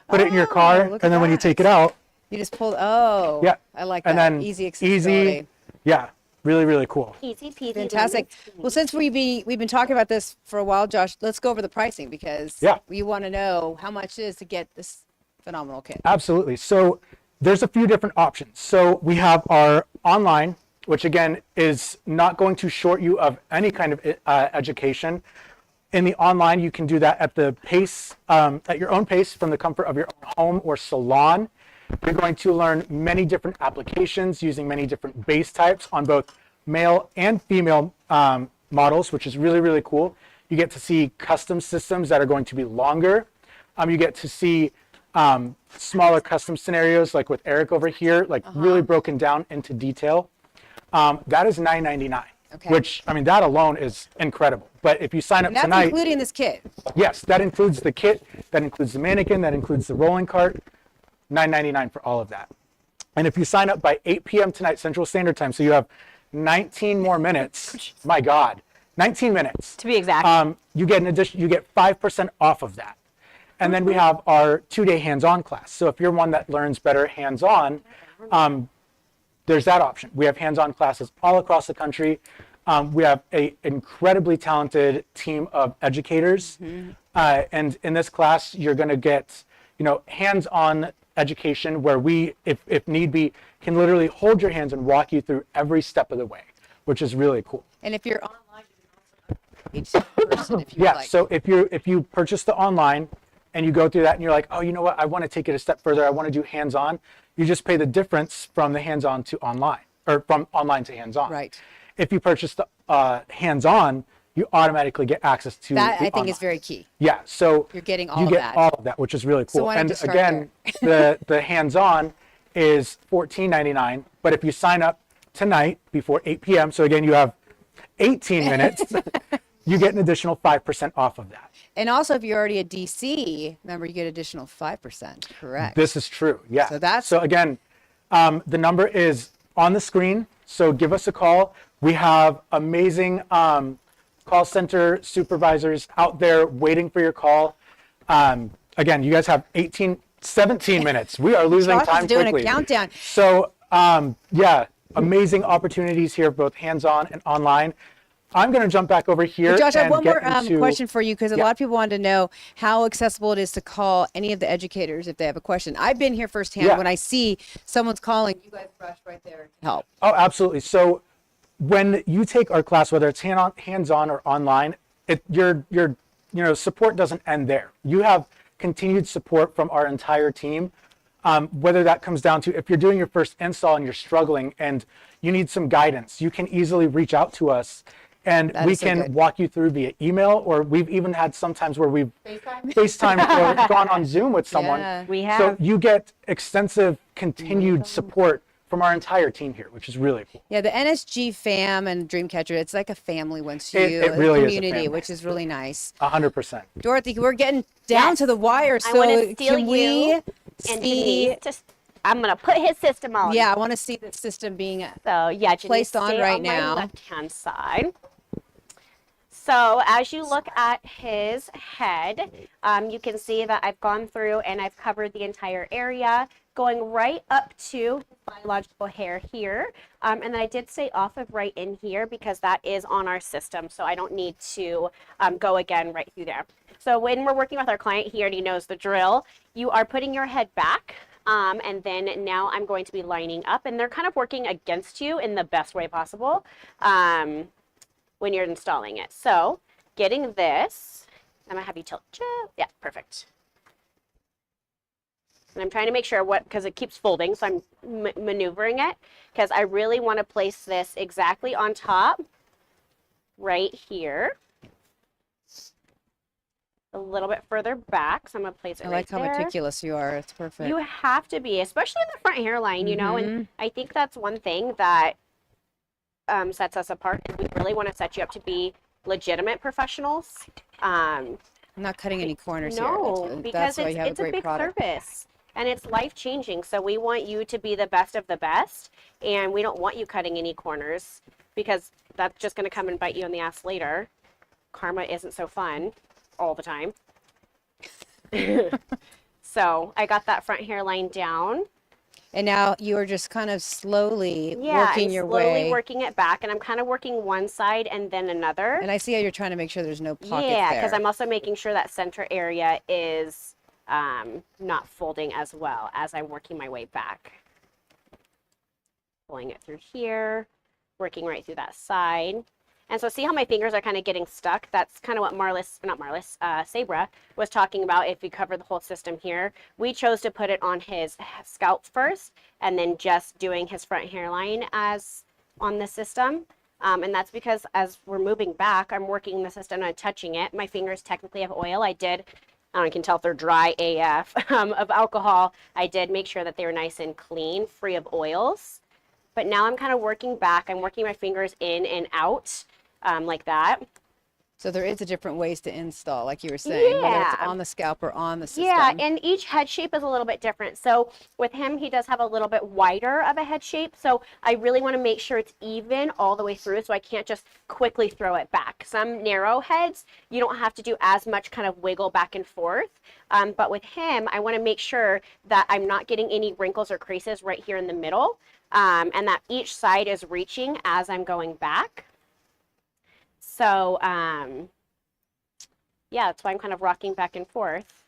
[SPEAKER 6] put it in your car. And then when you take it out,
[SPEAKER 3] you just pull. Oh,
[SPEAKER 6] yeah,
[SPEAKER 3] I like
[SPEAKER 6] and
[SPEAKER 3] that.
[SPEAKER 6] then
[SPEAKER 3] Easy accessibility.
[SPEAKER 6] Yeah, really, really cool.
[SPEAKER 4] Easy peasy.
[SPEAKER 3] Fantastic. Well, since we've been talking about this for a while, Josh, let's go over the pricing, because we want to know how much it is to get this phenomenal kit.
[SPEAKER 6] Absolutely. So there's a few different options. So we have our online, which again is not going to short you of any kind of education. In the online, you can do that at the pace, at your own pace, from the comfort of your own home or salon. You're going to learn many different applications using many different base types on both male and female models, which is really, really cool. You get to see custom systems that are going to be longer. You get to see smaller custom scenarios, like with Eric over here, like really broken down into detail. That is $9.99, which, I mean, that alone is incredible. But if you sign up tonight,
[SPEAKER 3] that's including this kit.
[SPEAKER 6] Yes, that includes the kit, that includes the mannequin, that includes the rolling cart. $9.99 for all of that. And if you sign up by 8 p.m. tonight Central Standard Time, so you have 19 more minutes. My God, 19 minutes
[SPEAKER 4] to be exact.
[SPEAKER 6] You get an addition. You get 5% off of that. And then we have our 2-day hands-on class. So if you're one that learns better hands-on, there's that option. We have hands-on classes all across the country. We have an incredibly talented team of educators. And in this class, you're going to get, hands-on education where we, if need be, can literally hold your hands and walk you through every step of the way, which is really cool.
[SPEAKER 3] And if you're online, you can also person if you like.
[SPEAKER 6] So if you purchase the online and you go through that and you're like, oh, you know what, I want to take it a step further, I want to do hands-on, you just pay the difference from the hands-on to online, or from online to hands-on.
[SPEAKER 3] Right.
[SPEAKER 6] If you purchase the hands-on, you automatically get access to
[SPEAKER 3] that.
[SPEAKER 6] the
[SPEAKER 3] I think
[SPEAKER 6] online.
[SPEAKER 3] is very key.
[SPEAKER 6] Yeah, so
[SPEAKER 3] you're getting all
[SPEAKER 6] you
[SPEAKER 3] of
[SPEAKER 6] get
[SPEAKER 3] that.
[SPEAKER 6] all of that, which is really cool.
[SPEAKER 3] So why not
[SPEAKER 6] And
[SPEAKER 3] just start
[SPEAKER 6] again, the hands-on is $14.99, but if you sign up tonight before 8 p.m., so again, you have 18 minutes, you get an additional 5% off of that.
[SPEAKER 3] And also, if you're already a DC member, you get additional 5%. Correct.
[SPEAKER 6] This is true. Yeah.
[SPEAKER 3] So
[SPEAKER 6] again, the number is on the screen. So give us a call. We have amazing call center supervisors out there waiting for your call. Again, you guys have 17 minutes. We are losing
[SPEAKER 3] Josh
[SPEAKER 6] time
[SPEAKER 3] is doing
[SPEAKER 6] quickly.
[SPEAKER 3] a countdown.
[SPEAKER 6] So yeah, amazing opportunities here, both hands-on and online. I'm going to jump back over here.
[SPEAKER 3] But Josh, I have
[SPEAKER 6] and
[SPEAKER 3] one more
[SPEAKER 6] get into-
[SPEAKER 3] question for you, because a lot of people wanted to know how accessible it is to call any of the educators if they have a question. I've been here firsthand. When I see someone's calling, you guys rush right there to help.
[SPEAKER 6] Oh, absolutely. So when you take our class, whether it's hands-on or online, your support doesn't end there. You have continued support from our entire team. Whether that comes down to if you're doing your first install and you're struggling and you need some guidance, you can easily reach out to us. And we can walk you through via email, or we've even had sometimes where we've FaceTime or gone on Zoom with someone.
[SPEAKER 3] Yeah.
[SPEAKER 4] We have.
[SPEAKER 6] So you get extensive continued support from from our entire team here, which is really cool.
[SPEAKER 3] Yeah, the NSG fam and Dreamcatcher, it's like a family once you,
[SPEAKER 6] It really is a
[SPEAKER 3] community,
[SPEAKER 6] family.
[SPEAKER 3] which is really nice.
[SPEAKER 6] 100%.
[SPEAKER 3] Dorothy, we're getting down to the wire,
[SPEAKER 4] I want
[SPEAKER 3] so
[SPEAKER 4] to steal
[SPEAKER 3] can we
[SPEAKER 4] you and
[SPEAKER 3] see?
[SPEAKER 4] Denise. I'm gonna put his system on.
[SPEAKER 3] Yeah, I want to see the system being
[SPEAKER 4] So yeah, Denise,
[SPEAKER 3] placed on
[SPEAKER 4] stay
[SPEAKER 3] right
[SPEAKER 4] on
[SPEAKER 3] now.
[SPEAKER 4] my left-hand side. So as you look at his head, you can see that I've gone through and I've covered the entire area, going right up to biological hair here. And then I did say off of right in here because that is on our system, so I don't need to go again right through there. So when we're working with our client, he already knows the drill. You are putting your head back. And then now I'm going to be lining up, and they're kind of working against you in the best way possible when you're installing it. So getting this, I'm gonna have you tilt, yeah, perfect. And I'm trying to make sure because it keeps folding, so I'm maneuvering it, because I really want to place this exactly on top, right here. A little bit further back, so I'm gonna place it
[SPEAKER 3] I
[SPEAKER 4] right
[SPEAKER 3] like how
[SPEAKER 4] there.
[SPEAKER 3] meticulous you are. It's perfect.
[SPEAKER 4] You have to be, especially in the front hairline, you know, and I think that's one thing that sets us apart. And we really want to set you up to be legitimate professionals.
[SPEAKER 3] I'm not cutting any corners here.
[SPEAKER 4] No, because
[SPEAKER 3] why you have
[SPEAKER 4] it's
[SPEAKER 3] a
[SPEAKER 4] a
[SPEAKER 3] great
[SPEAKER 4] big
[SPEAKER 3] product.
[SPEAKER 4] service and it's life-changing. So we want you to be the best of the best, and we don't want you cutting any corners because that's just going to come and bite you in the ass later. Karma isn't so fun all the time. So I got that front hairline down.
[SPEAKER 3] And now you are just kind of slowly working your way.
[SPEAKER 4] Yeah, I'm slowly working it back, and I'm kind of working one side and then another.
[SPEAKER 3] And I see how you're trying to make sure there's no pockets
[SPEAKER 4] Yeah,
[SPEAKER 3] there.
[SPEAKER 4] because I'm also making sure that center area is not folding as well as I'm working my way back. Pulling it through here, working right through that side. And so see how my fingers are kind of getting stuck? That's kind of what Sabra was talking about. If you cover the whole system here, we chose to put it on his scalp first and then just doing his front hairline as on the system. And that's because as we're moving back, I'm working the system and touching it. My fingers technically have oil. I don't know, you can tell if they're dry AF of alcohol. I did make sure that they were nice and clean, free of oils. But now I'm kind of working back. I'm working my fingers in and out like that.
[SPEAKER 3] So there is a different ways to install, like you were saying, whether it's on the scalp or on the system.
[SPEAKER 4] Yeah, and each head shape is a little bit different. So with him, he does have a little bit wider of a head shape. So I really want to make sure it's even all the way through, so I can't just quickly throw it back. Some narrow heads, you don't have to do as much kind of wiggle back and forth. But with him, I want to make sure that I'm not getting any wrinkles or creases right here in the middle, and that each side is reaching as I'm going back. So, yeah, that's why I'm kind of rocking back and forth,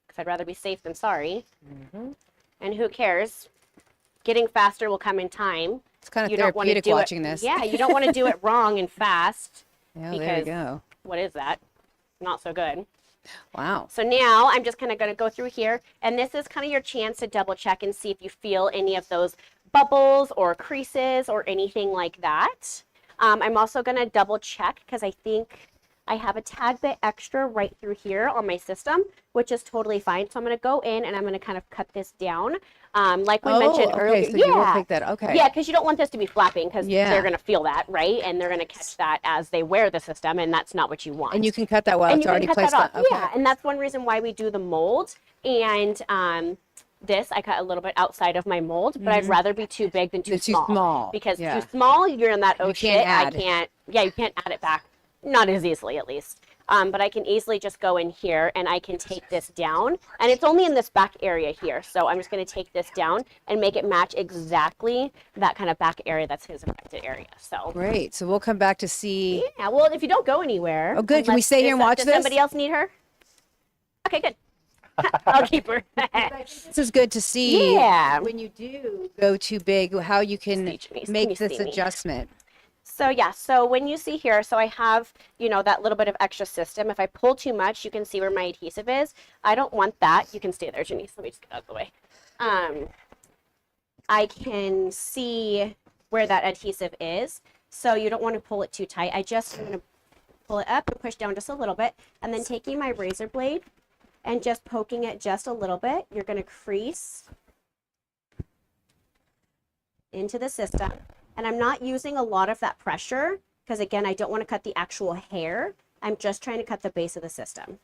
[SPEAKER 4] because I'd rather be safe than sorry. And who cares? Getting faster will come in time.
[SPEAKER 3] It's kind of therapeutic watching this.
[SPEAKER 4] Yeah, you don't want to do it wrong and fast.
[SPEAKER 3] Yeah,
[SPEAKER 4] because
[SPEAKER 3] there you go.
[SPEAKER 4] What is that? Not so good.
[SPEAKER 3] Wow.
[SPEAKER 4] So now I'm just kind of going to go through here, and this is kind of your chance to double check and see if you feel any of those bubbles or creases or anything like that. I'm also going to double check because I think I have a tad bit extra right through here on my system, which is totally fine. So I'm going to go in and I'm going to kind of cut this down. Like we mentioned earlier.
[SPEAKER 3] So you will take that. Okay.
[SPEAKER 4] Yeah, because you don't want this to be flapping because
[SPEAKER 3] Yeah.
[SPEAKER 4] they're going to feel that, right? And they're going to catch that as they wear the system, and that's not what you want.
[SPEAKER 3] And you can cut that while
[SPEAKER 4] And
[SPEAKER 3] it's
[SPEAKER 4] you can
[SPEAKER 3] already
[SPEAKER 4] cut
[SPEAKER 3] placed
[SPEAKER 4] that
[SPEAKER 3] on.
[SPEAKER 4] off. Yeah, and that's one reason why we do the mold. And this I cut a little bit outside of my mold, but I'd rather be too big than too small. Because
[SPEAKER 3] yeah.
[SPEAKER 4] too small, you're in that, oh
[SPEAKER 3] You
[SPEAKER 4] shit,
[SPEAKER 3] can't add.
[SPEAKER 4] I can't, yeah, you can't add it back. Not as easily, at least. But I can easily just go in here and I can take this down. And it's only in this back area here. So I'm just going to take this down and make it match exactly that kind of back area that's his affected area. So
[SPEAKER 3] Great. So we'll come back to see.
[SPEAKER 4] yeah, well, if you don't go anywhere.
[SPEAKER 3] Oh, good. Can we stay here and watch
[SPEAKER 4] does
[SPEAKER 3] this?
[SPEAKER 4] somebody else need her? Okay, good. I'll keep her.
[SPEAKER 3] This is good to see.
[SPEAKER 4] Yeah.
[SPEAKER 3] When you do go too big, how you can make this adjustment.
[SPEAKER 4] So yeah, so when you see here, so I have, you know, that little bit of extra system. If I pull too much, you can see where my adhesive is. I don't want that. You can stay there, Janice. Let me just get out of the way. I can see where that adhesive is. So you don't want to pull it too tight. I'm going to pull it up and push down just a little bit. And then taking my razor blade and just poking it just a little bit, you're going to crease into the system. And I'm not using a lot of that pressure because, again, I don't want to cut the actual hair. I'm just trying to cut the base of the system.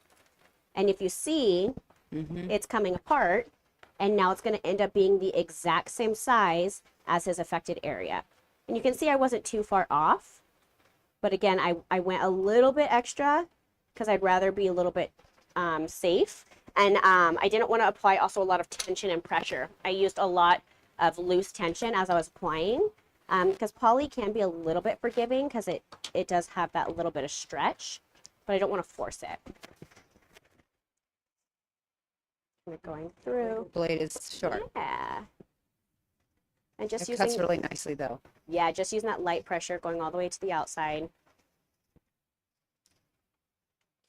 [SPEAKER 4] And if you see, it's coming apart, and now it's going to end up being the exact same size as his affected area. And you can see I wasn't too far off, but again, I went a little bit extra because I'd rather be a little bit safe. And I didn't want to apply also a lot of tension and pressure. I used a lot of loose tension as I was applying because poly can be a little bit forgiving because it does have that little bit of stretch, but I don't want to force it. Going through.
[SPEAKER 3] Blade is short.
[SPEAKER 4] Yeah. And just
[SPEAKER 3] It
[SPEAKER 4] using,
[SPEAKER 3] cuts really nicely though.
[SPEAKER 4] yeah, just using that light pressure going all the way to the outside.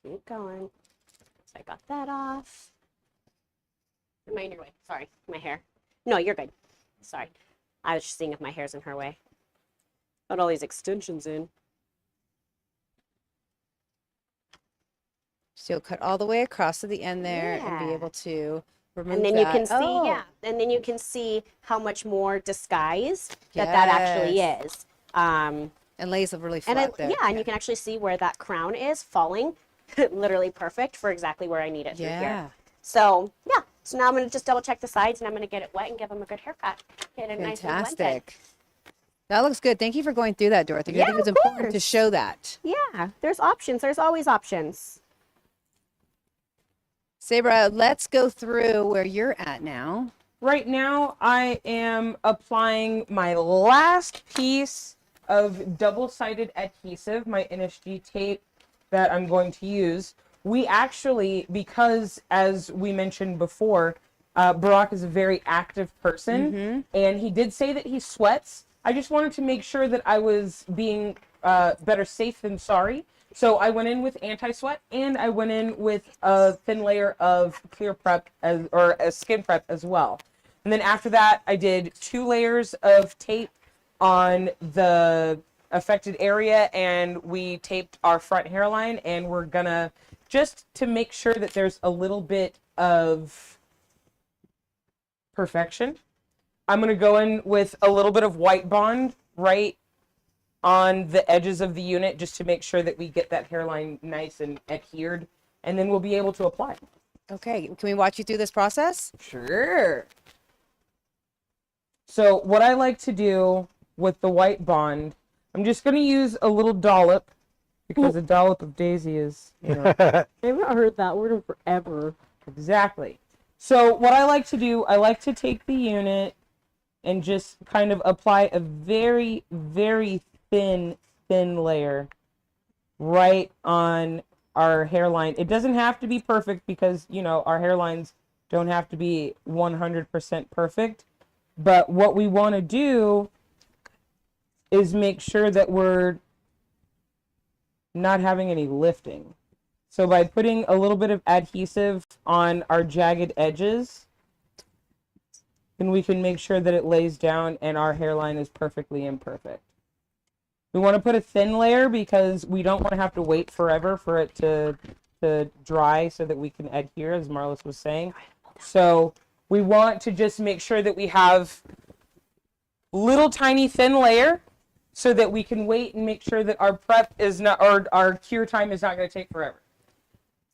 [SPEAKER 4] Keep going. So I got that off. Am I in your way? Sorry, my hair. No, you're good. Sorry. I was just seeing if my hair's in her way. Got all these extensions in.
[SPEAKER 3] So you'll cut all the way across to the end there and be able to remove
[SPEAKER 4] And then
[SPEAKER 3] that.
[SPEAKER 4] you can see,
[SPEAKER 3] Oh.
[SPEAKER 4] yeah, and then you can see how much more disguised that actually is.
[SPEAKER 3] And lays really flat there.
[SPEAKER 4] Yeah, and you can actually see where that crown is falling, literally perfect for exactly where I need it through here. So yeah, so now I'm gonna just double check the sides and I'm gonna get it wet and give them a good haircut. Get it nice and blended.
[SPEAKER 3] Fantastic. That looks good. Thank you for going through that, Dorothy.
[SPEAKER 4] Yeah,
[SPEAKER 3] I think it's
[SPEAKER 4] of
[SPEAKER 3] important to
[SPEAKER 4] course.
[SPEAKER 3] show that.
[SPEAKER 4] Yeah, there's options. There's always options.
[SPEAKER 3] Sabra, let's go through where you're at now.
[SPEAKER 5] Right now, I am applying my last piece of double-sided adhesive, my NSG tape that I'm going to use. We actually, because as we mentioned before, Barack is a very active person, and he did say that he sweats. I just wanted to make sure that I was being better safe than sorry. So I went in with anti-sweat, and I went in with a thin layer of clear prep or a skin prep as well. And then after that, I did 2 layers of tape on the affected area, and we taped our front hairline, and we're gonna, just to make sure that there's a little bit of perfection, I'm gonna go in with a little bit of white bond right on the edges of the unit just to make sure that we get that hairline nice and adhered, and then we'll be able to apply.
[SPEAKER 3] Okay, can we watch you through this process?
[SPEAKER 5] Sure. So what I like to do with the white bond, I'm just going to use a little dollop because a dollop of daisy is, you know.
[SPEAKER 8] I haven't heard that word in forever.
[SPEAKER 5] Exactly. So what I like to do, I like to take the unit and just kind of apply a very, very thin layer right on our hairline. It doesn't have to be perfect because, you know, our hairlines don't have to be 100% perfect. But what we want to do is make sure that we're not having any lifting. So by putting a little bit of adhesive on our jagged edges, then we can make sure that it lays down and our hairline is perfectly imperfect. We want to put a thin layer because we don't want to have to wait forever for it to dry so that we can adhere, as Marlis was saying. So we want to just make sure that we have little tiny thin layer so that we can wait and make sure that our prep is not, or our cure time is not going to take forever.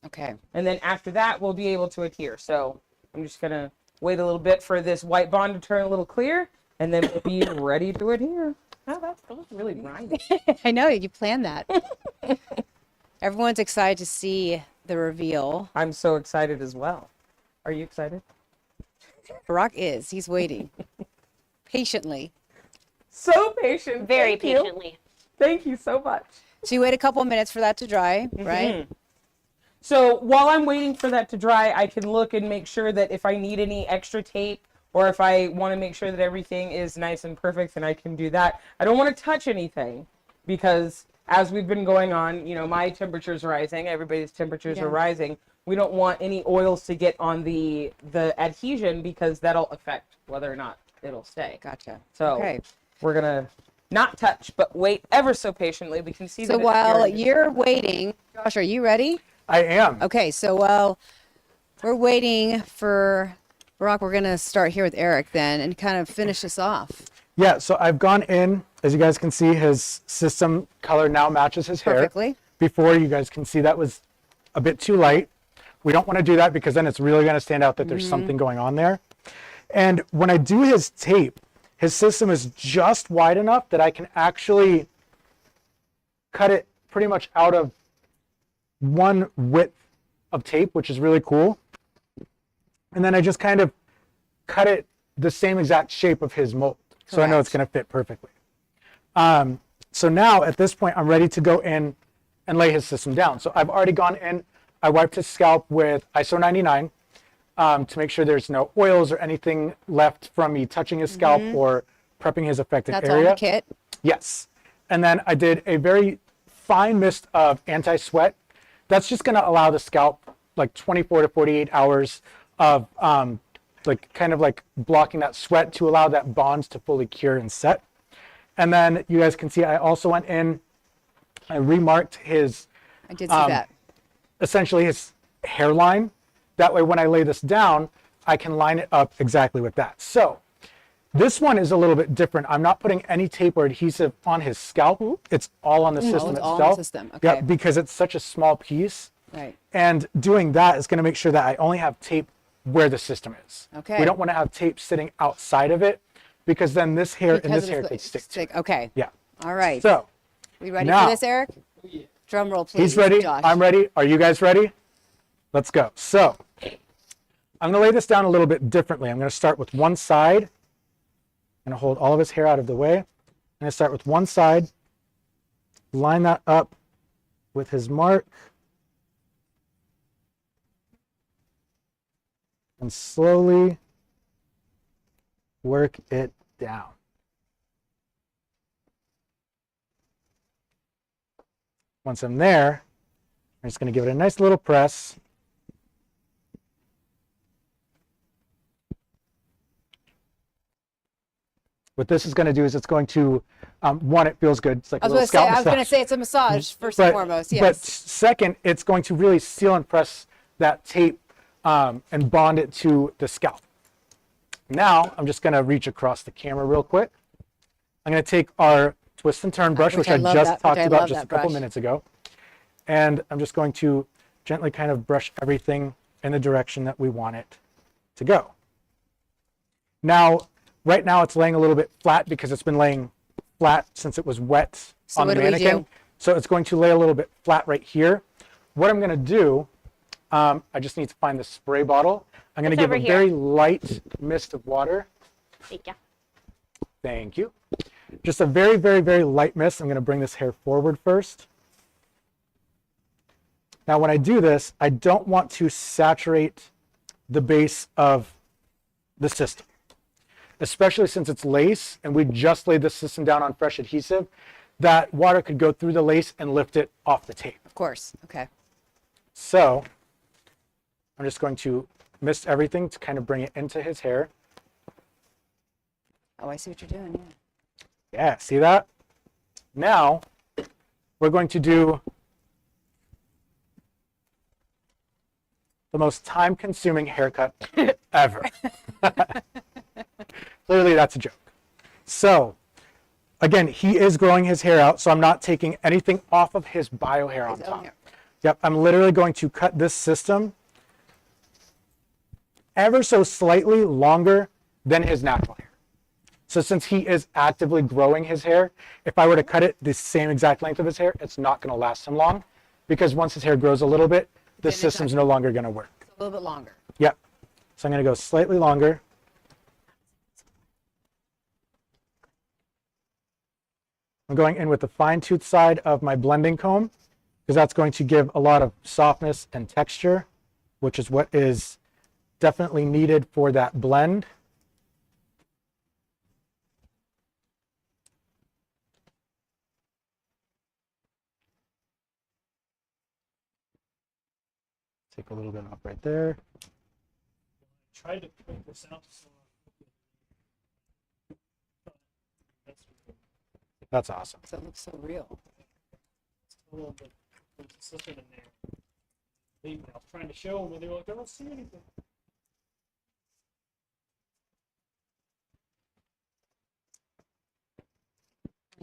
[SPEAKER 3] Okay.
[SPEAKER 5] And then after that, we'll be able to adhere. So I'm just going to wait a little bit for this white bond to turn a little clear, and then we'll be ready to adhere. Oh, that was really grimy.
[SPEAKER 3] I know, you planned that. Everyone's excited to see the reveal.
[SPEAKER 5] I'm so excited as well. Are you excited?
[SPEAKER 3] Barack is. He's waiting. Patiently.
[SPEAKER 5] So patient.
[SPEAKER 4] Very
[SPEAKER 5] Thank you.
[SPEAKER 4] patiently.
[SPEAKER 5] Thank you so much.
[SPEAKER 3] So you wait a couple of minutes for that to dry, right?
[SPEAKER 5] So while I'm waiting for that to dry, I can look and make sure that if I need any extra tape or if I want to make sure that everything is nice and perfect, then I can do that. I don't want to touch anything because as we've been going on, you know, my temperature's rising, everybody's temperatures are rising. We don't want any oils to get on the adhesion because that'll affect whether or not it'll stay.
[SPEAKER 3] Gotcha.
[SPEAKER 5] So we're going to not touch, but wait ever so patiently. We can see
[SPEAKER 3] So
[SPEAKER 5] that
[SPEAKER 3] while you're waiting, Josh, are you ready?
[SPEAKER 6] I am.
[SPEAKER 3] Okay, so while we're waiting for Barack, we're going to start here with Eric then and kind of finish this off.
[SPEAKER 6] Yeah, so I've gone in, as you guys can see, his system color now matches his hair.
[SPEAKER 3] Perfectly.
[SPEAKER 6] Before, you guys can see that was a bit too light. We don't want to do that because then it's really going to stand out that there's something going on there. And when I do his tape, his system is just wide enough that I can actually cut it pretty much out of one width of tape, which is really cool. And then I just kind of cut it the same exact shape of his mold. So I know it's going to fit perfectly. So now at this point, I'm ready to go in and lay his system down. So I've already gone in. I wiped his scalp with ISO 99 to make sure there's no oils or anything left from me touching his scalp or prepping his affected area.
[SPEAKER 3] That's all in the kit.
[SPEAKER 6] Yes. And then I did a very fine mist of anti-sweat. That's just going to allow the scalp like 24 to 48 hours of like kind of like blocking that sweat to allow that bond to fully cure and set. And then you guys can see I also went in and remarked his
[SPEAKER 3] I did see that.
[SPEAKER 6] Essentially his hairline. That way when I lay this down, I can line it up exactly with that. So this one is a little bit different. I'm not putting any tape or adhesive on his scalp. It's all on the system
[SPEAKER 3] it's
[SPEAKER 6] itself.
[SPEAKER 3] all on the system. Okay.
[SPEAKER 6] Yeah, because it's such a small piece.
[SPEAKER 3] Right.
[SPEAKER 6] And doing that is going to make sure that I only have tape where the system is.
[SPEAKER 3] Okay.
[SPEAKER 6] We don't want to have tape sitting outside of it because then this hair and this hair could stick.
[SPEAKER 3] Okay.
[SPEAKER 6] Yeah.
[SPEAKER 3] All right.
[SPEAKER 6] So
[SPEAKER 3] we ready
[SPEAKER 6] now,
[SPEAKER 3] for this, Eric? Drum roll, please.
[SPEAKER 6] He's ready.
[SPEAKER 3] Josh.
[SPEAKER 6] I'm ready. Are you guys ready? Let's go. So I'm going to lay this down a little bit differently. I'm going to start with one side. I'm going to hold all of his hair out of the way. I'm going to start with one side, line that up with his mark, and slowly work it down. Once I'm there, I'm just going to give it a nice little press. What this is going to do is it's going to, one, it feels good. It's like a little scalp massage.
[SPEAKER 3] I was going to say it's a massage first and foremost. Yes.
[SPEAKER 6] But second, it's going to really seal and press that tape and bond it to the scalp. Now, I'm just going to reach across the camera real quick. I'm going to take our twist and turn brush, which I just talked about just a couple minutes ago. And I'm just going to gently kind of brush everything in the direction that we want it to go. Now, right now it's laying a little bit flat because it's been laying flat since it was wet on the mannequin. So it's going to lay a little bit flat right here. What I'm going to do, I just need to find the spray bottle. I'm going to give a very light mist of water.
[SPEAKER 4] Thank you.
[SPEAKER 6] Thank you. Just a very, very, very light mist. I'm going to bring this hair forward first. Now, when I do this, I don't want to saturate the base of the system, especially since it's lace and we just laid the system down on fresh adhesive. That water could go through the lace and lift it off the tape.
[SPEAKER 3] Of course. Okay.
[SPEAKER 6] So I'm just going to mist everything to kind of bring it into his hair.
[SPEAKER 3] Oh, I see what you're doing. Yeah.
[SPEAKER 6] Yeah, see that? Now we're going to do the most time-consuming haircut ever. Clearly, that's a joke. So, again, he is growing his hair out, so I'm not taking anything off of his bio hair on top. Yep, I'm literally going to cut this system ever so slightly longer than his natural hair. So since he is actively growing his hair, if I were to cut it the same exact length of his hair, it's not going to last him long because once his hair grows a little bit, the system's no longer going to work.
[SPEAKER 3] A little bit longer.
[SPEAKER 6] Yep. So I'm going to go slightly longer. I'm going in with the fine-tooth side of my blending comb because that's going to give a lot of softness and texture, which is what is definitely needed for that blend. Take a little bit off right there.
[SPEAKER 8] Tried to point this out.
[SPEAKER 6] That's awesome.
[SPEAKER 3] That looks so real.
[SPEAKER 8] A little bit consistent in there. I was trying to show them, and they were like, I don't see anything.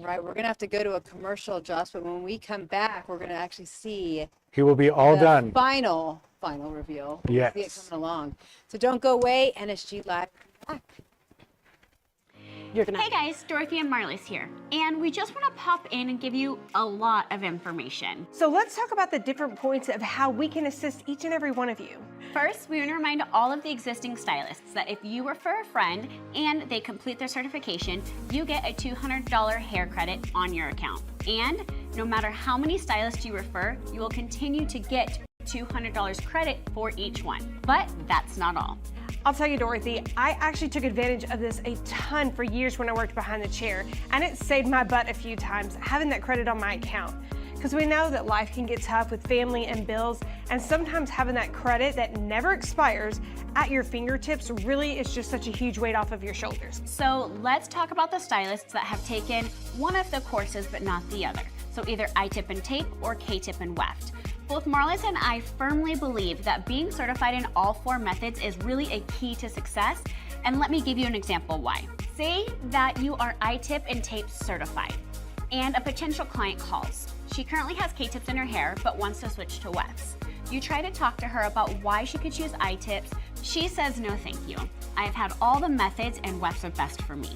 [SPEAKER 3] right, we're gonna have to go to a commercial, Josh, but when we come back, we're gonna actually see
[SPEAKER 6] He will be all
[SPEAKER 3] the
[SPEAKER 6] done.
[SPEAKER 3] final reveal. We'll
[SPEAKER 6] Yes.
[SPEAKER 3] see it coming along. So don't go away. NSG Live. Back.
[SPEAKER 4] Hey guys, Dorothy and Marlis here. And we just want to pop in and give you a lot of information.
[SPEAKER 13] So let's talk about the different points of how we can assist each and every one of you.
[SPEAKER 4] First, we want to remind all of the existing stylists that if you refer a friend and they complete their certification, you get a $200 hair credit on your account. And no matter how many stylists you refer, you will continue to get $200 credit for each one. But that's not all.
[SPEAKER 13] I'll tell you, Dorothy, I actually took advantage of this a ton for years when I worked behind the chair, and it saved my butt a few times having that credit on my account. Because we know that life can get tough with family and bills, and sometimes having that credit that never expires at your fingertips really is just such a huge weight off of your shoulders.
[SPEAKER 4] So let's talk about the stylists that have taken one of the courses but not the other. So either I-tip and tape or K-tip and weft. Both Marlis and I firmly believe that being certified in all 4 methods is really a key to success, and let me give you an example why. Say that you are I-tip and tape certified, and a potential client calls. She currently has K-tips in her hair, but wants to switch to wefts. You try to talk to her about why she could choose I-tips. She says, no thank you. I have had all the methods and wefts are best for me.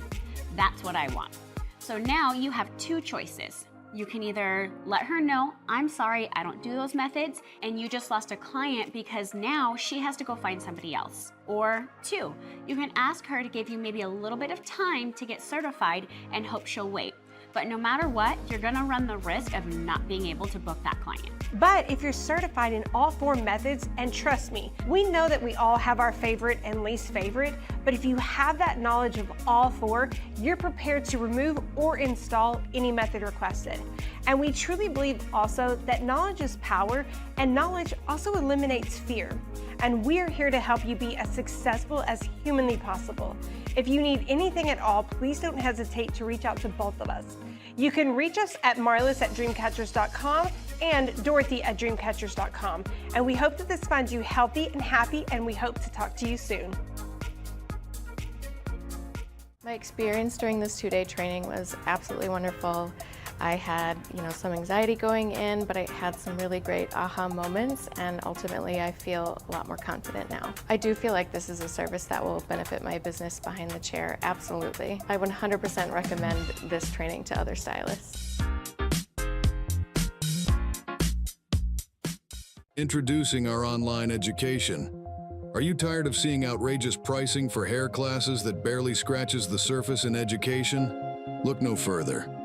[SPEAKER 4] That's what I want. So now you have 2 choices. You can either let her know, I'm sorry, I don't do those methods, and you just lost a client because now she has to go find somebody else. Or 2, you can ask her to give you maybe a little bit of time to get certified and hope she'll wait. But no matter what, you're gonna run the risk of not being able to book that client.
[SPEAKER 13] But if you're certified in all 4 methods, and trust me, we know that we all have our favorite and least favorite, but if you have that knowledge of all 4, you're prepared to remove or install any method requested. And we truly believe also that knowledge is power, and knowledge also eliminates fear. And we're here to help you be as successful as humanly possible. If you need anything at all, please don't hesitate to reach out to both of us. You can reach us at marlis@dreamcatchers.com and dorothy@dreamcatchers.com. And we hope that this finds you healthy and happy, and we hope to talk to you soon.
[SPEAKER 16] My experience during this 2-day training was absolutely wonderful. I had, some anxiety going in, but I had some really great aha moments, and ultimately I feel a lot more confident now. I do feel like this is a service that will benefit my business behind the chair, absolutely. I 100% recommend this training to other stylists.
[SPEAKER 2] Introducing our online education. Are you tired of seeing outrageous pricing for hair classes that barely scratches the surface in education? Look no further.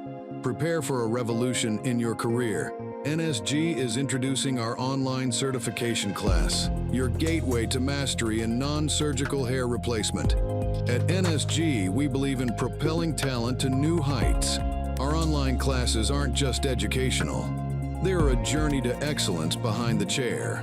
[SPEAKER 2] Prepare for a revolution in your career. NSG is introducing our online certification class, your gateway to mastery in non-surgical hair replacement. At NSG, we believe in propelling talent to new heights. Our online classes aren't just educational. They're a journey to excellence behind the chair.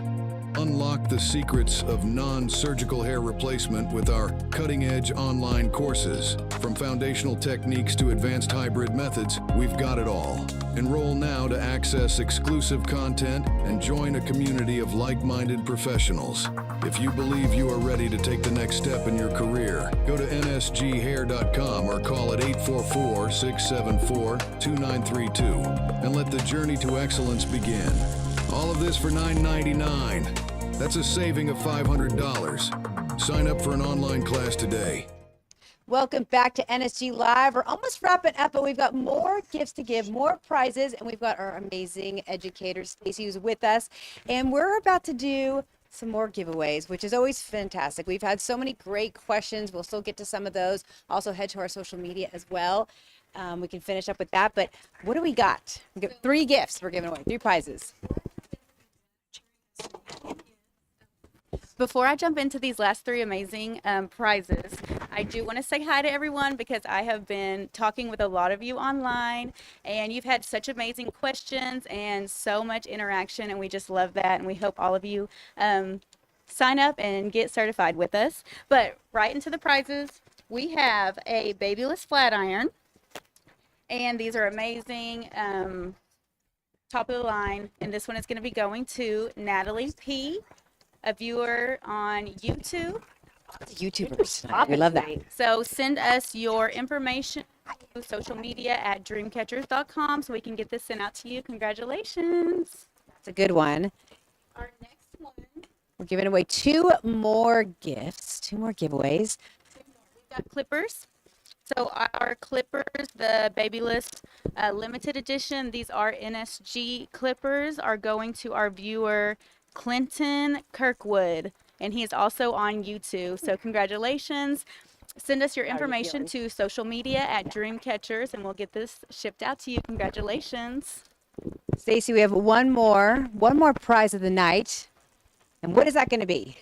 [SPEAKER 2] Unlock the secrets of non-surgical hair replacement with our cutting-edge online courses. From foundational techniques to advanced hybrid methods, we've got it all. Enroll now to access exclusive content and join a community of like-minded professionals. If you believe you are ready to take the next step in your career, go to nsghair.com or call at 844-674-2932 and let the journey to excellence begin. All of this for $9.99. That's a saving of $500. Sign up for an online class today.
[SPEAKER 3] Welcome back to NSG Live. We're almost wrapping up, but we've got more gifts to give, more prizes, and we've got our amazing educator, Stacey, who's with us. And we're about to do some more giveaways, which is always fantastic. We've had so many great questions. We'll still get to some of those. Also head to our social media as well. We can finish up with that. But what do we got? We got 3 gifts we're giving away, 3 prizes.
[SPEAKER 17] Before I jump into these last 3 amazing prizes, I do want to say hi to everyone because I have been talking with a lot of you online, and you've had such amazing questions and so much interaction, and we just love that, and we hope all of you sign up and get certified with us. But right into the prizes, we have a babyless flat iron, and these are amazing, top of the line, and this one is going to be going to Natalie P., a viewer on YouTube.
[SPEAKER 3] YouTubers. We love that.
[SPEAKER 17] So send us your information. social media at dreamcatchers.com so we can get this sent out to you. Congratulations.
[SPEAKER 3] It's a good one.
[SPEAKER 17] Our next one,
[SPEAKER 3] We're giving away 2 more gifts, 2 more giveaways.
[SPEAKER 17] we've got clippers. So our clippers, the Babylist limited edition, these are NSG clippers, are going to our viewer Clinton Kirkwood, and he is also on YouTube. So congratulations. Send us your information to social media at Dreamcatchers, and we'll get this shipped out to you. Congratulations.
[SPEAKER 3] Stacy, we have one more prize of the night. And what is that going to be?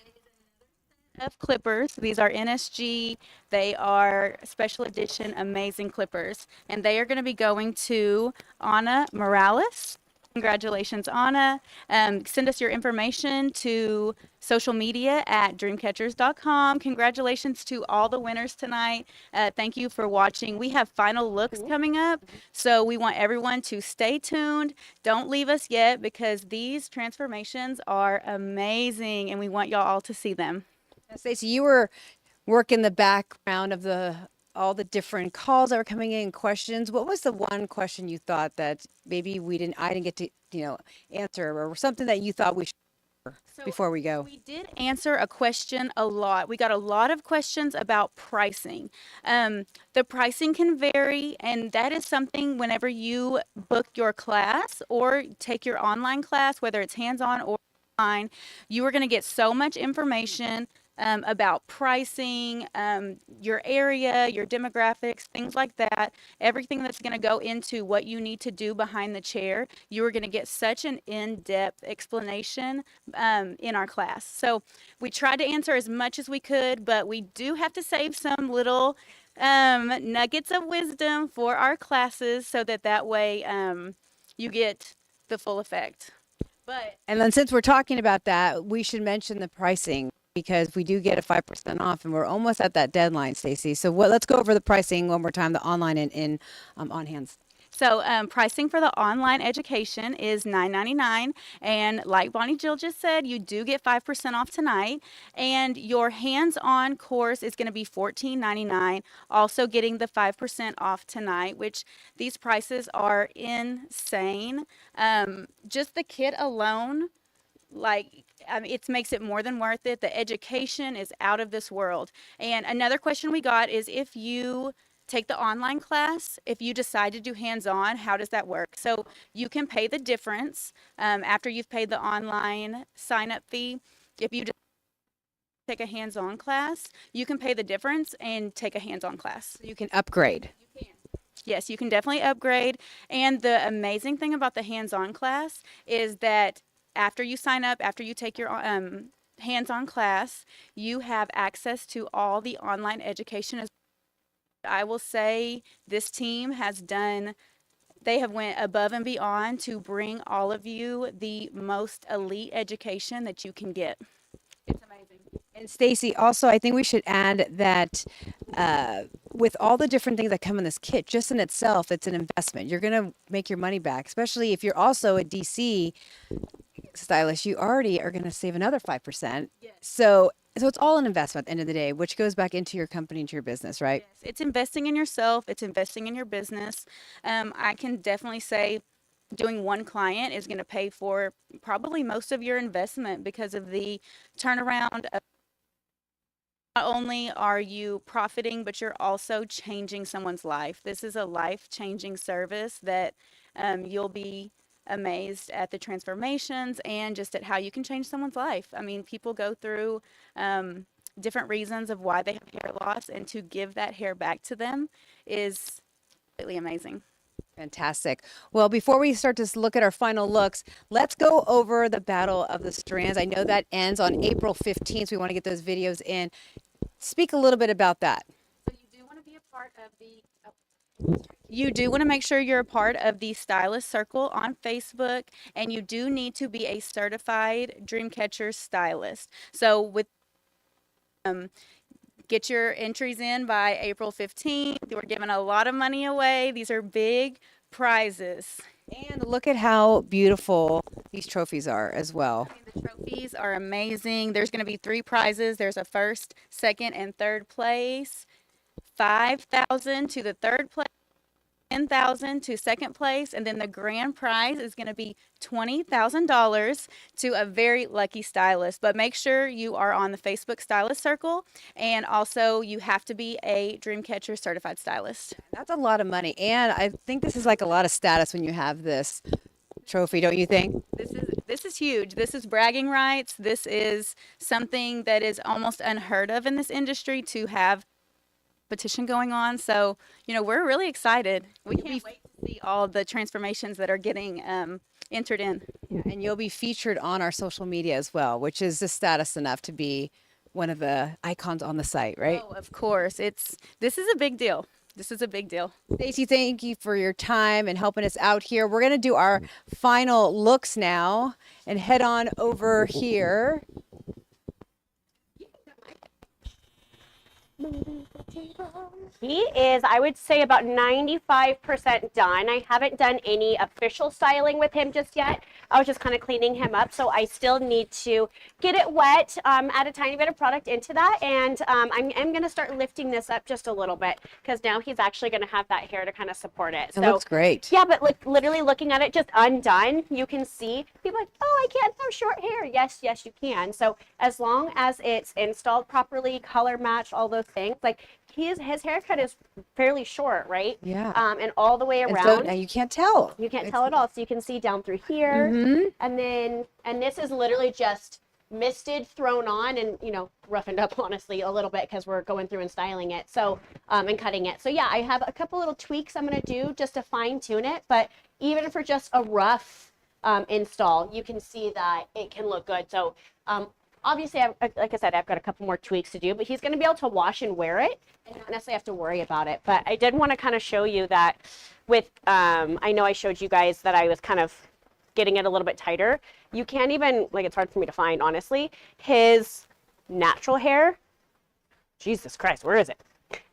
[SPEAKER 17] Of clippers. These are NSG. They are special edition amazing clippers, and they are going to be going to Anna Morales. Congratulations, Anna. Send us your information to social media at dreamcatchers.com. Congratulations to all the winners tonight. Thank you for watching. We have final looks coming up, so we want everyone to stay tuned. Don't leave us yet because these transformations are amazing, and we want y'all all to see them.
[SPEAKER 3] Stacey, you were working the background of all the different calls that were coming in, questions. What was the one question you thought that maybe I didn't get to, answer, or something that you thought we should before we go?
[SPEAKER 17] We did answer a question a lot. We got a lot of questions about pricing. The pricing can vary, and that is something whenever you book your class or take your online class, whether it's hands-on or online, you are going to get so much information about pricing, your area, your demographics, things like that, everything that's going to go into what you need to do behind the chair. You are going to get such an in-depth explanation in our class. So we tried to answer as much as we could, but we do have to save some little nuggets of wisdom for our classes so that way you get the full effect.
[SPEAKER 3] And then since we're talking about that, we should mention the pricing, because we do get a 5% off, and we're almost at that deadline, Stacy. So let's go over the pricing one more time, the online and on hands.
[SPEAKER 17] So pricing for the online education is $9.99, and like Bonnie Jill just said, you do get 5% off tonight, and your hands-on course is going to be $14.99, also getting the 5% off tonight, which these prices are insane. Just the kit alone, it makes it more than worth it. The education is out of this world. And another question we got is, if you take the online class, if you decide to do hands-on, how does that work? So you can pay the difference after you've paid the online sign-up fee. If you just take a hands-on class, you can pay the difference and take a hands-on class.
[SPEAKER 3] You can upgrade.
[SPEAKER 17] You can. Yes, you can definitely upgrade. And the amazing thing about the hands-on class is that after you sign up, after you take your hands-on class, you have access to all the online education. I will say this team they have went above and beyond to bring all of you the most elite education that you can get. It's amazing.
[SPEAKER 3] And Stacy, also, I think we should add that with all the different things that come in this kit, just in itself, it's an investment. You're going to make your money back, especially if you're also a DC stylist. You already are going to save another 5%. Yes. So it's all an investment at the end of the day, which goes back into your company, into your business, right?
[SPEAKER 17] Yes, it's investing in yourself. It's investing in your business. I can definitely say doing one client is going to pay for probably most of your investment because of the turnaround of not only are you profiting, but you're also changing someone's life. This is a life-changing service that you'll be amazed at the transformations and just at how you can change someone's life. I mean, people go through different reasons of why they have hair loss, and to give that hair back to them is completely amazing.
[SPEAKER 3] Fantastic. Well, before we start to look at our final looks, let's go over the Battle of the Strands. I know that ends on April 15th. So we want to get those videos in. Speak a little bit about that.
[SPEAKER 17] So you do want to be a part of You do want to make sure you're a part of the Stylist Circle on Facebook, and you do need to be a certified Dreamcatcher stylist. So with get your entries in by April 15th. We're giving a lot of money away. These are big prizes.
[SPEAKER 3] And look at how beautiful these trophies are as well.
[SPEAKER 17] I mean, the trophies are amazing. There's going to be 3 prizes. There's a first, second, and third place. $5,000 to the third place. 10,000 to second place, and then the grand prize is going to be $20,000 to a very lucky stylist. But make sure you are on the Facebook Stylist Circle, and also you have to be a Dreamcatcher certified stylist.
[SPEAKER 3] That's a lot of money, and I think this is like a lot of status when you have this trophy, don't you think?
[SPEAKER 17] This is huge. This is bragging rights. This is something that is almost unheard of in this industry to have petition going on. So, we're really excited. We can't wait to see all the transformations that are getting entered in.
[SPEAKER 3] Yeah, and you'll be featured on our social media as well, which is the status enough to be one of the icons on the site, right?
[SPEAKER 17] Oh, of course. This is a big deal. This is a big deal.
[SPEAKER 3] Stacey, thank you for your time and helping us out here. We're going to do our final looks now and head on over here.
[SPEAKER 4] He is, I would say, about 95% done. I haven't done any official styling with him just yet. I was just kind of cleaning him up, so I still need to get it wet, add a tiny bit of product into that, and I'm going to start lifting this up just a little bit because now he's actually going to have that hair to kind of support it.
[SPEAKER 3] It looks great.
[SPEAKER 4] Yeah, but literally looking at it just undone, you can see people are like, oh, I can't have short hair. Yes, you can. So as long as it's installed properly, color matched, all those things, like his haircut is fairly short, right?
[SPEAKER 3] Yeah.
[SPEAKER 4] And all the way
[SPEAKER 3] And
[SPEAKER 4] around.
[SPEAKER 3] so, you can't tell.
[SPEAKER 4] You can't tell at all. So you can see down through here. And this is literally just misted, thrown on, and roughened up honestly a little bit because we're going through and styling it. So and cutting it. So yeah, I have a couple little tweaks I'm going to do just to fine tune it. But even for just a rough install, you can see that it can look good. So obviously, like I said, I've got a couple more tweaks to do, but he's going to be able to wash and wear it and not necessarily have to worry about it. But I did want to kind of show you that with, I know I showed you guys that I was kind of getting it a little bit tighter. You can't even, it's hard for me to find, honestly. His natural hair, Jesus Christ, where is it?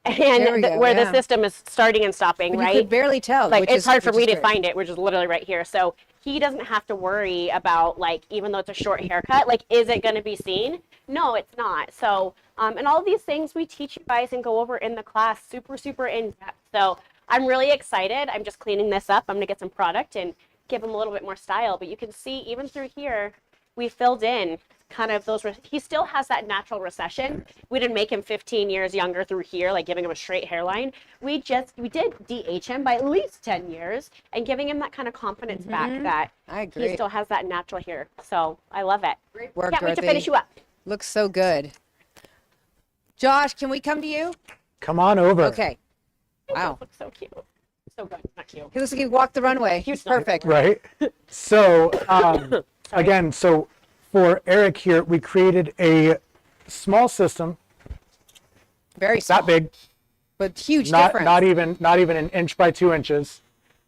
[SPEAKER 4] And where the system is starting and stopping,
[SPEAKER 3] But
[SPEAKER 4] right?
[SPEAKER 3] you could barely tell.
[SPEAKER 4] It's hard for me to find it, which is literally right here. So he doesn't have to worry about, even though it's a short haircut, is it going to be seen? No, it's not. So, and all of these things we teach you guys and go over in the class super, super in depth. So I'm really excited. I'm just cleaning this up. I'm going to get some product and give him a little bit more style. But you can see even through here, we filled in kind of those, he still has that natural recession. We didn't make him 15 years younger through here, giving him a straight hairline. We did DH him by at least 10 years and giving him that kind of confidence back that
[SPEAKER 3] I agree.
[SPEAKER 4] he still has that natural hair. So I love it.
[SPEAKER 3] Great work,
[SPEAKER 4] Can't wait to
[SPEAKER 3] Dorothy.
[SPEAKER 4] finish you up.
[SPEAKER 3] Looks so good. Josh, can we come to you?
[SPEAKER 6] Come on over.
[SPEAKER 3] Okay. Wow.
[SPEAKER 4] Looks so cute. So good. Not cute.
[SPEAKER 3] He looks like he walked the runway. He's perfect.
[SPEAKER 6] Right. So again, for Eric here, we created a small system.
[SPEAKER 3] Very small.
[SPEAKER 6] That big.
[SPEAKER 3] But huge
[SPEAKER 6] not,
[SPEAKER 3] difference.
[SPEAKER 6] Not even an inch by 2 inches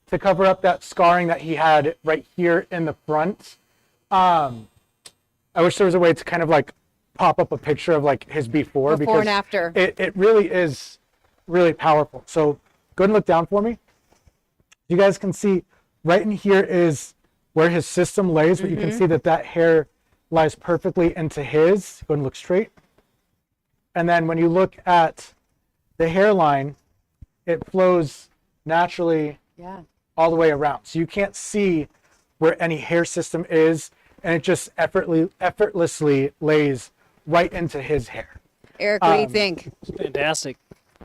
[SPEAKER 6] to cover up that scarring that he had right here in the front. I wish there was a way to kind of pop up a picture of his before because
[SPEAKER 3] and after.
[SPEAKER 6] It really is really powerful. So go ahead and look down for me. You guys can see right in here is where his system lays, but you can see that hair lies perfectly into his. Go ahead and look straight. And then when you look at the hairline, it flows naturally all the way around. So you can't see where any hair system is, and it just effortlessly lays right into his hair.
[SPEAKER 3] Eric, what do you think?
[SPEAKER 8] It's fantastic.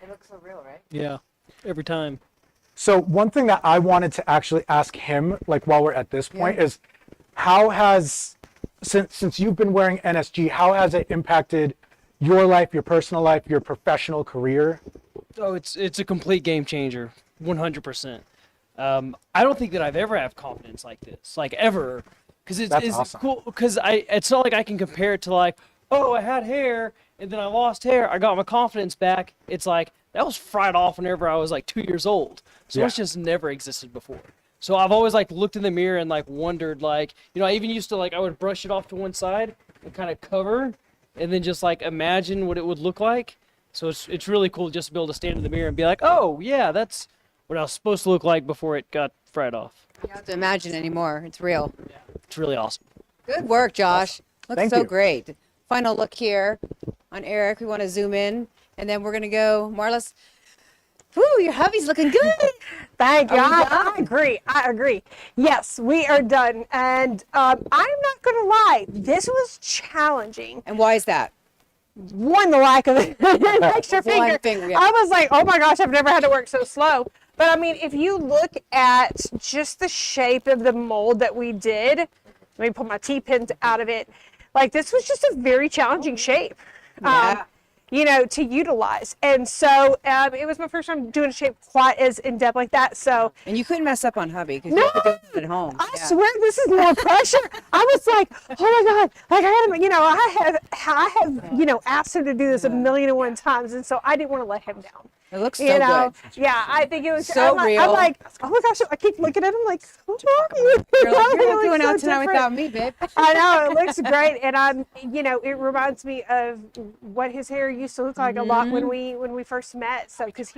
[SPEAKER 3] It looks so real, right?
[SPEAKER 8] Yeah, every time.
[SPEAKER 6] So one thing that I wanted to actually ask him, while we're at this point, is how has, since you've been wearing NSG, how has it impacted your life, your personal life, your professional career?
[SPEAKER 8] Oh, it's a complete game changer, 100%. I don't think that I've ever had confidence like this, ever, because it's
[SPEAKER 6] awesome.
[SPEAKER 8] cool. Because it's not like I can compare it to oh, I had hair and then I lost hair, I got my confidence back. It's that was fried off whenever I was 2 years old. So it's just never existed before. So I've always looked in the mirror and wondered I even used to I would brush it off to one side and kind of cover and then just imagine what it would look like. So it's really cool just to be able to stand in the mirror and be oh yeah, that's what I was supposed to look like before it got fried off.
[SPEAKER 3] You don't have to imagine anymore. It's real.
[SPEAKER 8] Yeah, it's really awesome.
[SPEAKER 3] Good work, Josh. Looks
[SPEAKER 6] Thank
[SPEAKER 3] so
[SPEAKER 6] you.
[SPEAKER 3] great. Final look here on Eric. We want to zoom in, and then we're going to go, Marlis. Ooh, your hubby's looking good.
[SPEAKER 7] Thank you.
[SPEAKER 3] Are we
[SPEAKER 7] I
[SPEAKER 3] done?
[SPEAKER 7] agree. I agree. Yes, we are done. And I'm not going to lie, this was challenging.
[SPEAKER 3] And why is that?
[SPEAKER 7] One, the lack of an extra
[SPEAKER 3] One
[SPEAKER 7] finger.
[SPEAKER 3] finger, yeah.
[SPEAKER 7] I was like, oh my gosh, I've never had to work so slow. But I mean, if you look at just the shape of the mold that we did, let me pull my T-pins out of it. Like, this was just a very challenging shape.
[SPEAKER 3] Yeah.
[SPEAKER 7] You know, to utilize. And so it was my first time doing a shape quite as in-depth like that. So,
[SPEAKER 3] And you couldn't mess up on hubby because
[SPEAKER 7] No!
[SPEAKER 3] you could do it at home.
[SPEAKER 7] I swear this is more pressure. I was like, oh my God, like I have, you know, asked him to do this a million and one times. And so I didn't want to let him down.
[SPEAKER 3] It looks so
[SPEAKER 7] You know,
[SPEAKER 3] good.
[SPEAKER 7] yeah, I think it was
[SPEAKER 3] So
[SPEAKER 7] I'm
[SPEAKER 3] real.
[SPEAKER 7] I'm like, oh my gosh, I keep looking at him like, what's wrong with you?
[SPEAKER 3] You're like, you're
[SPEAKER 7] It
[SPEAKER 3] not
[SPEAKER 7] looks
[SPEAKER 3] going
[SPEAKER 7] so
[SPEAKER 3] out tonight
[SPEAKER 7] different.
[SPEAKER 3] without me, babe.
[SPEAKER 7] I know, it looks great. And you know, it reminds me of what his hair used to look like a lot when we first met. So, because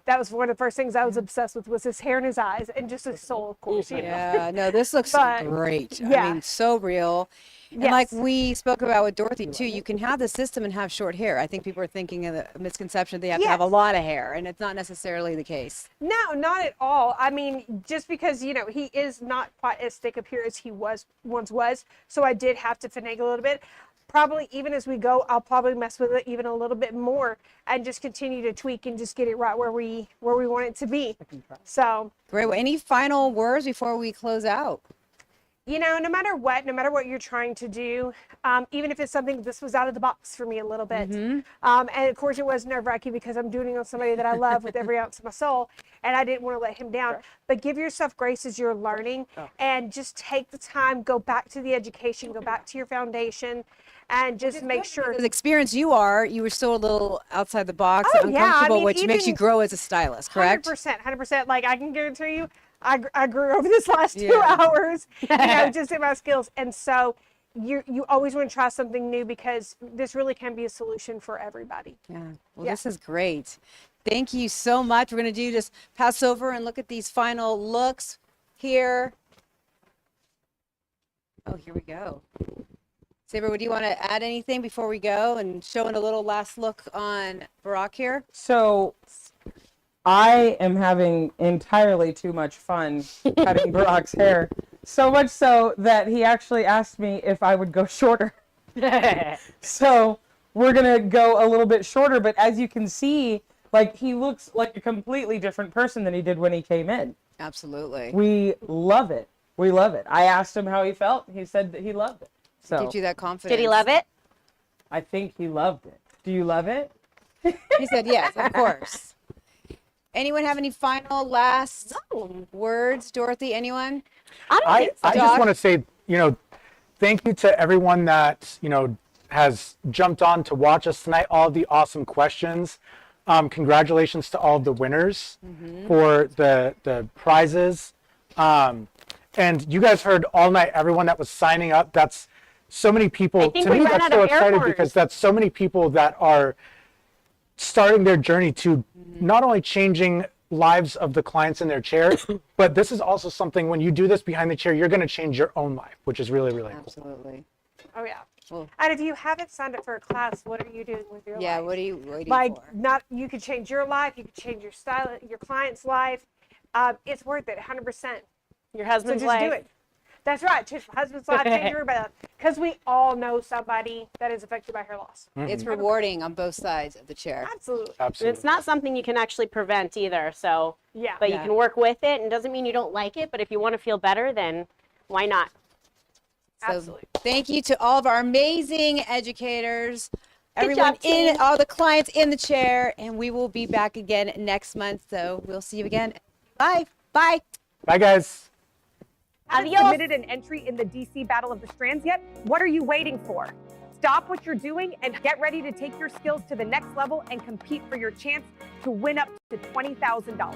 [SPEAKER 7] that was one of the first things I was obsessed with was his hair and his eyes and just his soul, of course. You know?
[SPEAKER 3] Yeah, no, this looks
[SPEAKER 7] But,
[SPEAKER 3] great.
[SPEAKER 7] yeah.
[SPEAKER 3] I mean, so real. And
[SPEAKER 7] Yes.
[SPEAKER 3] like we spoke about with Dorothy too, you can have the system and have short hair. I think people are thinking of the misconception they have to have a
[SPEAKER 7] Yes.
[SPEAKER 3] lot of hair, and it's not necessarily the case.
[SPEAKER 7] No, not at all. I mean, just because, you know, he is not quite as thick up here as he once was. So I did have to finagle a little bit. Probably even as we go, I'll probably mess with it even a little bit more and just continue to tweak and just get it right where we want it to be. So,
[SPEAKER 3] Great. Well, any final words before we close out?
[SPEAKER 7] you know, no matter what you're trying to do, even if it's something, this was out of the box for me a little bit. And of course it was nerve-wracking because I'm doing it on somebody that I love with every ounce of my soul, and I didn't want to let him down. But give yourself grace as you're learning and just take the time, go back to the education, go back to your foundation, and just make sure.
[SPEAKER 3] The experience you were still a little outside the box,
[SPEAKER 7] Oh, yeah. I
[SPEAKER 3] uncomfortable,
[SPEAKER 7] mean,
[SPEAKER 3] which makes you
[SPEAKER 7] even-
[SPEAKER 3] grow as a stylist, correct?
[SPEAKER 7] 100%. Like, I can guarantee you, I grew over this last 2
[SPEAKER 3] Yeah.
[SPEAKER 7] hours, you know, just in my skills. And so you always want to try something new because this really can be a solution for everybody.
[SPEAKER 3] Yeah. Well,
[SPEAKER 7] Yeah.
[SPEAKER 3] this is great. Thank you so much. We're going to do just pass over and look at these final looks here. Oh, here we go. Saber, do you want to add anything before we go and showing a little last look on Barack here?
[SPEAKER 5] So I am having entirely too much fun cutting Barack's hair. So much so that he actually asked me if I would go shorter. So we're going to go a little bit shorter, but as you can see, like, he looks like a completely different person than he did when he came in.
[SPEAKER 3] Absolutely.
[SPEAKER 5] We love it. We love it. I asked him how he felt. He said that he loved it. So
[SPEAKER 3] Gives you that confidence.
[SPEAKER 4] Did he love it?
[SPEAKER 5] I think he loved it. Do you love it?
[SPEAKER 3] He said yes, of course. Anyone have any final last words? Dorothy, anyone?
[SPEAKER 6] I just want to say, thank you to everyone that, has jumped on to watch us tonight, all the awesome questions. Congratulations to all of the winners for the prizes. And you guys heard all night, everyone that was signing up. That's so many people. To me, that's so exciting because that's so many people that are starting their journey to not only changing lives of the clients in their chair, but this is also something when you do this behind the chair, you're going to change your own life, which is really, really cool.
[SPEAKER 3] Absolutely.
[SPEAKER 7] Oh yeah. And if you haven't signed up for a class, what are you doing with your life?
[SPEAKER 3] Yeah, what are you waiting
[SPEAKER 7] like
[SPEAKER 3] for?
[SPEAKER 7] You could change your life, you could change your style, your client's life. It's worth it 100%.
[SPEAKER 4] Your husband's
[SPEAKER 7] so just
[SPEAKER 4] life.
[SPEAKER 7] do it. That's right. Change your husband's life, change everybody's life. Because we all know somebody that is affected by hair loss.
[SPEAKER 3] It's rewarding on both sides of the chair.
[SPEAKER 7] Absolutely.
[SPEAKER 4] It's not something you can actually prevent either. So
[SPEAKER 7] yeah.
[SPEAKER 4] But you can work with it, and doesn't mean you don't like it. But if you want to feel better, then why not?
[SPEAKER 3] So thank you to all of our amazing educators, everyone
[SPEAKER 4] job, team.
[SPEAKER 3] all the clients in the chair, and we will be back again next month. So we'll see you again. Bye. Bye.
[SPEAKER 6] Bye, guys.
[SPEAKER 13] Haven't submitted an entry in the DC Battle of the Strands yet? What are you waiting for? Stop what you're doing and get ready to take your skills to the next level and compete for your chance to win up to $20,000.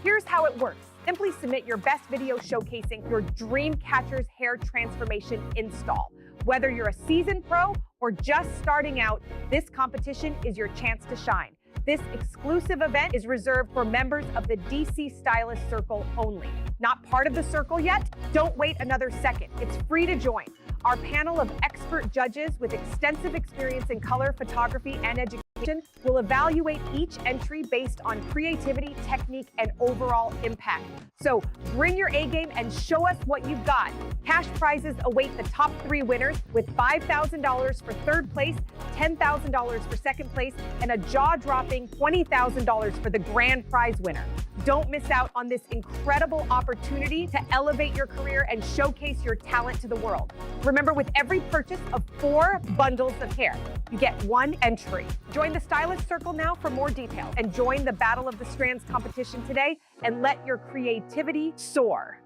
[SPEAKER 13] Here's how it works. Simply submit your best video showcasing your dream catcher's hair transformation install. Whether you're a seasoned pro or just starting out, this competition is your chance to shine. This exclusive event is reserved for members of the DC Stylist Circle only. Not part of the circle yet? Don't wait another second. It's free to join. Our panel of expert judges with extensive experience in color, photography, and education will evaluate each entry based on creativity, technique, and overall impact. So bring your A game and show us what you've got. Cash prizes await the top 3 winners with $5,000 for third place, $10,000 for second place, and a jaw-dropping $20,000 for the grand prize winner. Don't miss out on this incredible opportunity to elevate your career and showcase your talent to the world. Remember, with every purchase of 4 bundles of hair, you get 1 entry. Join the Stylist Circle now for more details and join the Battle of the Strands competition today and let your creativity soar.